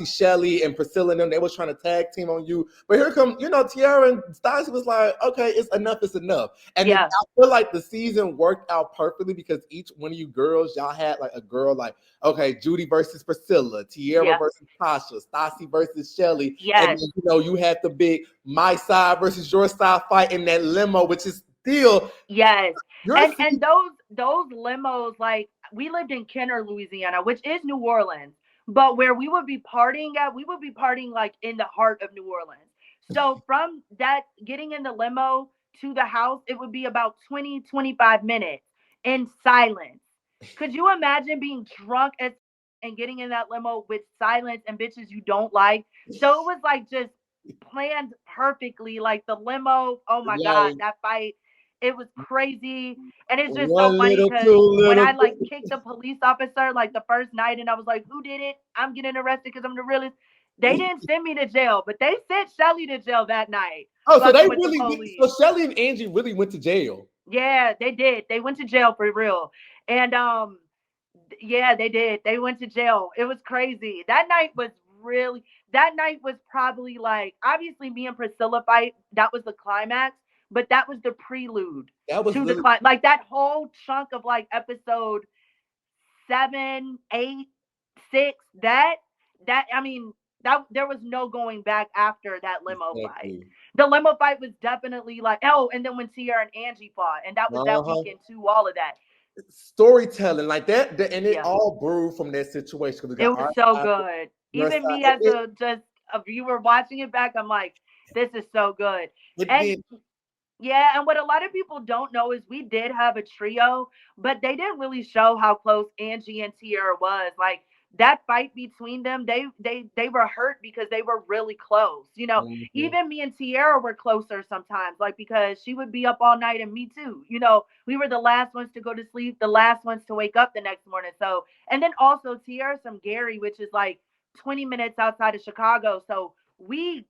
Shelly and Priscilla and them, they was trying to tag team on you. But here come, Tiara and Stassi was like, okay, it's enough. And then I feel like the season worked out perfectly because each one of you girls, y'all had like a girl like, okay, Judi versus Priscilla, Tiara versus Tasha, Stassi versus Shelly. Yes. And then, you had the big my side versus your side fight in that limo, which is still. Yes. And those limos, like we lived in Kenner, Louisiana, which is New Orleans, but where we would be partying like in the heart of New Orleans. So from that, getting in the limo to the house, it would be about 20-25 minutes in silence. Could you imagine being drunk and getting in that limo with silence and bitches you don't like? So it was like just planned perfectly. Like the limo, oh my God, that fight, it was crazy. And it's just so funny because when I like kicked the police officer like the first night and I was like, who did it? I'm getting arrested because I'm the realest. They didn't send me to jail, but they sent Shelly to jail that night. Oh, so they really so Shelly and Angie really went to jail. Yeah, they did. They went to jail for real. And they did. They went to jail. It was crazy. That night was really that night was probably like, obviously me and Priscilla fight, that was the climax, but that was the prelude That was to the literally climax. Like that whole chunk of like episode 7, 8, 6, I mean, that there was no going back after that limo fight. exactly. The limo fight was definitely like, oh, and then when Tierra and Angie fought, and that was that Uh-huh. weekend too, all of that. Storytelling like that, and it Yeah. all brewed from that situation. We It got was our so side, good. your Even side. me as just a viewer watching it back, I'm like, this is so good. It And did. yeah, and what a lot of people don't know is we did have a trio, but they didn't really show how close Angie and Tierra was. Like that fight between them, they were hurt because they were really close. You know, Mhm. even me and Tierra were closer sometimes, like because she would be up all night and me too. You know, we were the last ones to go to sleep, the last ones to wake up the next morning. So, and then also Tierra's from Gary, which is like 20 minutes outside of Chicago. So we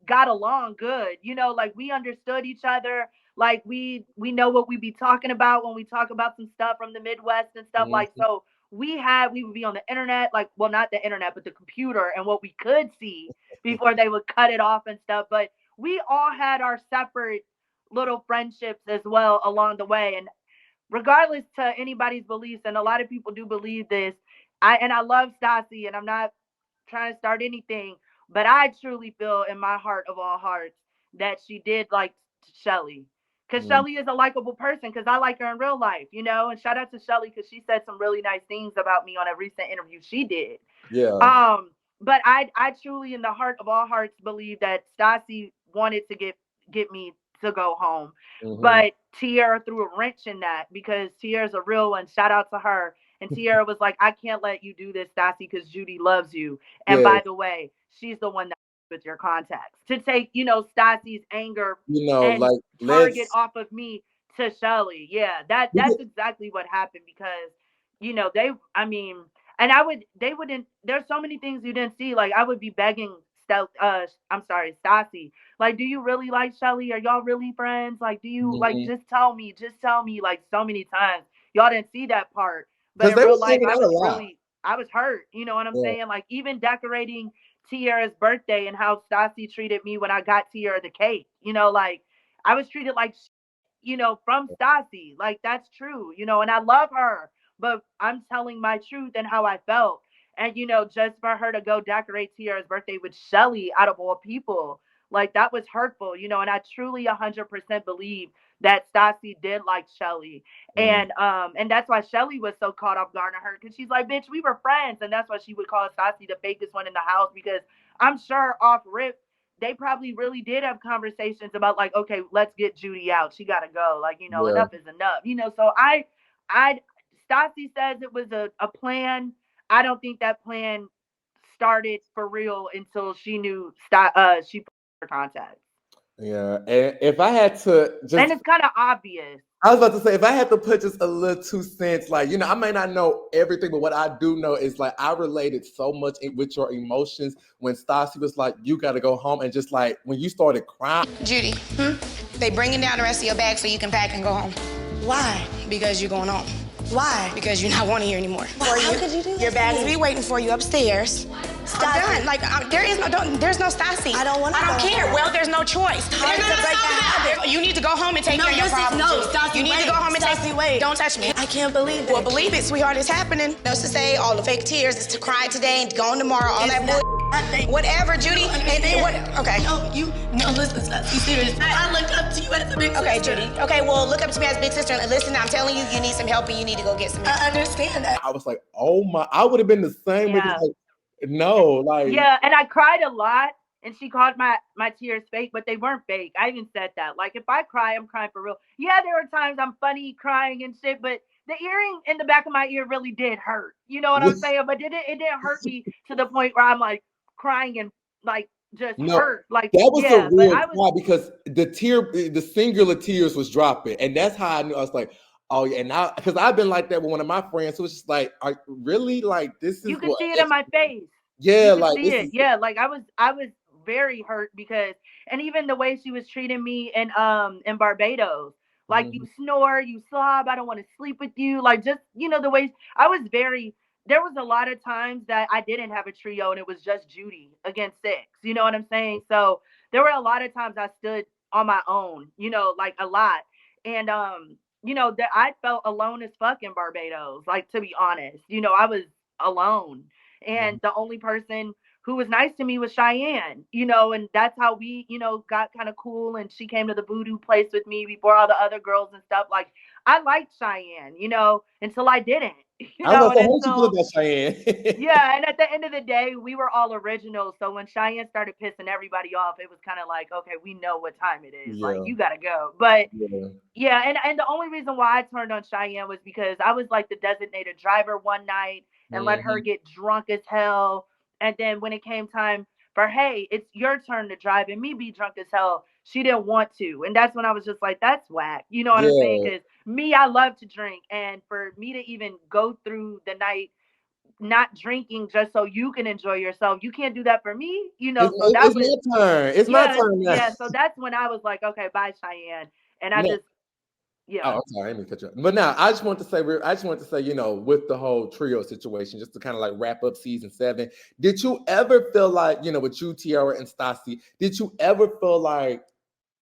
got along good, you know, like we understood each other, like we know what we be talking about when we talk about some stuff from the Midwest and stuff. Like, Mhm. so we would be on the internet, like, well, not the internet but the computer, and what we could see before they would cut it off and stuff. But we all had our separate little friendships as well along the way. And regardless to anybody's beliefs, and a lot of people do believe this, I love Stassi, and I'm not trying to start anything, but I truly feel in my heart of all hearts that she did like Shelly. Because Mm. Shelly is a likable person, because I like her in real life, you know? And shout out to Shelly, because she said some really nice things about me on a recent interview she did. Yeah. But I truly, in the heart of all hearts, believe that Stassi wanted to get me to go home. Mhm. But Tierra threw a wrench in that, because Tierra's a real one. Shout out to her. And Tierra was like, I can't let you do this, Stassi, because Judi loves you. And Yeah. by the way, she's the one that with your contacts to take, you know, Stassi's anger You know, and like target let's off of me to Shelly. Yeah, that's exactly what happened, because, you know, I mean, and they wouldn't, there's so many things you didn't see. Like I would be begging Stassi, like, do you really like Shelly? Are y'all really friends? Like, do you like, Mhm. just tell me, like so many times. Y'all didn't see that part. But 'Cause in they real was life, hanging out a lot. I was hurt. You know what I'm Yeah. saying? Like even decorating Tierra's birthday and how Stassi treated me when I got Tierra the cake. You know, like I was treated like, you know, from Stassi. Like that's true. You know, and I love her, but I'm telling my truth and how I felt. And you know, just for her to go decorate Tierra's birthday with Shelly out of all people, like that was hurtful. You know, and I truly 100% believe that Stassi did like Shelly. Mm. And that's why Shelly was so caught off guard on her, because she's like, bitch, we were friends. And that's why she would call Stassi the fakest one in the house, because I'm sure off rip they probably really did have conversations about like, okay, let's get Judi out. She gotta go. Like, you know, Yeah. enough is enough. You know, so I Stassi says it was a plan. I don't think that plan started for real until she knew she put her contacts. Yeah. And if I had to And just it's kind of obvious. I was about to say, if I had to put just a little 2 cents, like, you know, I may not know everything, but what I do know is like I related so much with your emotions when Stassi was like, you got to go home, and just like when you started crying. Judi, they bringing down the rest of your bag so you can pack and go home. Why? Because you're going home. Why? Because you're not wanting here anymore. How could you do that? Your bag will be waiting for you upstairs. I'm done. Like there's no Stassi. I don't want to. I don't care. Well, there's no choice. Hard to break the habit. You need to go home and take care of your problems. Stassi, you need wait. to go home and Stassi, wait. Don't touch me. I can't believe it. Well, believe it, sweetheart. It's happening. No to say all the fake tears is to cry today and gone tomorrow. All that bull. Whatever, Judi. Okay. No, listen, Stassi, seriously. I look up to you as a big sister. Okay, Judi. Okay, well, look up to me as big sister. And listen, I'm telling you, you need some help and you need to go get some help. I understand that. I was like, oh my, I would have been the same. Yeah. Like, no, like. Yeah, and I cried a lot, and she called my tears fake, but they weren't fake. I even said that. Like, if I cry, I'm crying for real. Yeah, there were times I'm funny crying and shit, but the earring in the back of my ear really did hurt. You know what I'm saying? But it didn't hurt me to the point where I'm like crying and like just hurt. Like, that was yeah, a real but cry, because the singular tears was dropping, and that's how I knew. I was like, oh yeah, and now because I've been like that with one of my friends who was just like, really, like this is you can see it in my face. Yeah, you like see it. Yeah, like I was very hurt, because, and even the way she was treating me in Barbados, like you snore, you sob, I don't want to sleep with you, like just, you know, the way I was very there was a lot of times that I didn't have a trio and it was just Judi against six. You know what I'm saying? So there were a lot of times I stood on my own, like a lot. And that I felt alone as fuck in Barbados, like to be honest. I was alone. And the only person who was nice to me was Cheyenne, and that's how we, got kind of cool. And she came to the voodoo place with me before all the other girls and stuff. Like, I liked Cheyenne, until I didn't, I was and like, how you feel until, about Cheyenne? yeah. And at the end of the day, we were all originals. So when Cheyenne started pissing everybody off, it was kind of like, okay, we know what time it is. Like, you got to go. But yeah. And the only reason why I turned on Cheyenne was because I was like the designated driver one night and let her get drunk as hell. And then when it came time for, hey, it's your turn to drive and me be drunk as hell, she didn't want to. And that's when I was just like, that's whack. You know what I'm saying? Because me, I love to drink. And for me to even go through the night not drinking just so you can enjoy yourself, you can't do that for me. So that was my turn. It's my turn now. Yeah, so that's when I was like, okay, bye, Cheyenne. And I just, yeah. Oh, I'm sorry, I didn't cut you off. But now I just want to say, with the whole trio situation, just to kind of like wrap up season 7, did you ever feel like, with you, Tiara and Stassi, did you ever feel like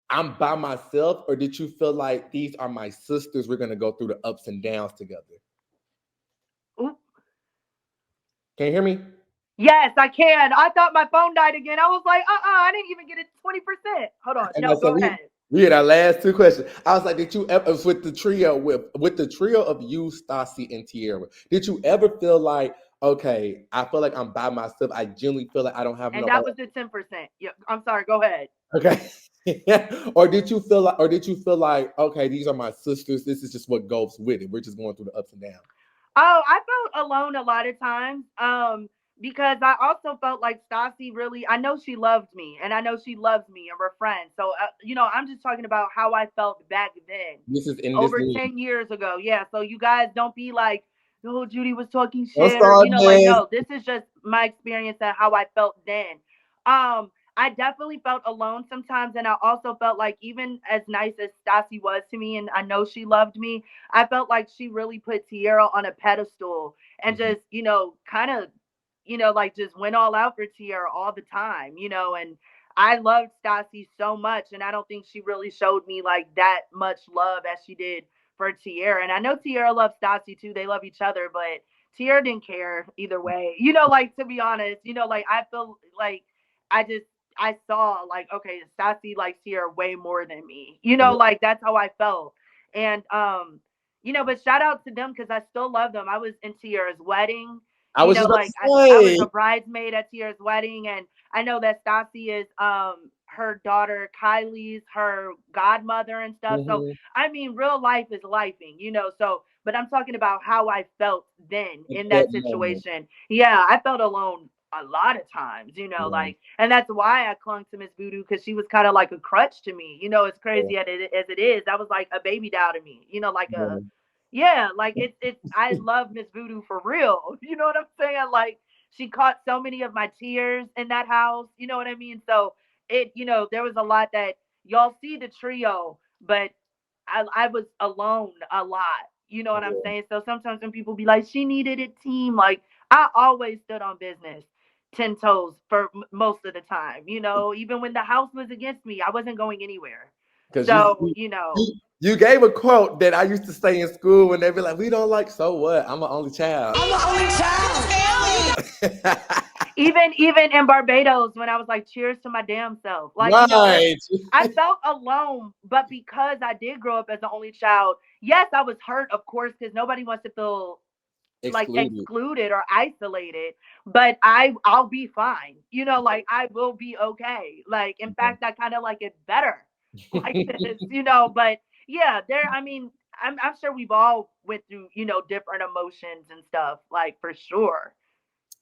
I'm by myself, or did you feel like these are my sisters? We're gonna go through the ups and downs together. Ooh. Can you hear me? Yes, I can. I thought my phone died again. I was like, I didn't even get it 20%. Hold on. And no, go ahead. We had our last 2 questions. I was like, did you ever, with the trio of you, Stassi, and Tiara, did you ever feel like, okay, I feel like I'm by myself? I genuinely feel like I don't have and that was the 10%. Yeah, I'm sorry. Go ahead. Okay. Or did you feel like, okay, these are my sisters. This is just what goes with it. We're just going through the ups and downs. Oh, I felt alone a lot of times. Because I also felt like Stassi really, I know she loved me and I know she loves me and we're friends. So, I'm just talking about how I felt back then. This is in over this 10 years ago. Yeah. So you guys don't be like, oh, Judi was talking What's shit. Or, up, no, this is just my experience and how I felt then. I definitely felt alone sometimes. And I also felt like even as nice as Stassi was to me, and I know she loved me, I felt like she really put Tiara on a pedestal and just, kind of, like just went all out for Tiara all the time, and I loved Stassi so much. And I don't think she really showed me like that much love as she did for Tiara. And I know Tiara loves Stassi too. They love each other, but Tiara didn't care either way, like to be honest, like I feel like I saw like, okay, Stassi likes Tiara way more than me, like that's how I felt. And, but shout out to them because I still love them. I was in Tiara's wedding. I was a bridesmaid at Tiara's wedding, and I know that Stassi is her daughter Kylie's her godmother and stuff. So I mean, real life is lifing, So, but I'm talking about how I felt then in that situation. Yeah, I felt alone a lot of times, like, and that's why I clung to Miss Voodoo because she was kind of like a crutch to me. As crazy as it is, that was like a baby doll to me. Like a. Yeah, like it's I love Miss Voodoo for real. You know what I'm saying? Like she caught so many of my tears in that house. You know what I mean? So there was a lot that y'all see the trio, but I was alone a lot. You know what I'm saying? So sometimes when people be like, she needed a team, like I always stood on business, 10 toes for most of the time. Even when the house was against me, I wasn't going anywhere. So you gave a quote that I used to say in school when they be like, we don't like, so what? I'm an only child. I'm the only child. Even in Barbados, when I was like, cheers to my damn self. Like, right. I felt alone, but because I did grow up as the only child, yes, I was hurt, of course, because nobody wants to feel like excluded or isolated, but I'll be fine. Like I will be okay. Like, in fact, I kind of like it better like this, but yeah, I'm sure we've all went through, different emotions and stuff, like for sure.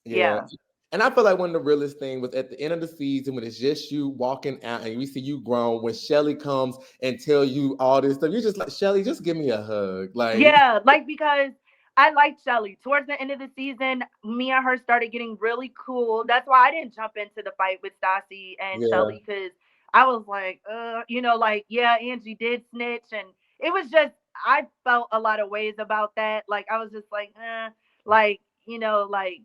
Yeah. And I feel like one of the realest thing was at the end of the season when it's just you walking out and we see you grown, when Shelly comes and tell you all this stuff, you're just like, Shelly, just give me a hug. Like, yeah, like because I liked Shelly. Towards the end of the season, me and her started getting really cool. That's why I didn't jump into the fight with Stassi and Shelly, because I was like, like, yeah, Angie did snitch. And it was just, I felt a lot of ways about that. Like, I was just like, like, you know, like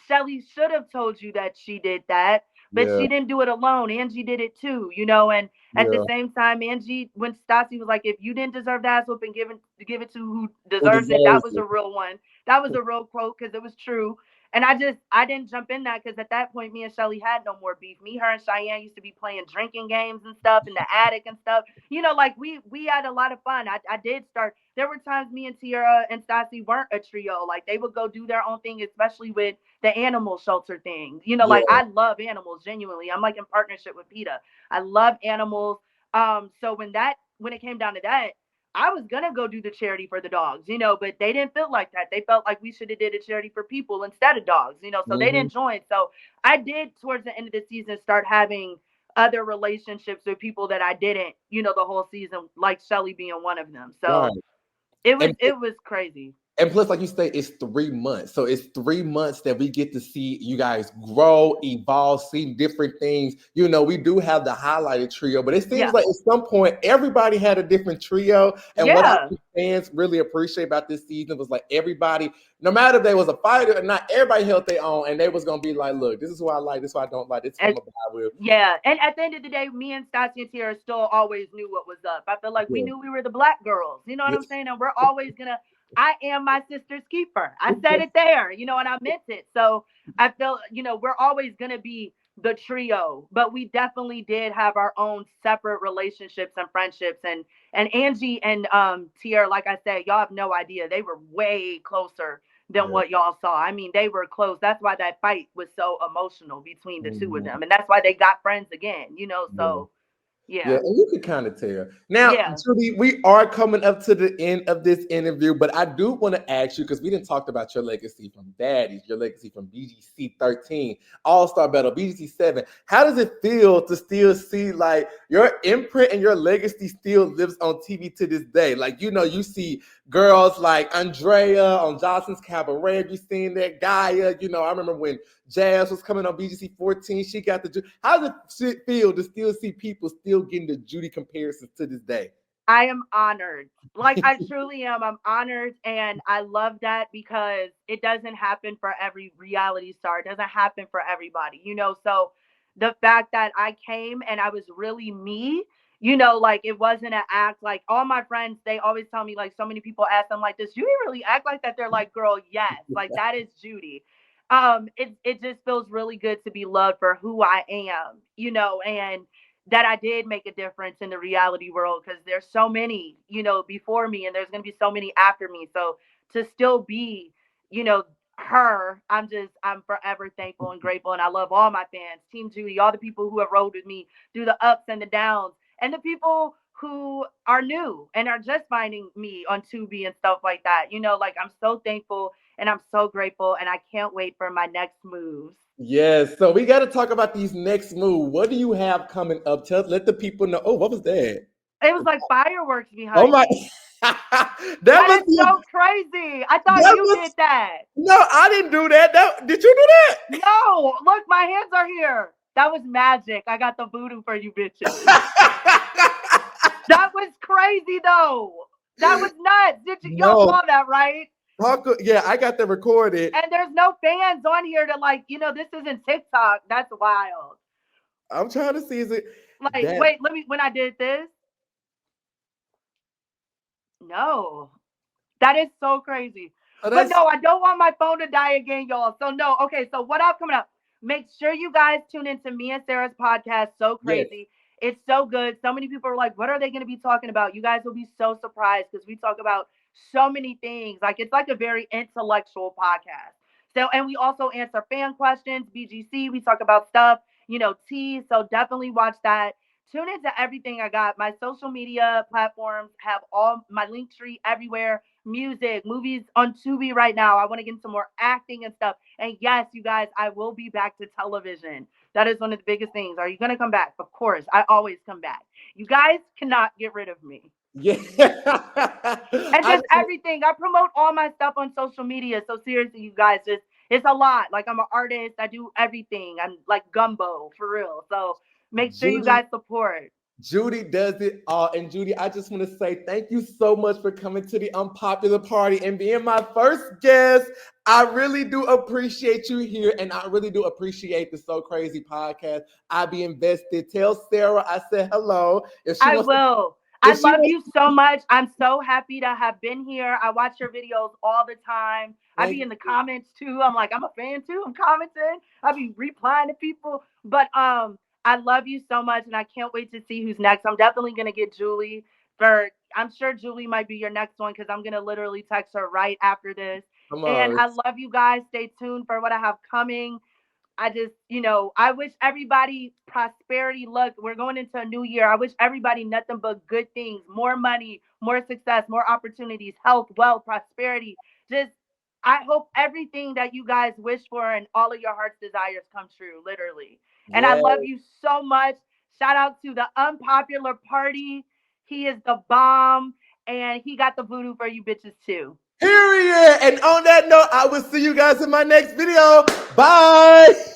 Shelly should have told you that she did that, but she didn't do it alone. Angie did it too, you know, and at the same time, Angie, when Stassi was like, if you didn't deserve the ass whooping, give it to who deserves it. That was a real one. That was a real quote because it was true. And I didn't jump in that because at that point, me and Shelly had no more beef. Me, her, and Cheyenne used to be playing drinking games and stuff in the attic and stuff. You know, like we had a lot of fun. I did start. There were times me and Tiara and Stassi weren't a trio. Like they would go do their own thing, especially with the animal shelter thing. You know, like I love animals genuinely. I'm like in partnership with PETA. I love animals. So when it came down to that, I was gonna go do the charity for the dogs, you know, but they didn't feel like that. They felt like we should have did a charity for people instead of dogs, you know, so they didn't join. So I did towards the end of the season start having other relationships with people that I didn't, you know, the whole season, like Shelly being one of them. So it was crazy. And plus, like you say, it's 3 months. So it's 3 months that we get to see you guys grow, evolve, see different things. You know, we do have the highlighted trio, but it seems like at some point, everybody had a different trio. And what our fans really appreciate about this season was like everybody, no matter if they was a fighter or not, everybody held their own. And they was going to be like, look, this is who I like, this is who I don't like, this is who I'm about with. Yeah. And at the end of the day, me and Stassi and Tiara still always knew what was up. I feel like we knew we were the black girls. You know what I'm saying? And we're always going to, I am my sister's keeper. I said it there, you know, and I meant it. So I feel, you know, we're always going to be the trio, but we definitely did have our own separate relationships and friendships. And Angie and Tiara, like I said, y'all have no idea. They were way closer than what y'all saw. I mean, they were close. That's why that fight was so emotional between the two of them. And that's why they got friends again, you know, so. Yeah, and you can kind of tell. Now, Judi, we are coming up to the end of this interview, but I do want to ask you, because we didn't talk about your legacy from Baddies, your legacy from BGC 13, All-Star Battle, BGC 7. How does it feel to still see like your imprint and your legacy still lives on TV to this day? Like, you know, you see girls like Andrea on Johnson's Cabaret. Have you seen that? Gaia, you know, I remember when Jazz was coming on BGC 14. She got the. How does it feel to still see people still getting the Judi comparisons to this day? I am honored. Like I truly am. I'm honored, and I love that because it doesn't happen for every reality star. It doesn't happen for everybody, you know. So the fact that I came and I was really me, you know, like it wasn't an act. Like all my friends, they always tell me, like so many people ask them, like, does Judi really act like that? They're like, girl, yes, like that is Judi. It just feels really good to be loved for who I am, you know, and that I did make a difference in the reality world because there's so many, you know, before me and there's going to be so many after me. So to still be, you know, her, I'm forever thankful and grateful. And I love all my fans, Team Judi, all the people who have rode with me through the ups and the downs, and the people who are new and are just finding me on Tubi and stuff like that. You know, like I'm so thankful and I'm so grateful and I can't wait for my next moves. Yes, so we got to talk about these next moves. What do you have coming up? Let the people know. Oh, what was that? It was like fireworks behind. Oh my! that is so crazy. I thought you did that. No, I didn't do that. Did you do that? No, look, my hands are here. That was magic. I got the voodoo for you bitches. That was crazy though. That was nuts. Y'all saw that, right? Yeah, I got that recorded. And there's no fans on here to like, you know, this isn't TikTok. That's wild. I'm trying to see, is it like wait, when I did this. No. That is so crazy. But no, I don't want my phone to die again, y'all. So no, okay, so what else coming up? Make sure you guys tune into me and Sarah's podcast, So Krazi. Yes. It's so good. So many people are like, what are they going to be talking about? You guys will be so surprised because we talk about so many things. Like it's like a very intellectual podcast. So, and we also answer fan questions, BGC. We talk about stuff, you know, tea. So definitely watch that. Tune into everything I got. My social media platforms have all my link tree everywhere. Music, movies on Tubi right now. I want to get into more acting and stuff. And yes, you guys, I will be back to television. That is one of the biggest things. Are you going to come back? Of course. I always come back. You guys cannot get rid of me. Yeah. And just everything. I promote all my stuff on social media. So seriously, you guys, it's a lot. Like I'm an artist. I do everything. I'm like gumbo for real. So make sure you guys support. Judi does it all. And Judi, I just want to say thank you so much for coming to the Unpopular Party and being my first guest. I really do appreciate you here, and I really do appreciate the So Krazi podcast. I be invested. Tell Sarah I said hello. If she I wants will. I love you so much. I'm so happy to have been here. I watch your videos all the time. I be in the comments too. I'm like, I'm a fan too. I'm commenting. I be replying to people. But I love you so much, and I can't wait to see who's next. I'm definitely gonna get Julie for. I'm sure Julie might be your next one because I'm gonna literally text her right after this. And I love you guys. Stay tuned for what I have coming. I just, I wish everybody prosperity. Look, we're going into a new year. I wish everybody nothing but good things, more money, more success, more opportunities, health, wealth, prosperity. Just, I hope everything that you guys wish for and all of your heart's desires come true, literally. And I love you so much. Shout out to the Unpopular Party. He is the bomb, and he got the voodoo for you bitches too. Period. And on that note, I will see you guys in my next video. Bye.